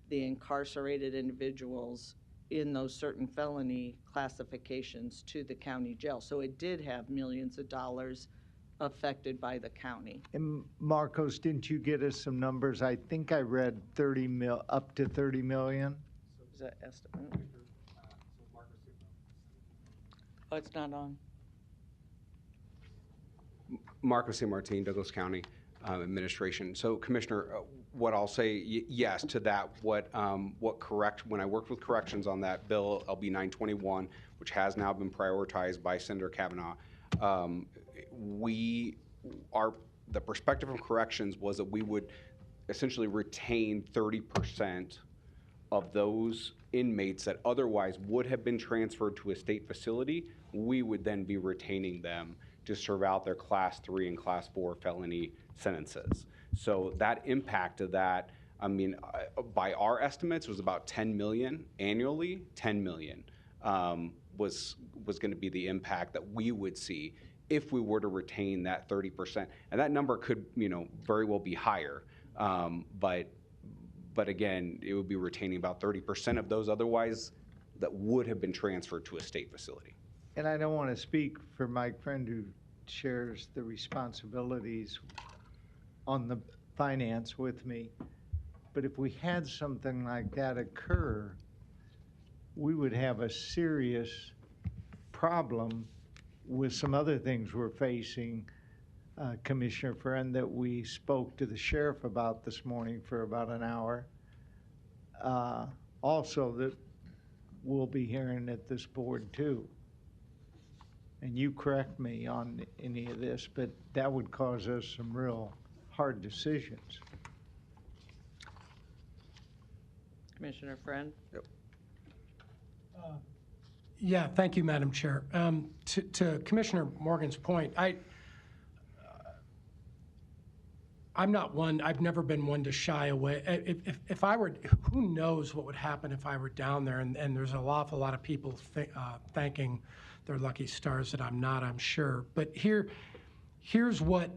the incarcerated individuals in those certain felony classifications to the county jail. So it did have millions of dollars affected by the county. And Marcos, didn't you get us some numbers? I think I read up to 30 million. Is that estimate? Oh, it's not on. Marcos C. Martin, Douglas County Administration. So, Commissioner, what I'll say, yes, to that. When I worked with corrections on that bill, LB 921, which has now been prioritized by Senator Kavanaugh, the perspective of corrections was that we would essentially retain 30% of those inmates that otherwise would have been transferred to a state facility. We would then be retaining them to serve out their Class 3 and Class 4 felony sentences. So that impact of that, I mean, by our estimates, was about 10 million annually. 10 million was going to be the impact that we would see if we were to retain that 30%. And that number could, very well be higher. But again, it would be retaining about 30% of those otherwise that would have been transferred to a state facility. And I don't want to speak for my friend who shares the responsibilities on the finance with me, but if we had something like that occur, we would have a serious problem with some other things we're facing, Commissioner Friend, that we spoke to the sheriff about this morning for about an hour. Also, that we'll be hearing at this board too. And you correct me on any of this, but that would cause us some real hard decisions. Commissioner Friend? Yep. Yeah, thank you, Madam Chair. To Commissioner Morgan's point, I'm not one, I've never been one to shy away. If I were, who knows what would happen if I were down there, and there's an awful lot of people thanking their lucky stars that I'm not, I'm sure. But here's what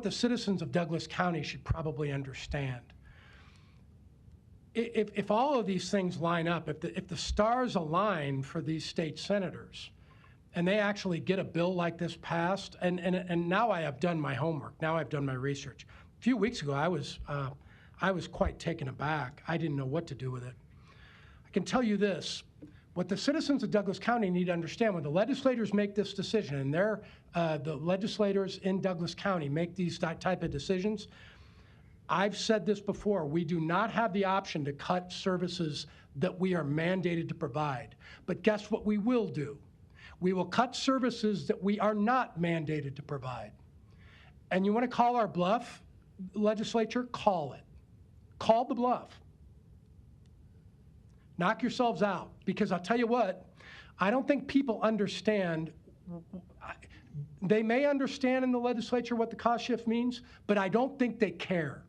the citizens of Douglas County should probably understand. If all of these things line up, if the stars align for these state senators, and they actually get a bill like this passed, and now I have done my homework, now I've done my research. A few weeks ago, I was quite taken aback. I didn't know what to do with it. I can tell you this, what the citizens of Douglas County need to understand, when the legislators make this decision, and the legislators in Douglas County make these type of decisions, I've said this before, we do not have the option to cut services that we are mandated to provide. But guess what we will do? We will cut services that we are not mandated to provide. And you want to call our bluff, legislature? Call it. Call the bluff. Knock yourselves out. Because I'll tell you what, I don't think people understand. They may understand in the legislature what the cost shift means, but I don't think they care.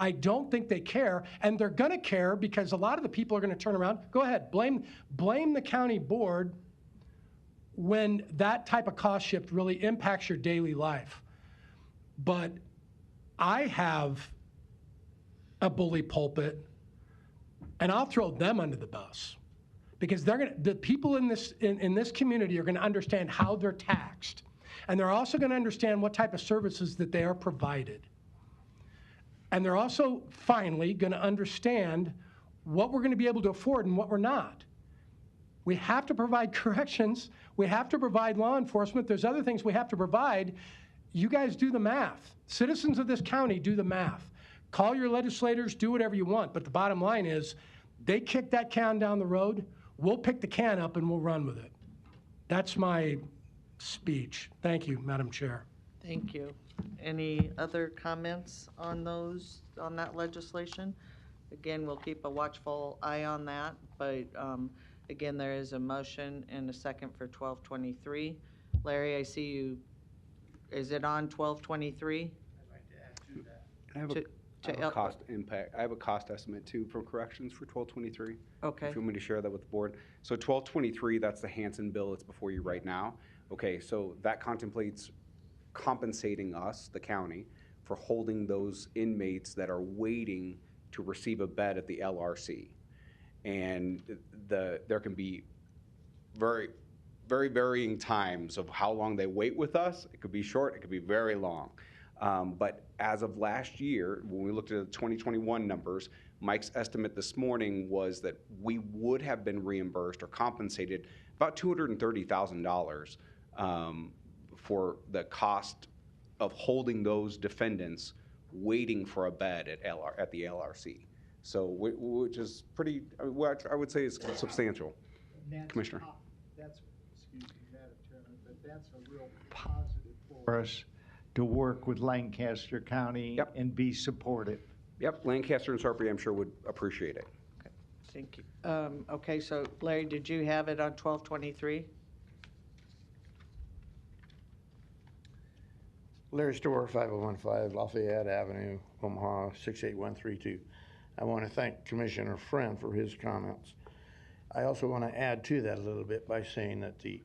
I don't think they care, and they're going to care because a lot of the people are going to turn around. Go ahead, blame the county board when that type of cost shift really impacts your daily life. But I have a bully pulpit, and I'll throw them under the bus because the people in this community are going to understand how they're taxed, and they're also going to understand what type of services that they are provided. And they're also finally going to understand what we're going to be able to afford and what we're not. We have to provide corrections. We have to provide law enforcement. There's other things we have to provide. You guys do the math. Citizens of this county, do the math. Call your legislators, do whatever you want. But the bottom line is, they kick that can down the road, we'll pick the can up and we'll run with it. That's my speech. Thank you, Madam Chair. Thank you. Any other comments on that legislation? Again, we'll keep a watchful eye on that, but again, there is a motion and a second for 1223. Larry, I see you. Is it on 1223? I'd like to add to that. I have a cost impact. I have a cost estimate too for corrections for 1223. Okay. If you want me to share that with the board. So 1223, that's the Hanson bill. It's before you right now. Okay, so that contemplates compensating us, the county, for holding those inmates that are waiting to receive a bed at the LRC. And there can be very, very varying times of how long they wait with us. It could be short, it could be very long. But as of last year, when we looked at the 2021 numbers, Mike's estimate this morning was that we would have been reimbursed or compensated about $230,000 for the cost of holding those defendants waiting for a bed at the LRC. So, which is pretty, what I would say is substantial. Commissioner. Excuse me, Madam Chairman, but that's a real positive for us to work with Lancaster County and be supportive. Yep, Lancaster and Sarpy, I'm sure, would appreciate it. Okay, thank you. Okay, so Larry, did you have it on 1223? Larry Store, 5015 Lafayette Avenue, Omaha, 68132. I want to thank Commissioner Friend for his comments. I also want to add to that a little bit by saying that the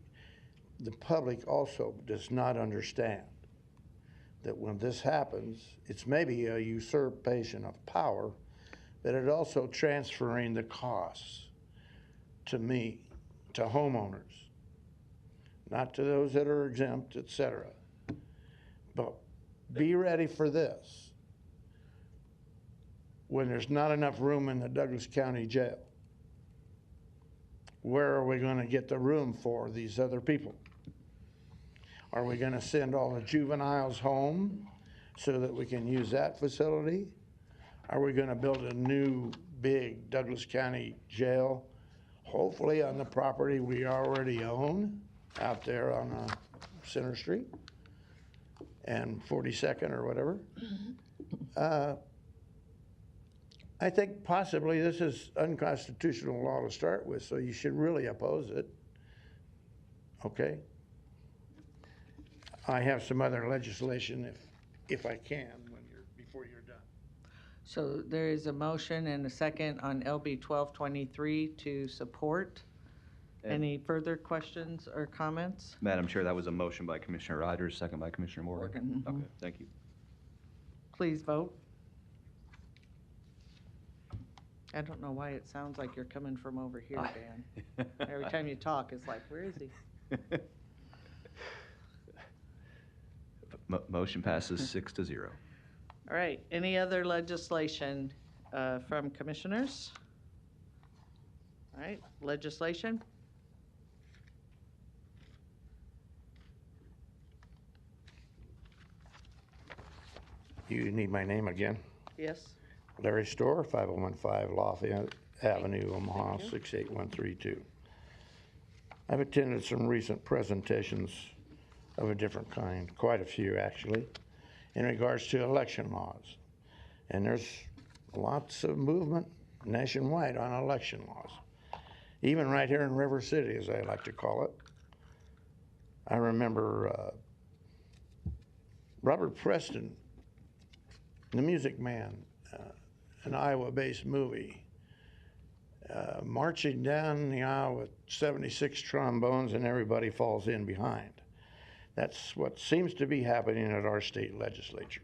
public also does not understand that when this happens, it's maybe a usurpation of power, but it's also transferring the costs to me, to homeowners, not to those that are exempt, etc. But be ready for this. When there's not enough room in the Douglas County Jail, where are we going to get the room for these other people? Are we going to send all the juveniles home so that we can use that facility? Are we going to build a new big Douglas County Jail hopefully on the property we already own out there on Center Street and 42nd or whatever. I think possibly this is unconstitutional law to start with, so you should really oppose it. Okay? I have some other legislation if I can before you're done. So there is a motion and a second on LB 1223 to support. Any further questions or comments? Madam Chair, that was a motion by Commissioner Rogers, second by Commissioner Morgan. Morgan, Okay, thank you. Please vote. I don't know why it sounds like you're coming from over here, Dan. Every time you talk, it's like, where is he? Motion passes 6-0. All right, any other legislation from commissioners? All right, legislation? You need my name again? Yes. Larry Storr, 5015 Lafayette Avenue, Omaha, 68132. I've attended some recent presentations of a different kind, quite a few actually, in regards to election laws. And there's lots of movement nationwide on election laws, even right here in River City, as I like to call it. I remember Robert Preston, the Music Man, an Iowa-based movie, marching down the aisle with 76 trombones and everybody falls in behind. That's what seems to be happening at our state legislature.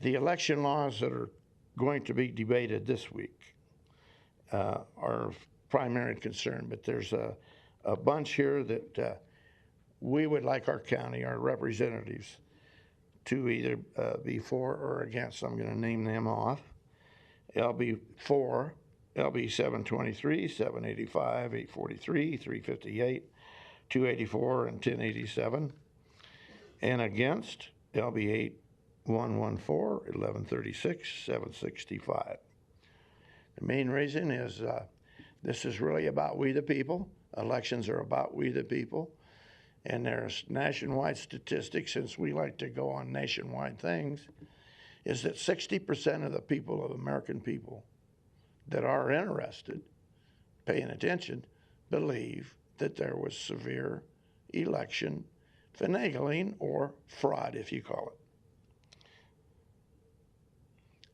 The election laws that are going to be debated this week are of primary concern, but there's a bunch here that we would like our county, our representatives, to either be for or against. I'm going to name them off. LB 4, LB 723, 785, 843, 358, 284, and 1087. And against, LB 8, 114, 1136, 765. The main reason is this is really about we the people. Elections are about we the people. And there's nationwide statistics, since we like to go on nationwide things, is that 60% of the people, of American people, that are interested, paying attention, believe that there was severe election finagling or fraud, if you call it.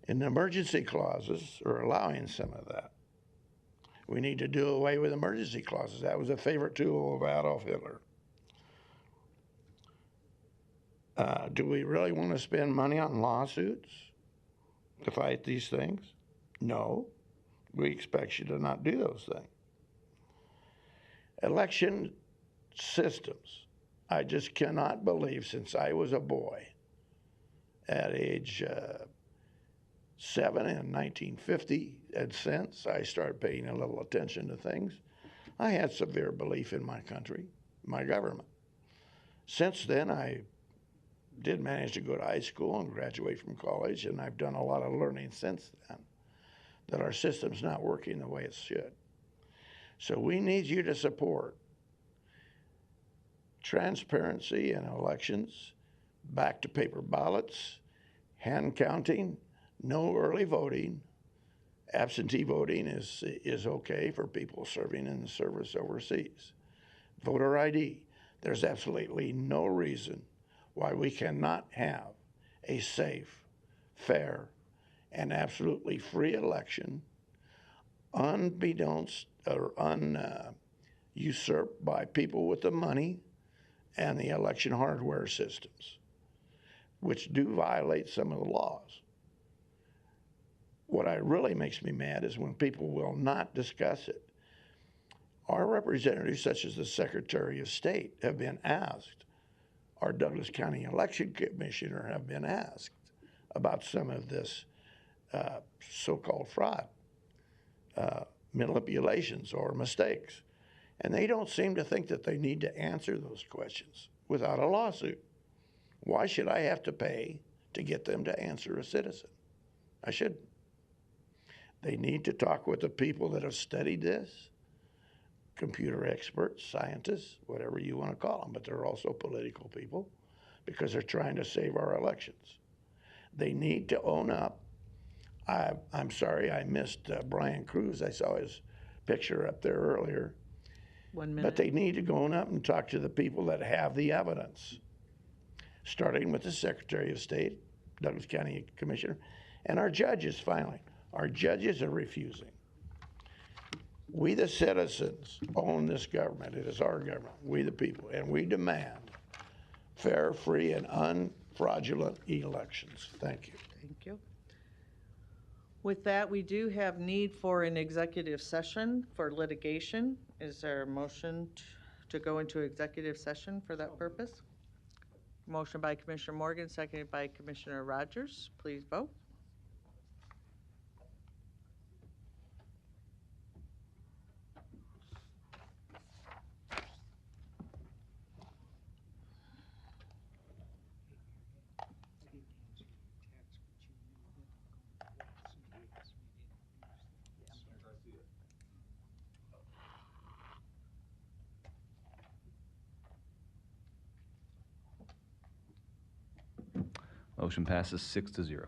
And the emergency clauses are allowing some of that. We need to do away with emergency clauses. That was a favorite tool of Adolf Hitler. Do we really want to spend money on lawsuits to fight these things? No. We expect you to not do those things. Election systems. I just cannot believe, since I was a boy at age 7 in 1950, and since I started paying a little attention to things, I had severe belief in my country, my government. Since then, I did manage to go to high school and graduate from college, and I've done a lot of learning since then that our system's not working the way it should. So we need you to support transparency in elections, back to paper ballots, hand counting, no early voting. Absentee voting is okay for people serving in the service overseas. Voter ID. There's absolutely no reason why we cannot have a safe, fair, and absolutely free election unbeknownst or usurped by people with the money and the election hardware systems, which do violate some of the laws. What really makes me mad is when people will not discuss it. Our representatives, such as the Secretary of State, have been asked, our Douglas County Election Commissioner have been asked about some of this so-called fraud, manipulations or mistakes. And they don't seem to think that they need to answer those questions without a lawsuit. Why should I have to pay to get them to answer a citizen? I shouldn't. They need to talk with the people that have studied this, computer experts, scientists, whatever you want to call them, but they're also political people because they're trying to save our elections. They need to own up. I'm sorry I missed Brian Cruz. I saw his picture up there earlier. 1 minute. But they need to go on up and talk to the people that have the evidence, starting with the Secretary of State, Douglas County Commissioner, and our judges finally. Our judges are refusing. We, the citizens, own this government. It is our government, we the people, and we demand fair, free, and unfraudulent elections. Thank you. Thank you. With that, we do have need for an executive session for litigation. Is there a motion to go into executive session for that purpose? Motion by Commissioner Morgan, seconded by Commissioner Rogers. Please vote. Motion passes 6-0.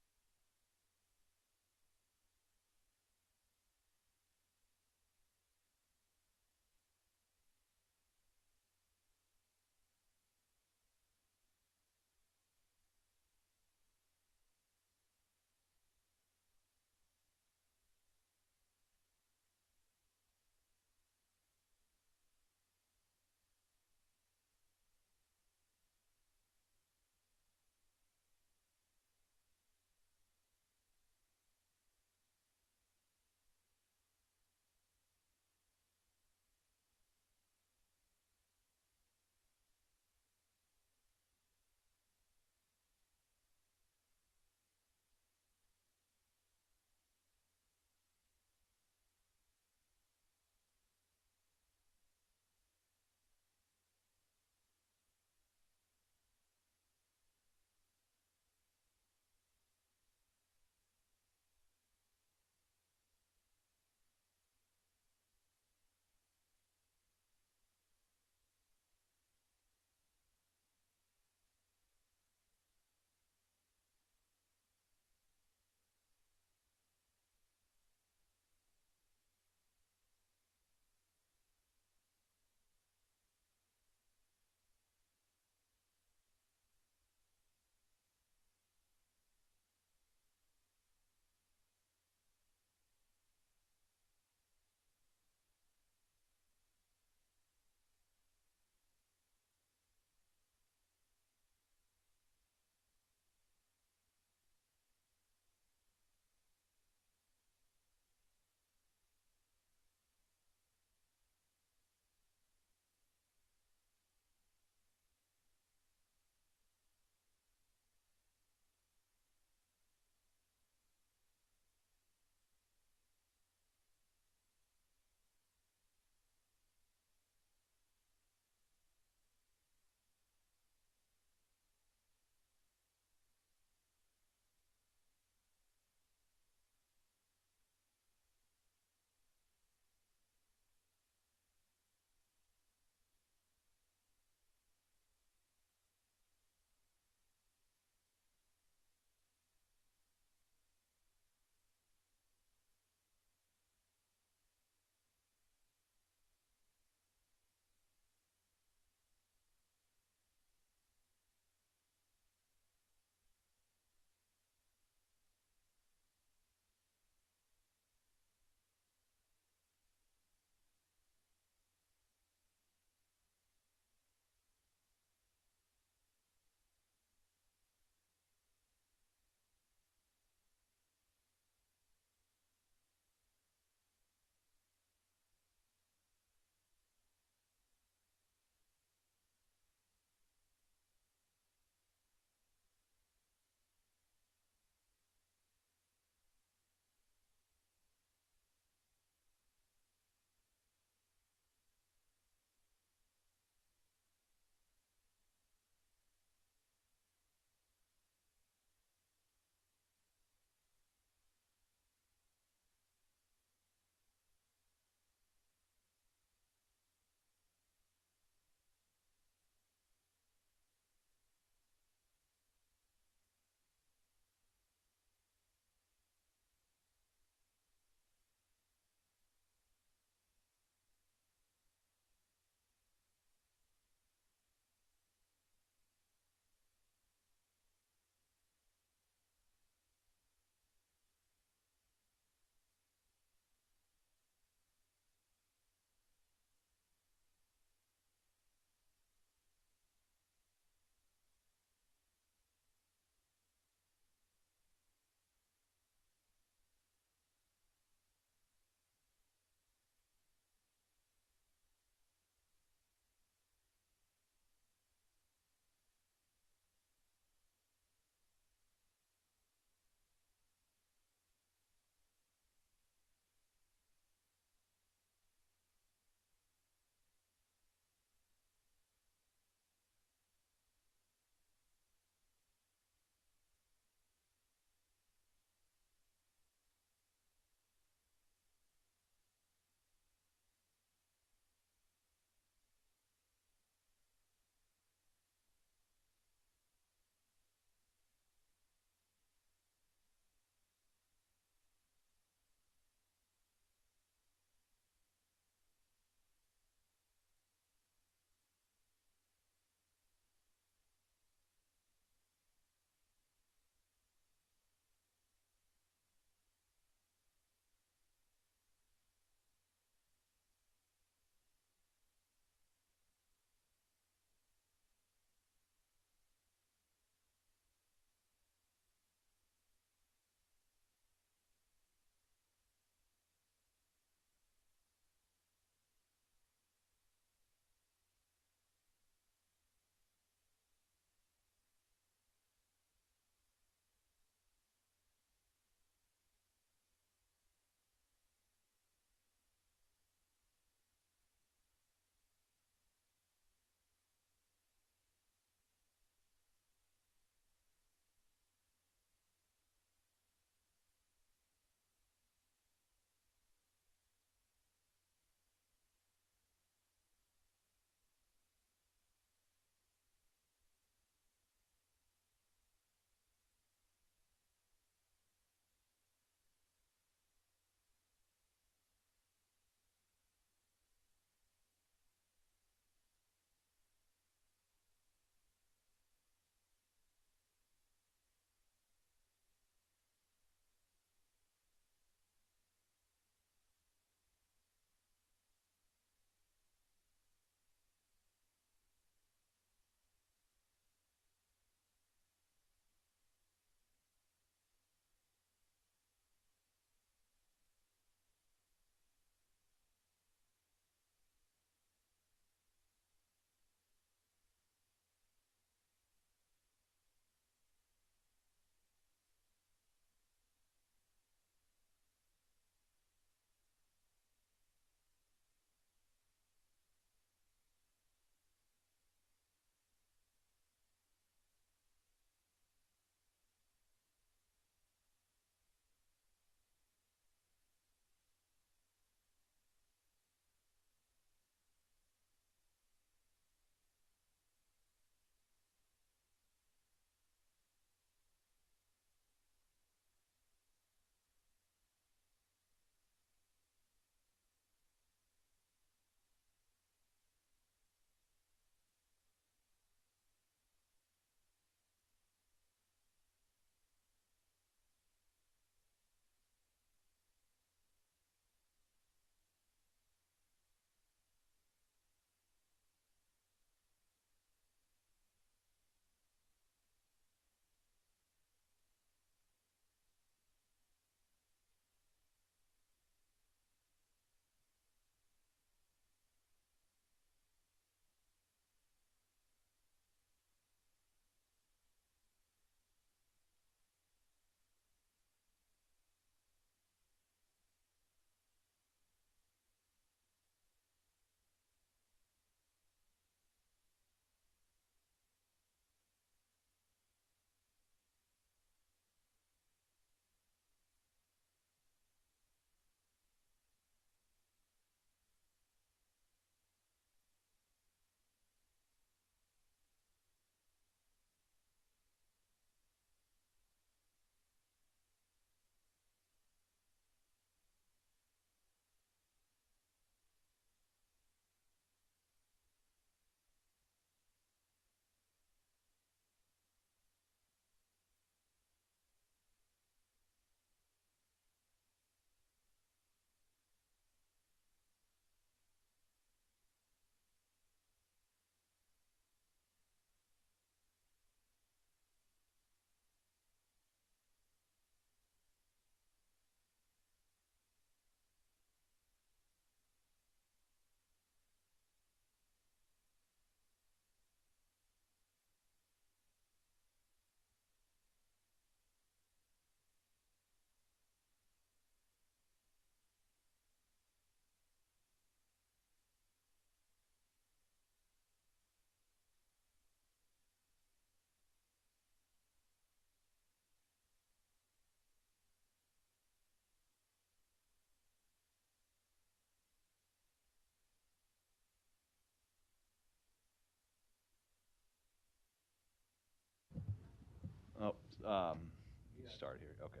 start here, okay.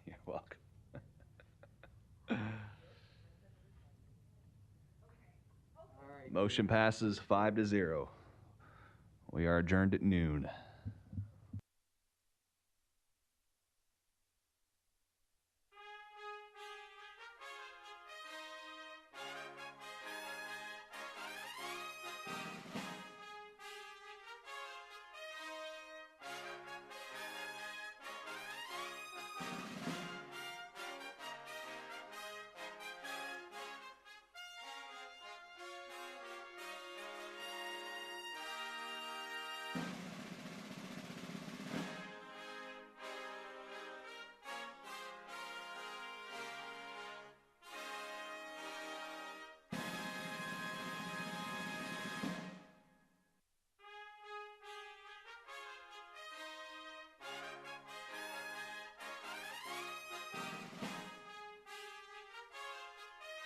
You're welcome. Motion passes 5-0. We are adjourned at noon.